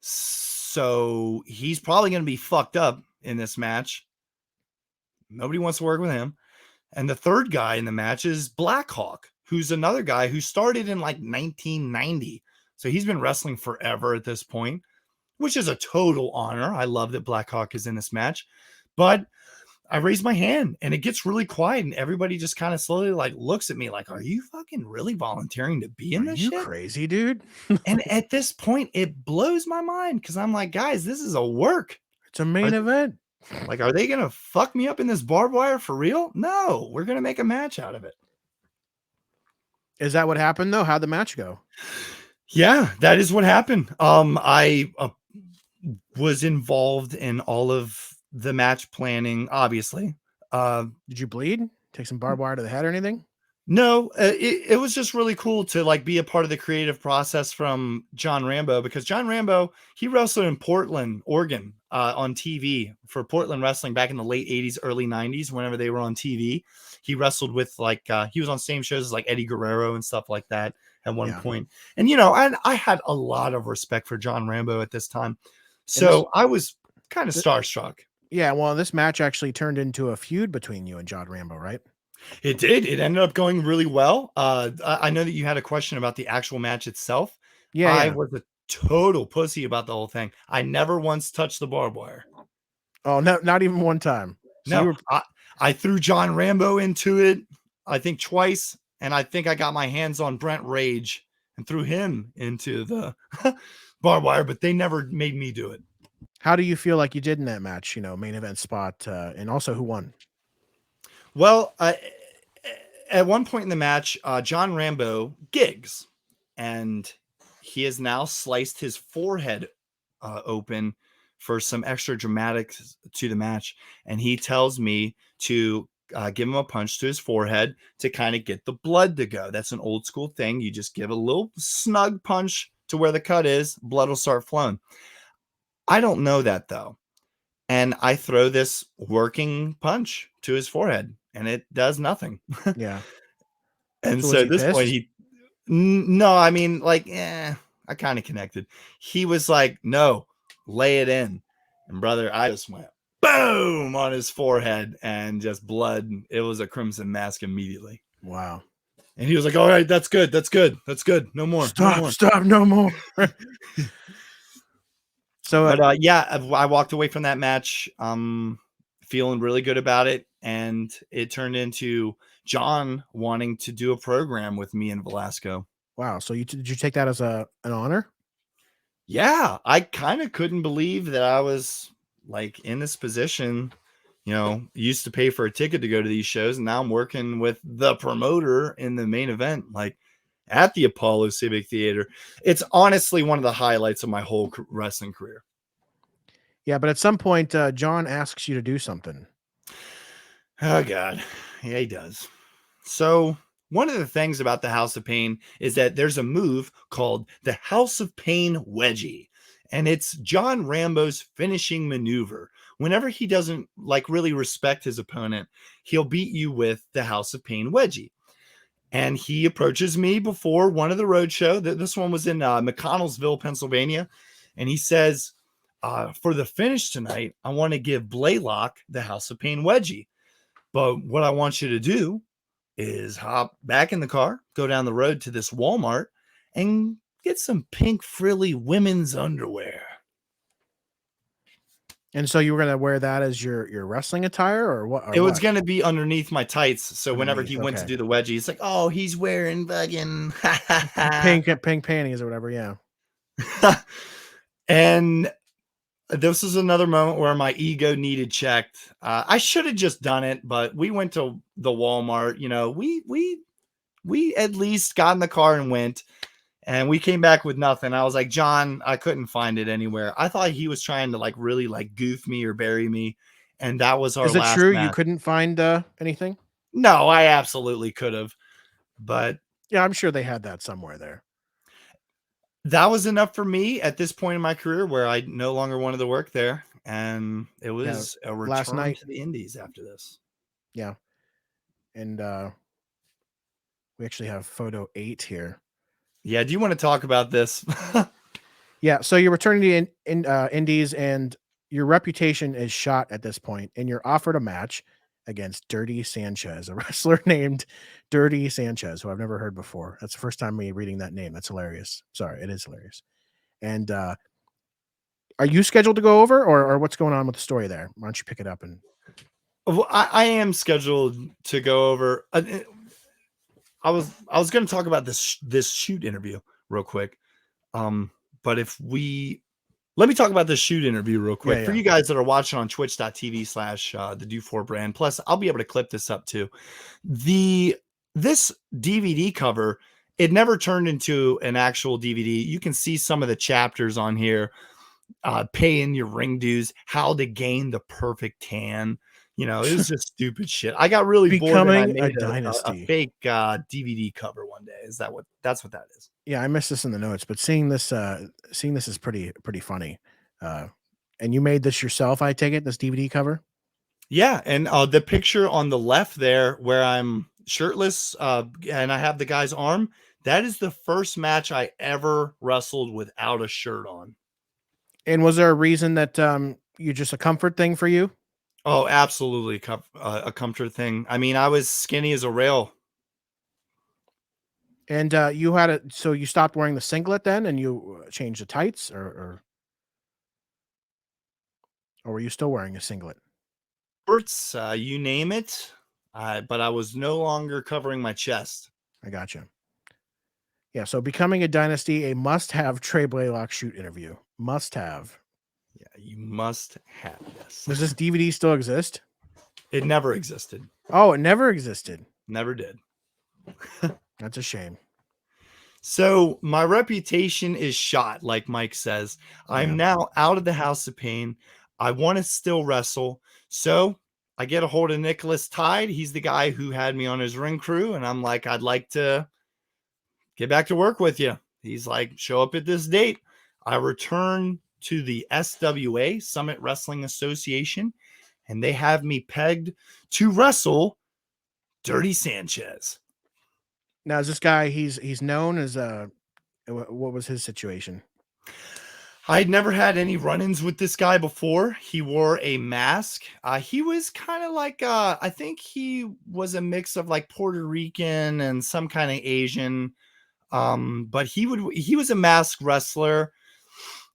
So he's probably going to be fucked up in this match. Nobody wants to work with him. And the third guy in the match is Blackhawk, who's another guy who started in like 1990. So he's been wrestling forever at this point, which is a total honor. I love that Blackhawk is in this match. But I raise my hand and it gets really quiet and everybody just kind of slowly like looks at me like, are you fucking really volunteering to be in this shit? Are you crazy, dude? And at this point, it blows my mind because I'm like, guys, this is a work. It's a main event. Like, are they going to fuck me up in this barbed wire for real? No, we're going to make a match out of it. Is that what happened though? How'd the match go? Yeah, that is what happened. I was involved in all of the match planning, obviously. Did you bleed? Take some barbed wire to the head or anything? No, it was just really cool to like be a part of the creative process from John Rambo, because John Rambo, he wrestled in Portland, Oregon, on TV for Portland Wrestling back in the late 80s, early 90s, whenever they were on TV. He wrestled with like, he was on same shows as like Eddie Guerrero and stuff like that at one point. And, I had a lot of respect for John Rambo at this time. So I was kind of starstruck. Yeah, well, this match actually turned into a feud between you and John Rambo, right? It did. It ended up going really well. I know that you had a question about the actual match itself. Yeah, I was a total pussy about the whole thing. I never once touched the barbed wire. Oh, no, not even one time. So no, I threw John Rambo into it, I think twice, and I think I got my hands on Brent Rage and threw him into the barbed wire, but they never made me do it. How do you feel like you did in that match, main event spot, and also who won? Well, at one point in the match, John Rambo gigs, and he has now sliced his forehead open for some extra dramatics to the match. And he tells me to give him a punch to his forehead to kind of get the blood to go. That's an old school thing. You just give a little snug punch to where the cut is, blood will start flowing. I don't know that though. And I throw this working punch to his forehead and it does nothing. Yeah. And so at this point, I kind of connected. He was like, no, lay it in. And brother, I just went boom on his forehead and just blood. It was a crimson mask immediately. Wow. And he was like, all right, that's good. That's good. That's good. No more. Stop. No more. So, I walked away from that match feeling really good about it. And it turned into John wanting to do a program with me and Velasco. Wow. So did you take that as an honor? Yeah. I kind of couldn't believe that I was like in this position, used to pay for a ticket to go to these shows. And now I'm working with the promoter in the main event, like at the Apollo Civic Theater. It's honestly one of the highlights of my whole wrestling career. Yeah. But at some point, John asks you to do something. Oh God. Yeah, he does. So, one of the things about the House of Pain is that there's a move called the House of Pain Wedgie, and it's John Rambo's finishing maneuver. Whenever he doesn't like really respect his opponent, he'll beat you with the House of Pain Wedgie. And he approaches me before one of the roadshow. This one was in McConnellsville, Pennsylvania, and he says, "For the finish tonight, I want to give Blaylock the House of Pain Wedgie. But what I want you to do is hop back in the car, go down the road to this Walmart, and get some pink frilly women's underwear." And so you were gonna wear that as your wrestling attire, or what? Or It was what? going to be underneath my tights. So whenever he Underneath, went to okay. do the wedgie, it's like, oh, he's wearing fucking pink panties or whatever. Yeah. And this is another moment where my ego needed checked. I should have just done it, but we went to the Walmart. You know, we at least got in the car and went, and we came back with nothing. I was like, John, I couldn't find it anywhere. I thought he was trying to like really like goof me or bury me, and that was our Is it last true match. you couldn't find anything? No, I absolutely could have, but Yeah, I'm sure they had that somewhere there. that was enough for me at this point in my career where I no longer wanted to work there. And it was a return last night. to the Indies after this. Yeah. And we actually have photo 8 here. Yeah. Do you want to talk about this? Yeah. So you're returning to Indies, and your reputation is shot at this point, and you're offered a match against Dirty Sanchez, a wrestler named Dirty Sanchez, who I've never heard before. That's the first time me reading that name. That's hilarious. Sorry, it is hilarious. And are you scheduled to go over, or what's going on with the story there? Why don't you pick it up? And Well, I am scheduled to go over. I was going to talk about this shoot interview real quick. But let me talk about this shoot interview real quick. Yeah, For yeah. you guys that are watching on twitch.tv/ the Do4 brand. Plus, I'll be able to clip this up too. This DVD cover, it never turned into an actual DVD. You can see some of the chapters on here. Paying your ring dues, how to gain the perfect tan. You know, it was just stupid shit. I got really bored and I Becoming a made a dynasty. fake DVD cover one day. That's what that is? yeah, I missed this in the notes, but seeing this is pretty funny. And you made this yourself, I take it, this DVD cover? Yeah, and the picture on the left there where I'm shirtless and I have the guy's arm, that is the first match I ever wrestled without a shirt on. And was there a reason that you just a comfort thing for you? Oh, absolutely a comfort thing. I mean, I was skinny as a rail. And you had so you stopped wearing the singlet then, and you changed the tights, or were you still wearing a singlet? Shorts, you name it. But I was no longer covering my chest. I gotcha. Yeah, so becoming a dynasty, a must-have Trey Blaylock shoot interview. Must have. Yeah, you must have this. Does this DVD still exist? It never existed. Oh, it never existed. Never did. That's a shame. So my reputation is shot, like Mike says. I'm now out of the House of Pain. I want to still wrestle. So I get a hold of Nicholas Tide. He's the guy who had me on his ring crew. And I'm like, I'd like to get back to work with you. He's like, show up at this date. I return to the SWA, Summit Wrestling Association, and they have me pegged to wrestle Dirty Sanchez. Now, is this guy, he's known as what was his situation? I'd never had any run-ins with this guy before. He wore a mask. He was kind of like, I think he was a mix of like Puerto Rican and some kind of Asian. But he was a masked wrestler,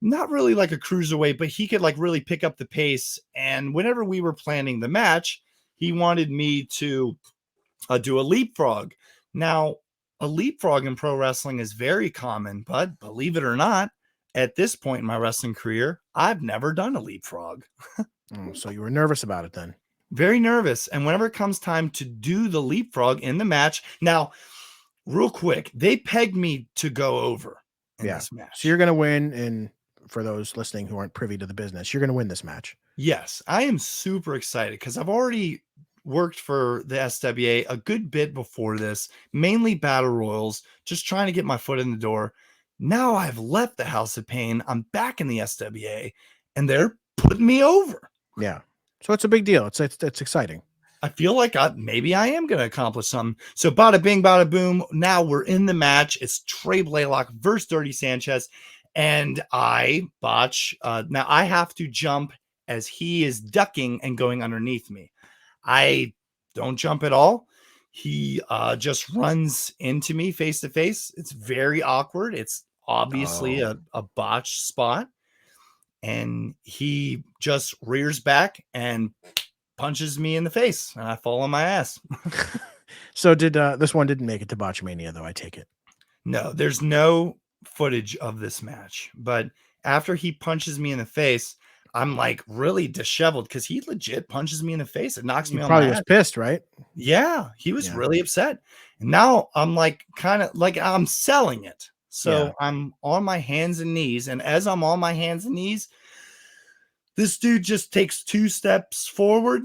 not really like a cruiserweight, but he could like really pick up the pace. And whenever we were planning the match, he wanted me to do a leapfrog. Now, a leapfrog in pro wrestling is very common, but believe it or not, at this point in my wrestling career, I've never done a leapfrog. So you were nervous about it then? Very nervous. And whenever it comes time to do the leapfrog in the match, now, real quick, they pegged me to go over in this match. So you're going to win. And for those listening who aren't privy to the business, you're going to win this match. Yes, I am super excited because I've already worked for the SWA a good bit before this, mainly battle royals, just trying to get my foot in the door. Now I've left the House of Pain. I'm back in the SWA, and they're putting me over. Yeah. So it's a big deal. It's exciting. I feel like maybe I am going to accomplish something. So bada bing, bada boom. Now we're in the match. It's Trey Blaylock versus Dirty Sanchez. And I botch. Now I have to jump as he is ducking and going underneath me. I don't jump at all. He just runs into me face to face. It's very awkward. It's obviously a botched spot. And he just rears back and punches me in the face, and I fall on my ass. So did this one didn't make it to Botchmania, though, I take it? No, there's no footage of this match. But after he punches me in the face, I'm like really disheveled because he legit punches me in the face. It knocks me on my Probably was ass. pissed, right? Yeah, he was Yeah. really upset. And now I'm like kind of like I'm selling it. So Yeah. I'm on my hands and knees. And as I'm on my hands and knees, this dude just takes 2 steps forward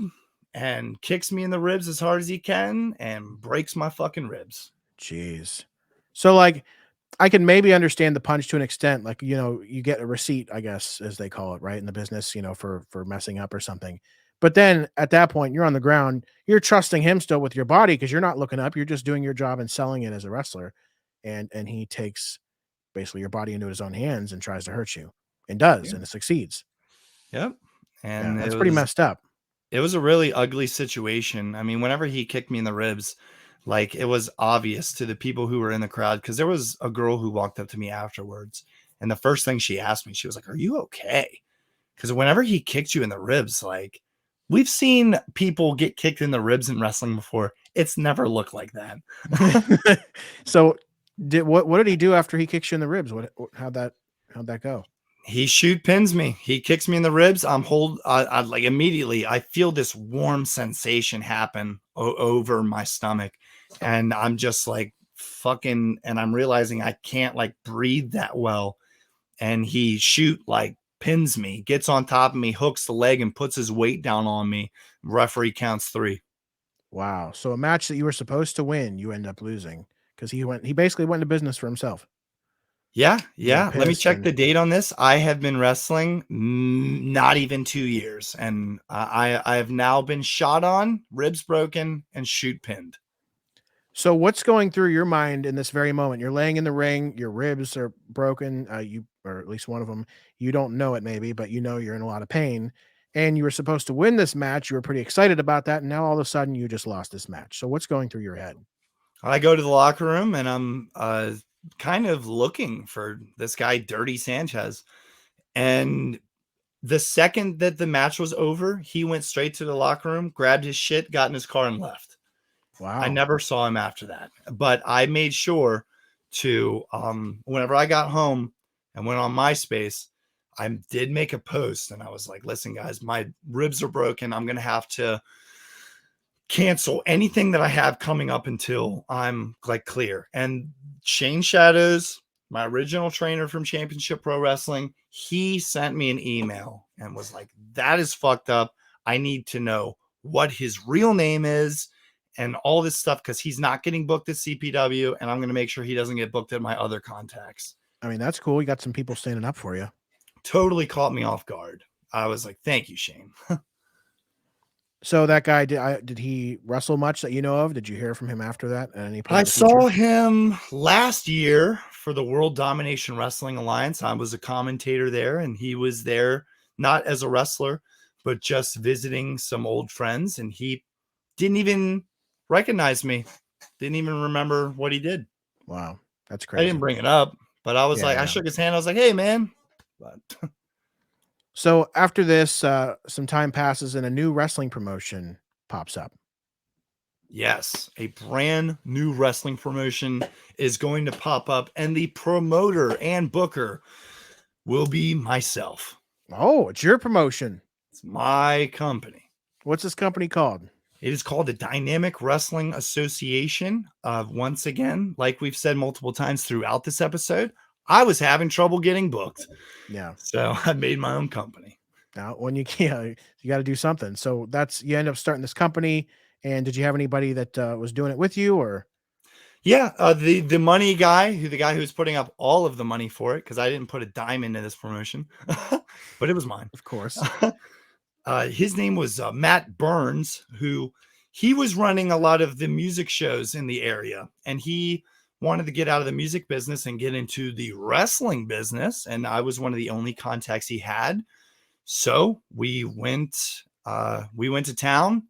and kicks me in the ribs as hard as he can and breaks my fucking ribs. Jeez. So like I can maybe understand the punch to an extent, like, you know, you get a receipt, I guess, as they call it, right, in the business, you know, for messing up or something. But then at that point, you're on the ground, you're trusting him still with your body because you're not looking up, you're just doing your job and selling it as a wrestler. And he takes basically your body into his own hands and tries to hurt you, and does, Yeah. and it succeeds. Yep. And Yeah, that's pretty messed up. It was a really ugly situation. I mean, whenever he kicked me in the ribs, like it was obvious to the people who were in the crowd because there was a girl who walked up to me afterwards. And the first thing she asked me, she was like, "Are you okay?" Because whenever he kicked you in the ribs, like we've seen people get kicked in the ribs in wrestling before. It's never looked like that. So what did he do after he kicks you in the ribs? How'd that go? He shoot pins me. He kicks me in the ribs. I like immediately I feel this warm sensation happen over my stomach. And I'm just like fucking, and I'm realizing I can't like breathe that well. And he like pins me, gets on top of me, hooks the leg and puts his weight down on me. Referee counts 3. Wow. So a match that you were supposed to win, you end up losing because he basically went into business for himself. Yeah. Let me pissed check and- the date on this. I have been wrestling not even 2 years, and I have now been shot on, ribs broken, and shoot pinned. So what's going through your mind in this very moment? You're laying in the ring, your ribs are broken, or at least one of them. You don't know it maybe, but you know you're in a lot of pain, and you were supposed to win this match. You were pretty excited about that, and now all of a sudden you just lost this match. So what's going through your head? I go to the locker room, and I'm kind of looking for this guy, Dirty Sanchez. And the second that the match was over, he went straight to the locker room, grabbed his shit, got in his car, and left. Wow. I never saw him after that, but I made sure to, whenever I got home and went on MySpace, I did make a post and I was like, listen, guys, my ribs are broken. I'm going to have to cancel anything that I have coming up until I'm like clear. And Shane Shadows, my original trainer from Championship Pro Wrestling, he sent me an email and was like, that is fucked up. I need to know what his real name is and all this stuff because he's not getting booked at CPW, and I'm going to make sure he doesn't get booked at my other contacts. I mean, that's cool. You got some people standing up for you. Totally caught me off guard. I was like, thank you, Shane. So that guy, did he wrestle much that you know of? Did you hear from him after that at any point? I in the future? saw him last year for the World Domination Wrestling Alliance. I was a commentator there, and he was there not as a wrestler, but just visiting some old friends, and he didn't even recognize me. Didn't even remember what he did. Wow. That's I crazy. didn't bring it up, but I was Yeah, like, I yeah. shook his hand. I was like, hey, man. But So after this, some time passes and a new wrestling promotion pops up. yes, a brand new wrestling promotion is going to pop up, and the promoter and booker will be myself. Oh, it's your promotion. It's my company. What's this company called? It is called the Dynamic Wrestling Association. Once again, like we've said multiple times throughout this episode, I was having trouble getting booked. Yeah. So I made my own company. Now, when you got to do something. So you end up starting this company. And did you have anybody that was doing it with you, or? Yeah, the money guy, the guy who was putting up all of the money for it, because I didn't put a dime into this promotion, but it was mine. Of course. His name was Matt Burns, who he was running a lot of the music shows in the area, and he wanted to get out of the music business and get into the wrestling business. And I was one of the only contacts he had. So we went to town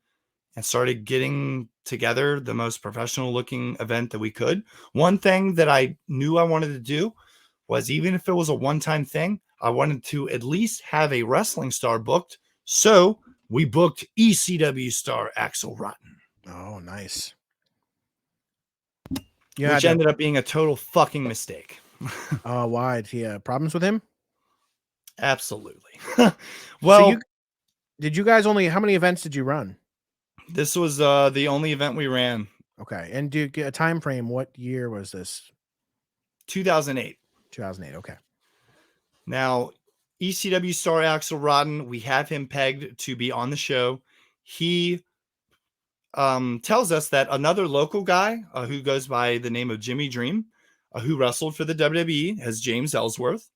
and started getting together the most professional looking event that we could. One thing that I knew I wanted to do was, even if it was a one-time thing, I wanted to at least have a wrestling star booked. So we booked ECW star Axel Rotten. Oh, nice. Which ended up being a total fucking mistake. Oh, why? Did he have problems with him? Absolutely. Well, did you guys how many events did you run? This was the only event we ran. Okay. And do you get a time frame? What year was this? 2008. 2008. Okay. Now, ECW star Axel Rotten, we have him pegged to be on the show. He tells us that another local guy who goes by the name of Jimmy Dream, who wrestled for the WWE, as James Ellsworth.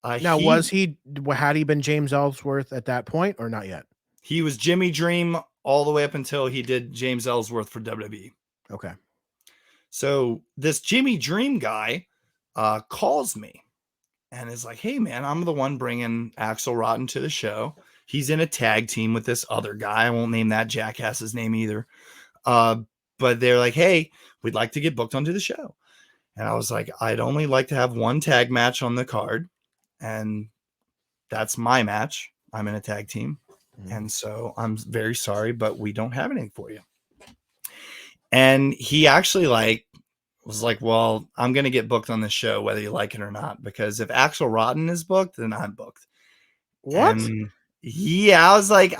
Now, had he been James Ellsworth at that point or not yet? He was Jimmy Dream all the way up until he did James Ellsworth for WWE. Okay. So this Jimmy Dream guy calls me and is like, hey, man, I'm the one bringing Axel Rotten to the show. He's in a tag team with this other guy. I won't name that jackass's name either. But they're like, hey, we'd like to get booked onto the show. And I was like, I'd only like to have one tag match on the card. And that's my match. I'm in a tag team. And so I'm very sorry, but we don't have anything for you. And he actually was like, well, I'm going to get booked on this show, whether you like it or not, because if Axel Rotten is booked, then I'm booked. What? And yeah, I was like,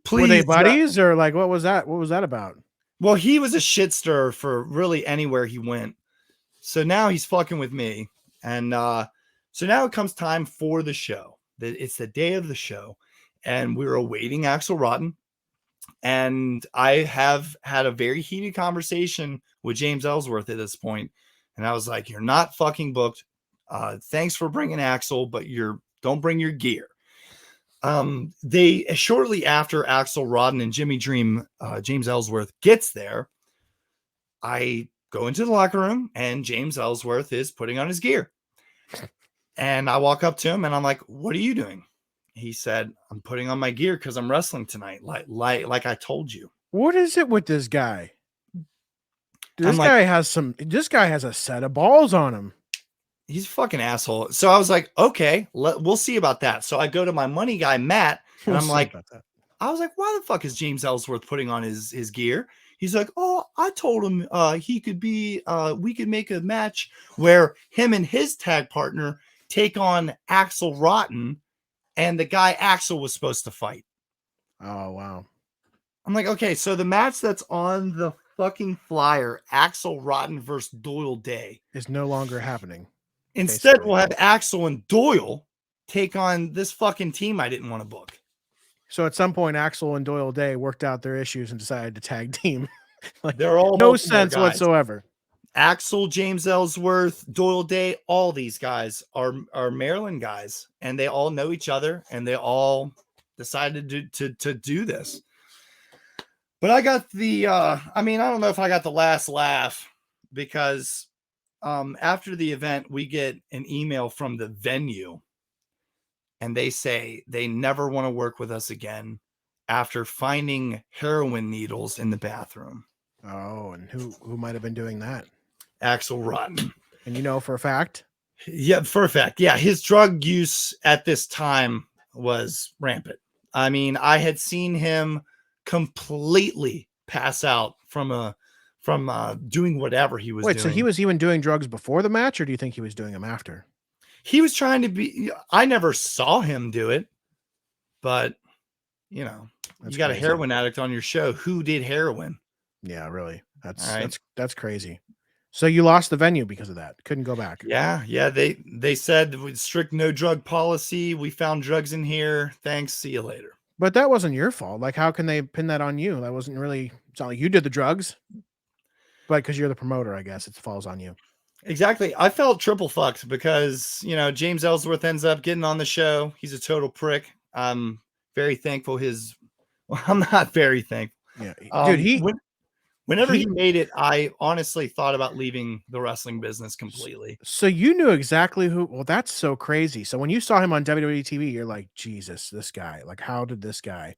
please. Were they buddies or what was that? What was that about? Well, he was a shit stirrer for really anywhere he went. So now he's fucking with me. And so now it comes time for the show. It's the day of the show. And we're awaiting Axel Rotten. And I have had a very heated conversation with James Ellsworth at this point. And I was like, you're not fucking booked. Thanks for bringing Axel, but don't bring your gear. They shortly after Axel Rotten and Jimmy Dream, James Ellsworth gets there, I go into the locker room and James Ellsworth is putting on his gear. And I walk up to him and I'm like, what are you doing? He said, I'm putting on my gear because I'm wrestling tonight. Like I told you. What is it with this guy? This guy has a set of balls on him. He's a fucking asshole. So I was like, okay, we'll see about that. So I go to my money guy, Matt, and I'm like, I was like, why the fuck is James Ellsworth putting on his gear? He's like, oh, I told him he could be, we could make a match where him and his tag partner take on Axel Rotten and the guy Axel was supposed to fight. Oh, wow. I'm like, okay, so the match that's on the fucking flyer, Axel Rotten versus Doyle Day, is no longer happening. Instead, we'll have Axel and Doyle take on this fucking team I didn't want to book. So at some point, Axel and Doyle Day worked out their issues and decided to tag team. They're all no sense whatsoever. Axel, James Ellsworth, Doyle Day, all these guys are Maryland guys, and they all know each other, and they all decided to do this. But I got the, I don't know if I got the last laugh, because after the event, we get an email from the venue, and they say they never want to work with us again after finding heroin needles in the bathroom. Oh, and who might have been doing that? Axel Rotten. And you know for a fact? Yeah, for a fact. Yeah, his drug use at this time was rampant. I mean, I had seen him completely pass out from doing whatever he was doing. So he was even doing drugs before the match, or do you think he was doing them after? He was trying to be. I never saw him do it, but you got crazy. A heroin addict on your show. Who did heroin? Yeah, really. That's crazy. So you lost the venue because of that. Couldn't go back. Yeah. They said with strict no drug policy. We found drugs in here. Thanks. See you later. But that wasn't your fault. Like, how can they pin that on you? That wasn't really. It's not like you did the drugs, but because you're the promoter, I guess it falls on you. Exactly. I felt triple fucked because, James Ellsworth ends up getting on the show. He's a total prick. I'm very thankful I'm not very thankful. Yeah, dude, whenever he made it, I honestly thought about leaving the wrestling business completely. So you knew exactly who. Well, that's so crazy. So when you saw him on WWE TV, you're like, Jesus, this guy. Like, how did this guy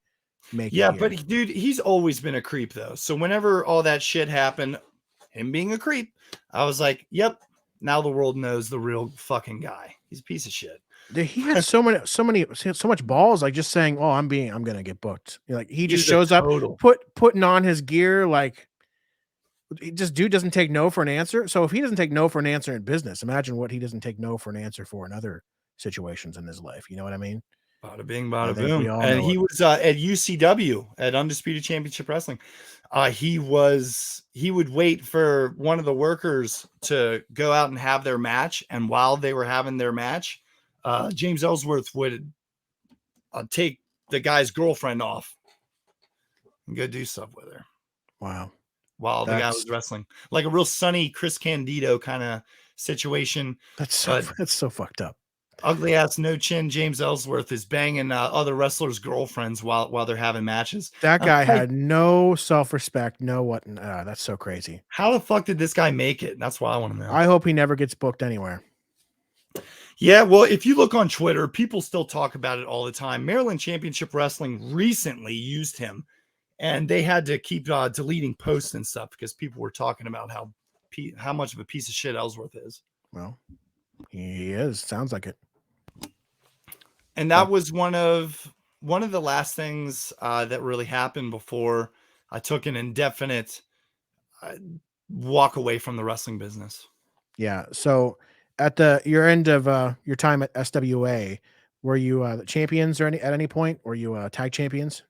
make it? Yeah, here? but dude, he's always been a creep though. So whenever all that shit happened, him being a creep, I was like, yep, now the world knows the real fucking guy. He's a piece of shit. Dude, he had so much balls, like just saying, "Oh, I'm gonna get booked." Like he just He's a shows up, total- putting on his gear, like dude doesn't take no for an answer. So if he doesn't take no for an answer in business, imagine what he doesn't take no for an answer for in other situations in his life. You know what I mean? Bada bing, bada think we boom. all And know he it. was at UCW at Undisputed Championship Wrestling. He would wait for one of the workers to go out and have their match. And while they were having their match, James Ellsworth would take the guy's girlfriend off and go do stuff with her Wow. while the guy was wrestling. Like a real sunny Chris Candido kind of situation. That's so fucked up. Ugly ass no chin James Ellsworth is banging other wrestlers' girlfriends while they're having matches. That guy had no self-respect, no what. That's so crazy. How the fuck did this guy make it? That's what I want to know. I hope he never gets booked anywhere. Yeah, well, if you look on Twitter, people still talk about it all the time. Maryland Championship Wrestling recently used him, and they had to keep deleting posts and stuff because people were talking about how much of a piece of shit Ellsworth is. Well, he is. Sounds like it. And that was one of the last things that really happened before I took an indefinite walk away from the wrestling business. Yeah. So at your end of your time at SWA, were you the champions at any point? Were you tag champions?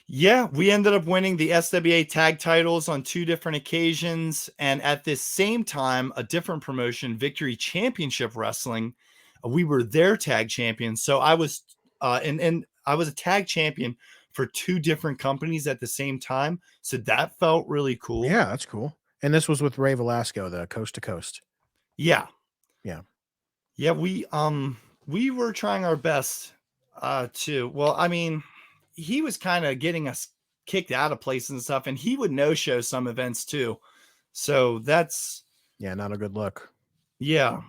Yeah, we ended up winning the SWA tag titles on 2 different occasions. And at this same time, a different promotion, Victory Championship Wrestling, we were their tag champions. So I was and I was a tag champion for 2 different companies at the same time. So that felt really cool. Yeah, that's cool. And this was with Ray Velasco, the Coast to Coast. Yeah. Yeah. Yeah, we were trying our best he was kind of getting us kicked out of places and stuff, and he would no-show some events too. So that's not a good look. Yeah.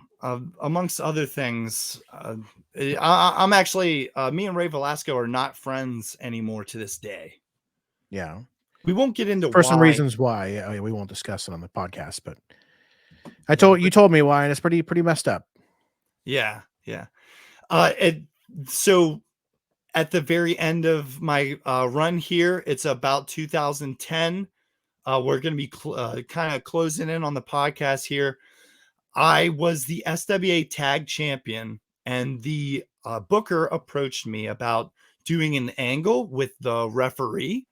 Amongst other things, I'm actually me and Ray Velasco are not friends anymore to this day. Yeah. We won't get into some reasons why. Yeah, we won't discuss it on the podcast, but you told me why, and it's pretty messed up. Yeah. Yeah. So at the very end of my run here, it's about 2010. We're going to be kind of closing in on the podcast here. I was the SWA tag champion, and the booker approached me about doing an angle with the referee.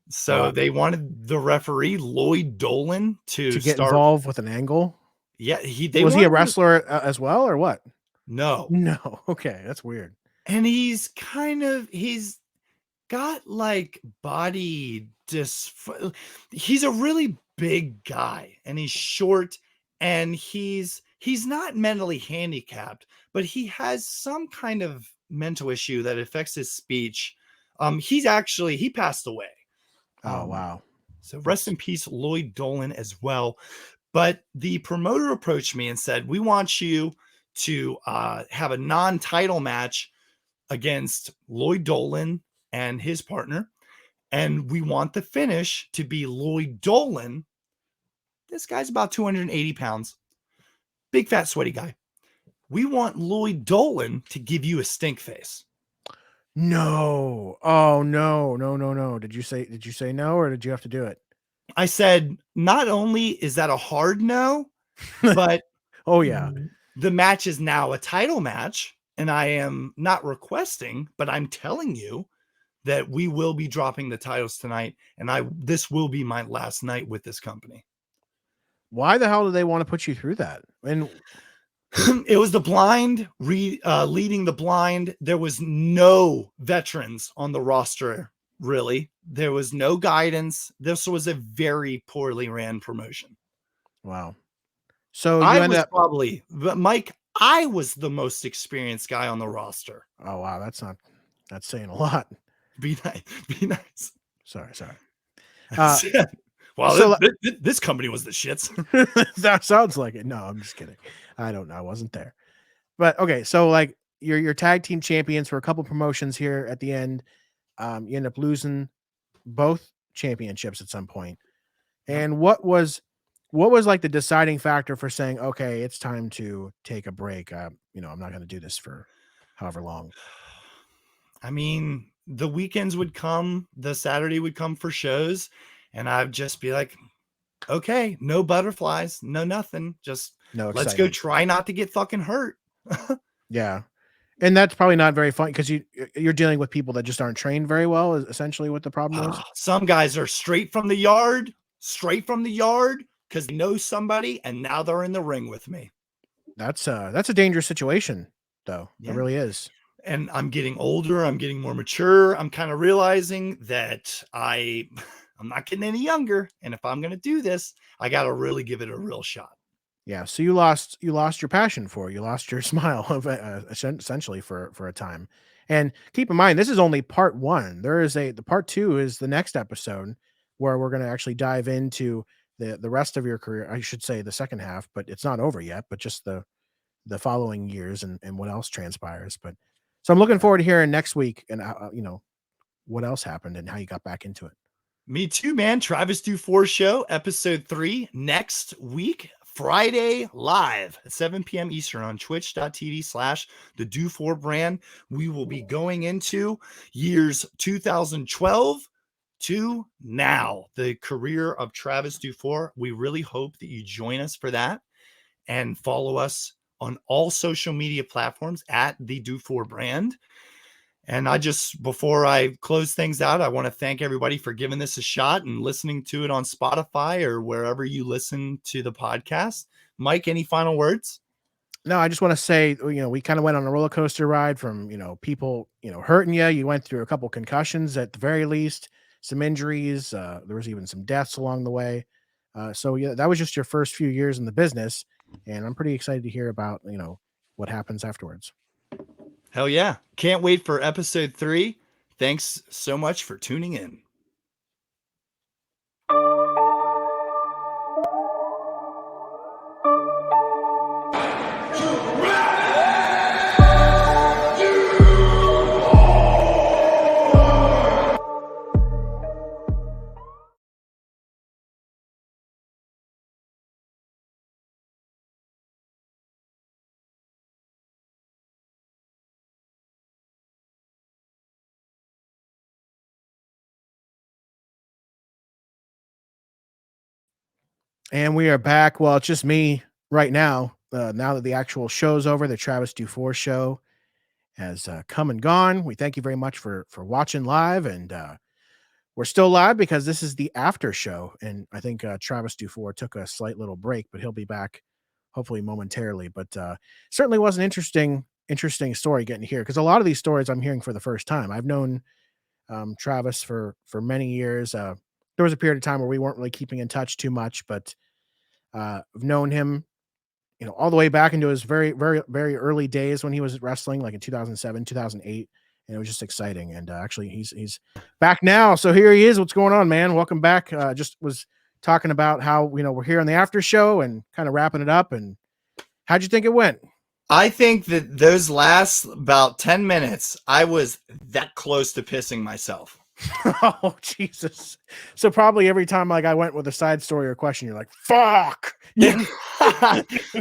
So they wanted the referee, Lloyd Dolan, to get involved with an angle. Yeah. Was he a wrestler as well, or what? No. Okay. That's weird. And he's got like body he's a really big guy, and he's short, and he's not mentally handicapped, but he has some kind of mental issue that affects his speech. He passed away. Oh, wow. So rest in peace, Lloyd Dolan, as well. But the promoter approached me and said, we want you to have a non-title match against Lloyd Dolan and his partner. And we want the finish to be Lloyd Dolan. This guy's about 280 pounds. Big, fat, sweaty guy. We want Lloyd Dolan to give you a stink face. No. Oh, no. Did you say no, or did you have to do it? I said, not only is that a hard no, but oh yeah, the match is now a title match, and I am not requesting, but I'm telling you that we will be dropping the titles tonight, and this will be my last night with this company. Why the hell do they want to put you through that? And It was the blind leading the blind. There was no veterans on the roster, really. There was no guidance. This was a very poorly ran promotion. Wow. So you I ended was up. probably, but Mike, I was the most experienced guy on the roster. Oh wow, that's saying a lot. Be nice. Be nice. Sorry. Well, so- this company was the shits. That sounds like it. No, I'm just kidding. I don't know. I wasn't there. But okay, so like you're tag team champions for a couple promotions here at the end. You end up losing both championships at some point. And what was like the deciding factor for saying, okay, it's time to take a break? I'm not going to do this for however long. I mean, the weekends would come, the Saturday would come for shows, and I'd just be like, okay, no butterflies, no nothing. Just No, let's go try not to get fucking hurt. Yeah. And that's probably not very fun because you're dealing with people that just aren't trained very well, is essentially what the problem is. Some guys are straight from the yard because they know somebody, and now they're in the ring with me. That's a dangerous situation, though. Yeah. It really is. And I'm getting older. I'm getting more mature. I'm kind of realizing that I'm not getting any younger. And if I'm going to do this, I got to really give it a real shot. Yeah. So you lost your passion for it. You lost your smile essentially for a time. And keep in mind, this is only part one. The part two is the next episode where we're going to actually dive into the rest of your career. I should say the second half, but it's not over yet, but just the following years and what else transpires. But so I'm looking forward to hearing next week and what else happened and how you got back into it. Me too, man. Travis Dufour Show, episode 3, next week, Friday, live at 7 p.m. Eastern on twitch.tv/the Dufour brand. We will be going into years 2012 to now, the career of Travis Dufour. We really hope that you join us for that and follow us on all social media platforms at the Dufour brand. And before I close things out, I want to thank everybody for giving this a shot and listening to it on Spotify or wherever you listen to the podcast. Mike, any final words? No, I just want to say, we kind of went on a roller coaster ride from, people, hurting you. You went through a couple concussions at the very least, some injuries. There was even some deaths along the way. So yeah, that was just your first few years in the business. And I'm pretty excited to hear about, what happens afterwards. Hell yeah. Can't wait for episode 3. Thanks so much for tuning in. And we are back. Well, it's just me right now. Now that the actual show's over, the Travis Dufour show has come and gone. We thank you very much for watching live, and we're still live because this is the after show. And I think Travis Dufour took a slight little break, but he'll be back hopefully momentarily. But certainly was an interesting story getting to hear, because a lot of these stories I'm hearing for the first time. I've known Travis for many years. There was a period of time where we weren't really keeping in touch too much, but I've known him, all the way back into his very, very, very early days when he was wrestling, like in 2007, 2008. And it was just exciting. And actually he's back now. So here he is. What's going on, man? Welcome back. Just was talking about how, we're here on the after show and kind of wrapping it up. And how'd you think it went? I think that those last about 10 minutes, I was that close to pissing myself. Oh, Jesus. So probably every time I went with a side story or question, you're like, fuck.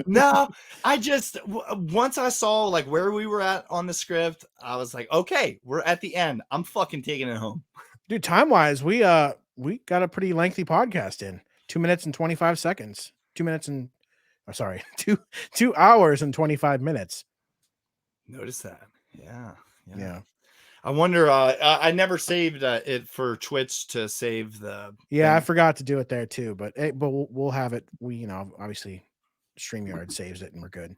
No, once I saw where we were at on the script, I was like, okay, we're at the end. I'm fucking taking it home. Dude, time-wise, we got a pretty lengthy podcast in. 2 minutes and 25 seconds. 2 minutes and 2 hours and 25 minutes. Notice that. Yeah. Yeah. I wonder, I never saved it for Twitch to save the. Yeah, thing. I forgot to do it there too, but we'll have it. We, obviously StreamYard saves it and we're good.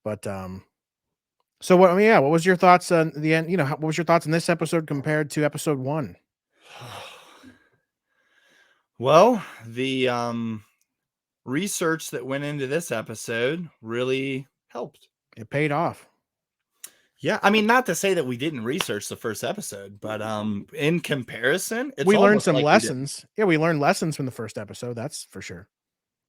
But so what? I mean, yeah. What was your thoughts on the end? What was your thoughts on this episode compared to episode 1? Well, the research that went into this episode really helped. It paid off. Yeah, I mean, not to say that we didn't research the first episode, but in comparison, it's We learned almost some like we didn't. lessons. Yeah, we learned lessons from the first episode. That's for sure.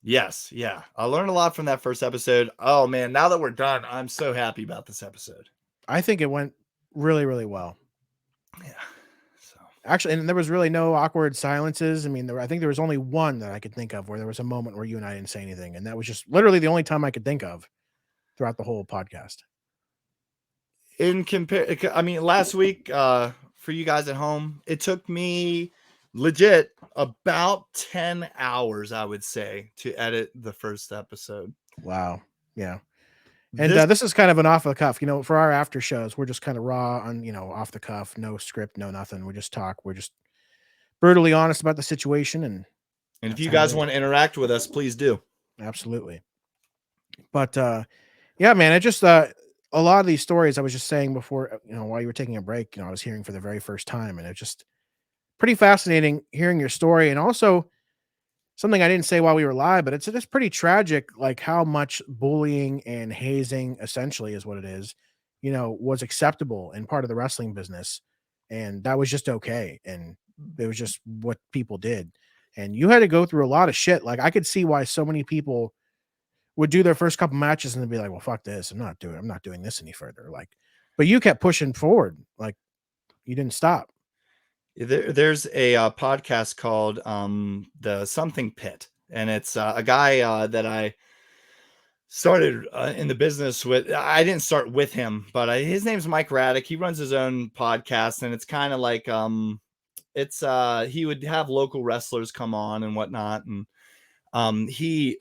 Yes, yeah. I learned a lot from that first episode. Oh man, now that we're done, I'm so happy about this episode. I think it went really, really well. Yeah. So Actually, and there was really no awkward silences. I mean, I think there was only one that I could think of where there was a moment where you and I didn't say anything, and that was just literally the only time I could think of throughout the whole podcast. I mean, last week, for you guys at home, it took me legit about 10 hours, I would say, to edit the first episode. Wow. Yeah. And this is kind of an off the cuff, for our after shows, we're just kind of raw on, off the cuff, no script, no nothing. We just talk. We're just brutally honest about the situation. And if you guys want to interact with us, please do. Absolutely. But yeah, man, it just a lot of these stories I was just saying before, while you were taking a break, I was hearing for the very first time, and it's just pretty fascinating hearing your story. And also something I didn't say while we were live, but it's pretty tragic, like how much bullying and hazing essentially is what it is, was acceptable in part of the wrestling business. And that was just okay. And it was just what people did. And you had to go through a lot of shit. Like I could see why so many people would do their first couple matches and then be like, well, fuck this. I'm not doing this any further. Like, but you kept pushing forward. Like you didn't stop. There's a podcast called the Something Pit, and it's a guy that I started in the business with. I didn't start with him, but his name's Mike Raddick. He runs his own podcast, and it's kind of like he would have local wrestlers come on and whatnot, and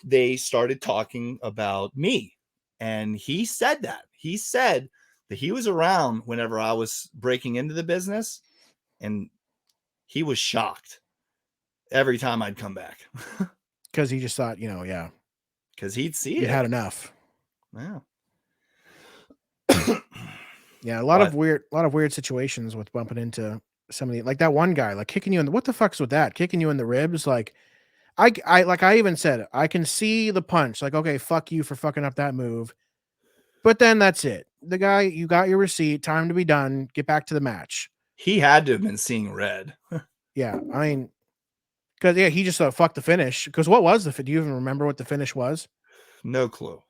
they started talking about me, and he said that he was around whenever I was breaking into the business, and he was shocked every time I'd come back because he just thought, yeah, because he'd see you it. had enough. Yeah. Yeah, a lot of weird situations with bumping into somebody like that one guy, like kicking you in the, what the fuck's with that? Kicking you in the ribs, like I even said, I can see the punch. Like, okay, fuck you for fucking up that move. But then that's it. The guy, you got your receipt, time to be done, get back to the match. He had to have been seeing red. Yeah, I mean, because he just thought, fuck the finish. Because what was do you even remember what the finish was? No clue.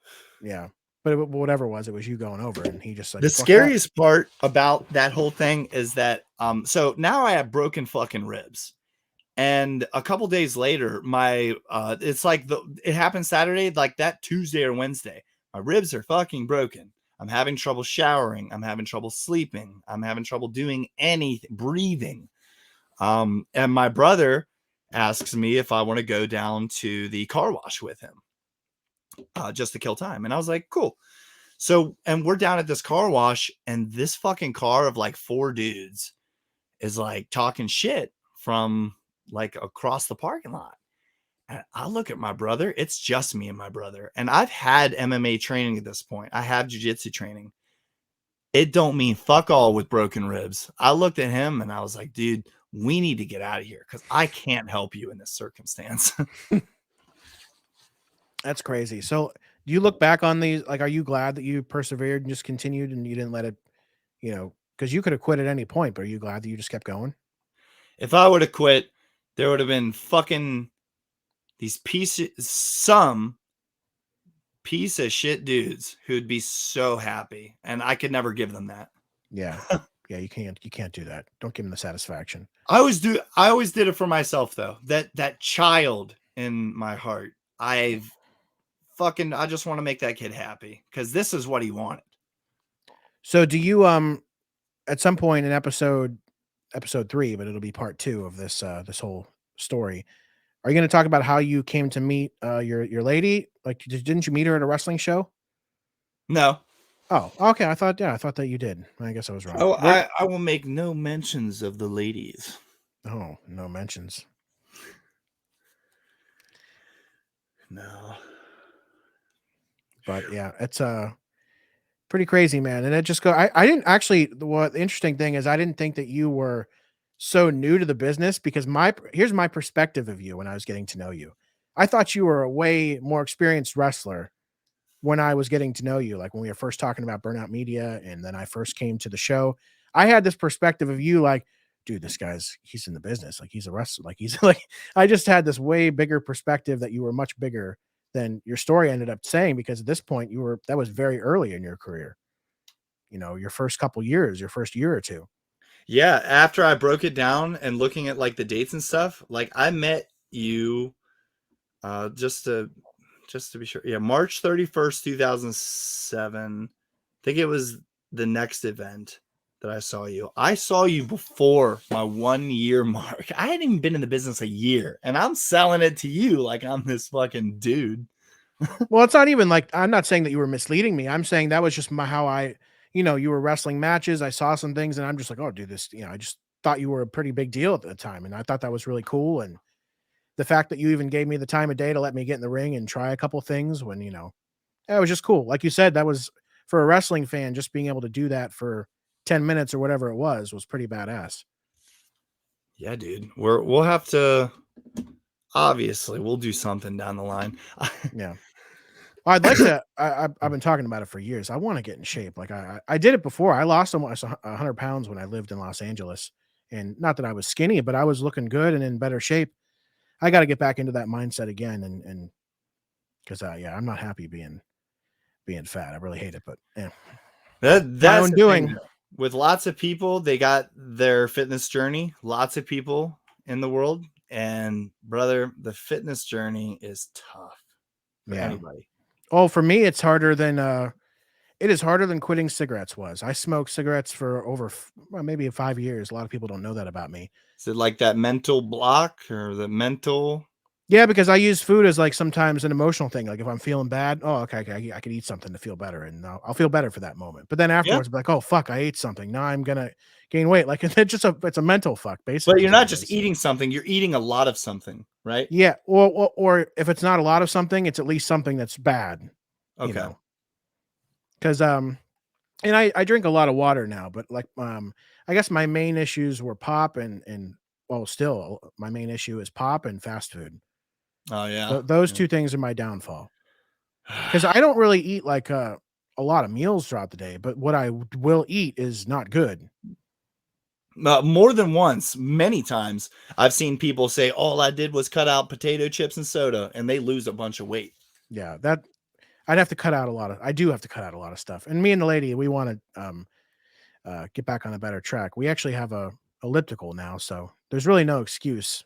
Yeah. But whatever it was you going over, and he just like, the scariest part about that whole thing is that, so now I have broken fucking ribs. And a couple days later, my it's like it happened Saturday, like that Tuesday or Wednesday. My ribs are fucking broken. I'm having trouble showering. I'm having trouble sleeping. I'm having trouble doing anything, breathing. And my brother asks me if I want to go down to the car wash with him, just to kill time. And I was like, cool. So, and we're down at this car wash, and this fucking car of like 4 dudes is like talking shit from like across the parking lot. And I look at my brother. It's just me and my brother. And I've had MMA training at this point. I have jiu-jitsu training. It don't mean fuck all with broken ribs. I looked at him and I was like, dude, we need to get out of here because I can't help you in this circumstance. That's crazy. So do you look back on these? Like, are you glad that you persevered and just continued and you didn't let it, because you could have quit at any point, but are you glad that you just kept going? If I would have quit, there would have been fucking some piece of shit dudes who'd be so happy, and I could never give them that. Yeah. Yeah, you can't do that. Don't give them the satisfaction. I always did it for myself though. That child in my heart, I just want to make that kid happy because this is what he wanted. So do you at some point in episode 3, but it'll be part 2 of this this whole story, are you going to talk about how you came to meet your lady? Like, didn't you meet her at a wrestling show? No. Oh, okay. I thought that you did. I guess I was wrong. Oh, I will make no mentions of the ladies. Oh, no mentions. No. But yeah, it's Pretty crazy, man. And it just I didn't actually, what the interesting thing is I didn't think that you were so new to the business because here's my perspective of you when I was getting to know you. I thought you were a way more experienced wrestler when I was getting to know you, like when we were first talking about Burnout Media and then I first came to the show. I had this perspective of you like, dude, he's in the business. Like he's a wrestler. Like he's like, I just had this way bigger perspective that you were much bigger than your story ended up saying, because at this point that was very early in your career. Your first couple years, your first year or two. Yeah, after I broke it down and looking at like the dates and stuff, like I met you just to be sure. Yeah, March 31st, 2007. I think it was the next event that I saw you. I saw you before my 1 year mark. I hadn't even been in the business a year, and I'm selling it to you like I'm this fucking dude. Well, it's not even like, I'm not saying that you were misleading me. I'm saying that was just how you were wrestling matches. I saw some things and I'm just like, oh, dude, I just thought you were a pretty big deal at the time. And I thought that was really cool. And the fact that you even gave me the time of day to let me get in the ring and try a couple things when, it was just cool. Like you said, that was for a wrestling fan, just being able to do that for 10 minutes or whatever it was pretty badass. Yeah, dude. We'll have to, obviously we'll do something down the line. Yeah. Well, I'd like to. I've been talking about it for years. I want to get in shape. Like I did it before. I lost almost 100 pounds when I lived in Los Angeles, and not that I was skinny, but I was looking good and in better shape. I got to get back into that mindset again, and because I'm not happy being fat. I really hate it, but yeah, that's the doing. Thing. With lots of people, they got their fitness journey. Lots of people in the world, and brother, the fitness journey is tough for anybody. Oh, for me, it's harder than it is harder than quitting cigarettes was. I smoked cigarettes for over maybe 5 years. A lot of people don't know that about me. Is it like that mental block or the mental? Yeah, because I use food as like sometimes an emotional thing. Like if I'm feeling bad, oh, okay, I could eat something to feel better, and I'll feel better for that moment. But then afterwards, I'll be like, oh fuck, I ate something. Now I'm gonna gain weight. Like it's a mental fuck, basically. But you're not just eating something; you're eating a lot of something, right? Yeah, or if it's not a lot of something, it's at least something that's bad. Okay. Because and I drink a lot of water now, but like I guess my main issues were pop and well, still my main issue is pop and fast food. Oh yeah, those two things are my downfall. Because I don't really eat like a lot of meals throughout the day, but what I will eat is not good. More than once, many times, I've seen people say, all I did was cut out potato chips and soda, and they lose a bunch of weight. Yeah, that I do have to cut out a lot of stuff. And me and the lady, we want to get back on a better track. We actually have a elliptical now, so there's really no excuse.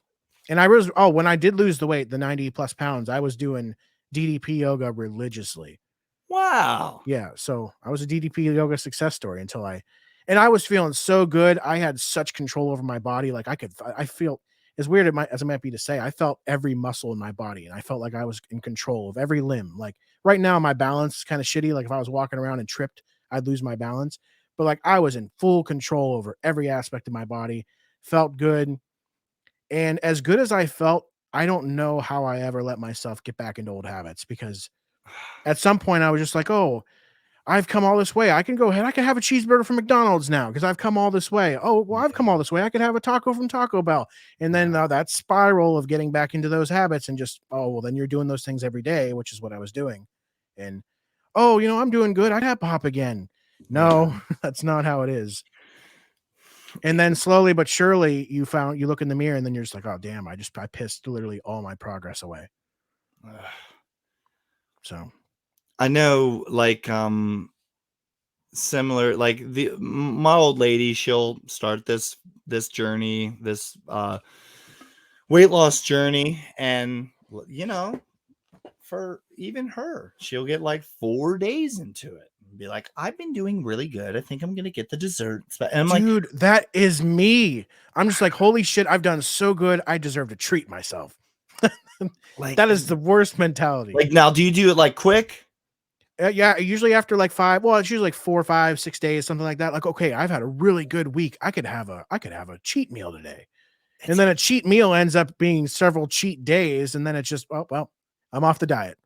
And when I did lose the weight, the 90 plus pounds, I was doing DDP yoga religiously. Wow. Yeah. So I was a DDP yoga success story until I was feeling so good. I had such control over my body. Like I feel as weird as it might be to say, I felt every muscle in my body and I felt like I was in control of every limb. Like right now, my balance is kind of shitty. Like if I was walking around and tripped, I'd lose my balance, but like I was in full control over every aspect of my body, felt good. And as good as I felt, I don't know how I ever let myself get back into old habits, because at some point I was just like, oh, I've come all this way. I can go ahead. I can have a cheeseburger from McDonald's now because I've come all this way. Oh, well, I've come all this way. I could have a taco from Taco Bell. And then that spiral of getting back into those habits and just, oh, well, then you're doing those things every day, which is what I was doing. And, oh, I'm doing good. I'd have pop again. No, that's not how it is. And then slowly but surely you look in the mirror and then you're just like, oh, damn, I pissed literally all my progress away. So I know, like, similar, like my old lady, she'll start this journey, this weight loss journey. And, for even her, she'll get like 4 days into it. Be like, I've been doing really good. I think I'm gonna get the desserts. And I'm dude, like, that is me. I'm just like, holy shit, I've done so good. I deserve to treat myself. Like that is the worst mentality. Like, now, do you do it like quick? Yeah, usually after like 5. Well, it's usually like 4, 5, 6 days, something like that. Like, okay, I've had a really good week. I could have a cheat meal today, and then a cheat meal ends up being several cheat days, and then it's just, well, I'm off the diet.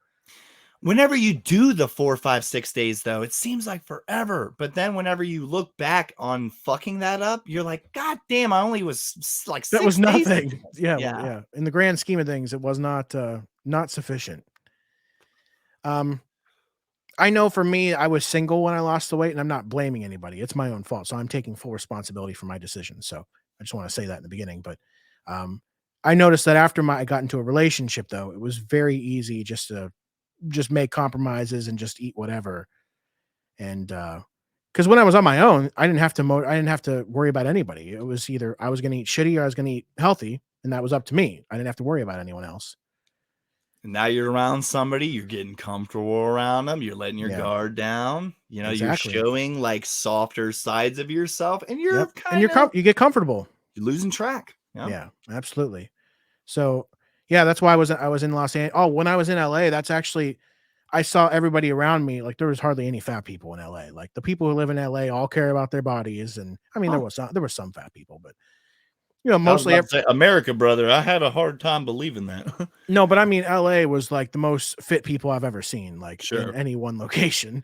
Whenever you do the 4, 5, 6 days, though, it seems like forever. But then whenever you look back on fucking that up, you're like, God damn, I only was like 6 That was days nothing. ago." Yeah, Yeah. well, yeah. In the grand scheme of things, it was not sufficient. I know for me, I was single when I lost the weight, and I'm not blaming anybody. It's my own fault. So I'm taking full responsibility for my decision. So I just want to say that in the beginning. But I noticed that after I got into a relationship, though, it was very easy just to make compromises and just eat whatever. And because when I was on my own, I didn't have to worry about anybody. It was either I was going to eat shitty or I was going to eat healthy, and that was up to me. I didn't have to worry about anyone else. And now you're around somebody, you're getting comfortable around them, you're letting your Yeah. guard down. You know, Exactly. you're showing like softer sides of yourself, and you're Yep. kind And of you get comfortable. you're losing track. Yeah, absolutely. So yeah, that's why I was in Los Angeles. Oh, when I was in LA, that's actually I saw everybody around me. Like there was hardly any fat people in LA. Like the people who live in LA all care about their bodies. And I mean, Huh. there were some fat people, but you know, I was mostly about to say, America, brother. I had a hard time believing that. no, but I mean, LA was like the most fit people I've ever seen, like Sure. in any one location.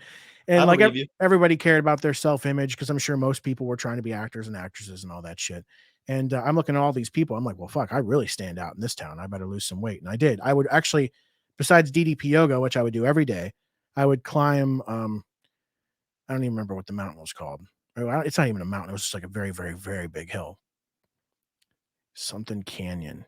I And like believe you. everybody cared about their self-image because I'm sure most people were trying to be actors and actresses and all that shit. And I'm looking at all these people. I'm like, well, fuck, I really stand out in this town. I better lose some weight. And I did. I would actually, besides DDP yoga, which I would do every day, I would climb. I don't even remember what the mountain was called. It's not even a mountain. It was just like a very, very, very big hill. Something canyon.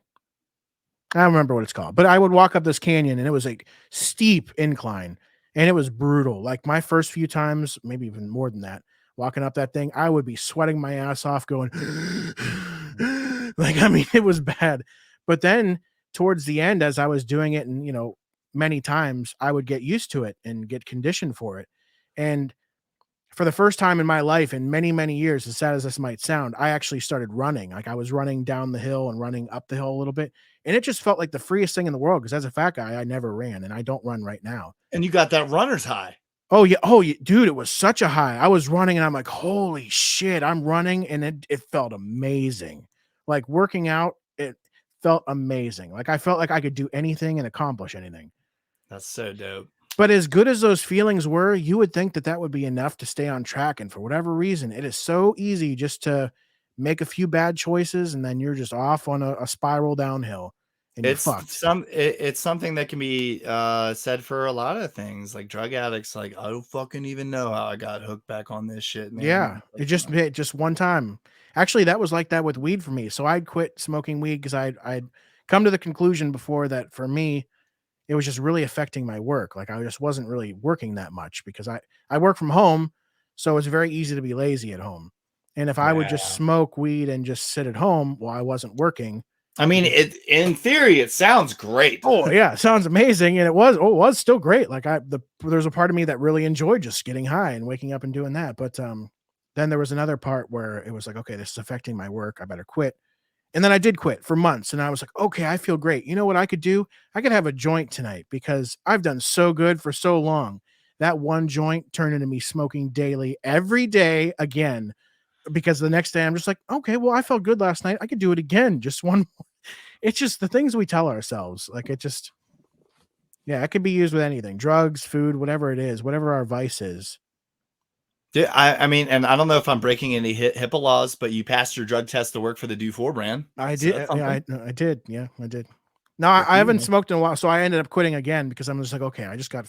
I don't remember what it's called, but I would walk up this canyon and it was like steep incline and it was brutal. Like my first few times, maybe even more than that, walking up that thing, I would be sweating my ass off going like, I mean, it was bad. But then towards the end, as I was doing it and, you know, many times I would get used to it and get conditioned for it. And for the first time in my life in many, many years, as sad as this might sound, I actually started running. Like I was running down the hill and running up the hill a little bit. And it just felt like the freest thing in the world because as a fat guy, I never ran and I don't run right now. And you got that runner's high. Oh, yeah. Oh, yeah. Dude, it was such a high. I was running and I'm like, holy shit, I'm running. And it felt amazing. Like working out, it felt amazing. Like I felt like I could do anything and accomplish anything. That's so dope. But as good as those feelings were, you would think that that would be enough to stay on track. And for whatever reason, it is so easy just to make a few bad choices and then you're just off on a spiral downhill and you're It's fucked. it's something that can be said for a lot of things, like drug addicts. Like, I don't fucking even know how I got hooked back on this shit, man. Yeah, it just one time. Actually, that was like that with weed for me. So I'd quit smoking weed because I'd come to the conclusion before that for me, it was just really affecting my work. Like I just wasn't really working that much because I work from home, so it's very easy to be lazy at home. And if I would just Yeah. smoke weed and just sit at home while I wasn't working, I mean, in theory, it sounds great. oh yeah, it sounds amazing, and it was still great. Like there's a part of me that really enjoyed just getting high and waking up and doing that. But then there was another part where it was like, okay, this is affecting my work. I better quit. And then I did quit for months, and I was like, okay, I feel great. You know what I could do? I could have a joint tonight because I've done so good for so long. That one joint turned into me smoking daily every day again. Because the next day I'm just like, okay, well, I felt good last night. I could do it again. Just one more. It's just the things we tell ourselves. Like it just, yeah, it could be used with anything, drugs, food, whatever it is, whatever our vice is. Yeah, I mean, and I don't know if I'm breaking any HIPAA laws, but you passed your drug test to work for the Do4 brand. I So did. that's Yeah, something. I did. Yeah, I did. No, Good for I you, haven't man. smoked in a while, so I ended up quitting again because I'm just like, okay, I just got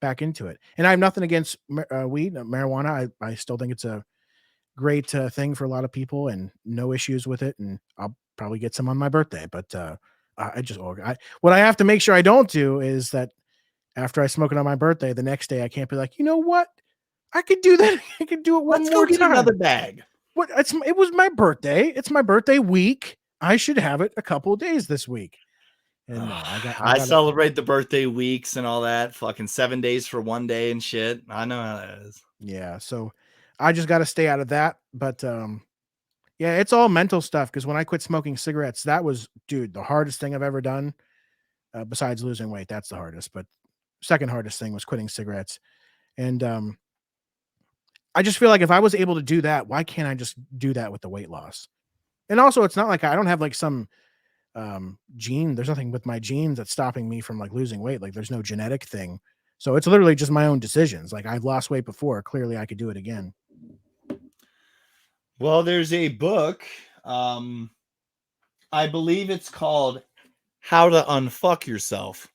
back into it, and I have nothing against weed, marijuana. I still think it's a great thing for a lot of people, and no issues with it. And I'll probably get some on my birthday, but what I have to make sure I don't do is that after I smoke it on my birthday, the next day I can't be like, you know what, I could do that. I could do it one Let's more go get time. another bag. What? It was my birthday. It's my birthday week. I should have it a couple of days this week. And no, I celebrate the birthday weeks and all that. Fucking 7 days for one day and shit. I know how that is. yeah. So I just got to stay out of that. But yeah, it's all mental stuff. Because when I quit smoking cigarettes, that was, dude, the hardest thing I've ever done. Besides losing weight, that's the hardest. But second hardest thing was quitting cigarettes. And I just feel like if I was able to do that, why can't I just do that with the weight loss? And also, it's not like I don't have like some gene. There's nothing with my genes that's stopping me from like losing weight. Like there's no genetic thing. So it's literally just my own decisions. Like I've lost weight before. Clearly I could do it again. Well, there's a book. I believe it's called How to Unfuck Yourself.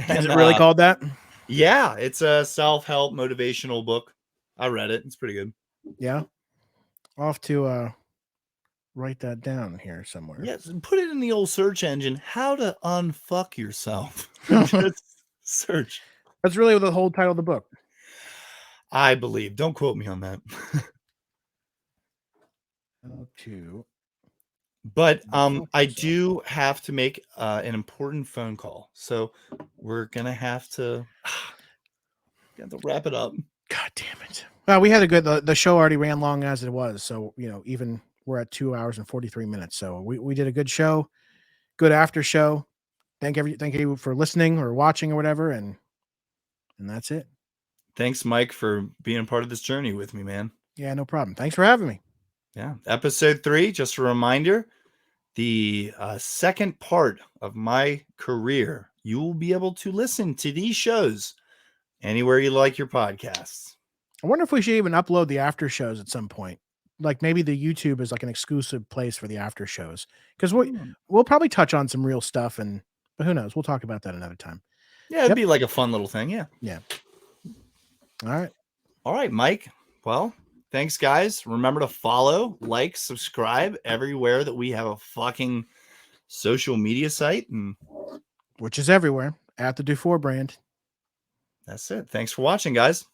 Is it really called that? Yeah, it's a self-help motivational book. I read it. It's pretty good. Yeah. I'll have to write that down here somewhere. Yes, put it in the old search engine. How to unfuck yourself. Just search. That's really the whole title of the book. I believe. Don't quote me on that. But I do have to make an important phone call. So we're gonna have to wrap it up. God damn it. Well, we had a good the show already ran long as it was. So, even we're at 2 hours and 43 minutes. So we did a good show, good after show. Thank you for listening or watching or whatever. And that's it. Thanks, Mike, for being a part of this journey with me, man. Yeah, no problem. Thanks for having me. Yeah. Episode 3, just a reminder, the second part of my career, you will be able to listen to these shows anywhere you like your podcasts. I wonder if we should even upload the after shows at some point. Like maybe the YouTube is like an exclusive place for the after shows. Because we'll probably touch on some real stuff, but who knows? We'll talk about that another time. Yeah, it'd be like a fun little thing. Yeah. Yeah. All right, Mike. Well, thanks, guys. Remember to follow, like, subscribe everywhere that we have a fucking social media site, which is everywhere at the Dufour brand. That's it. Thanks for watching, guys.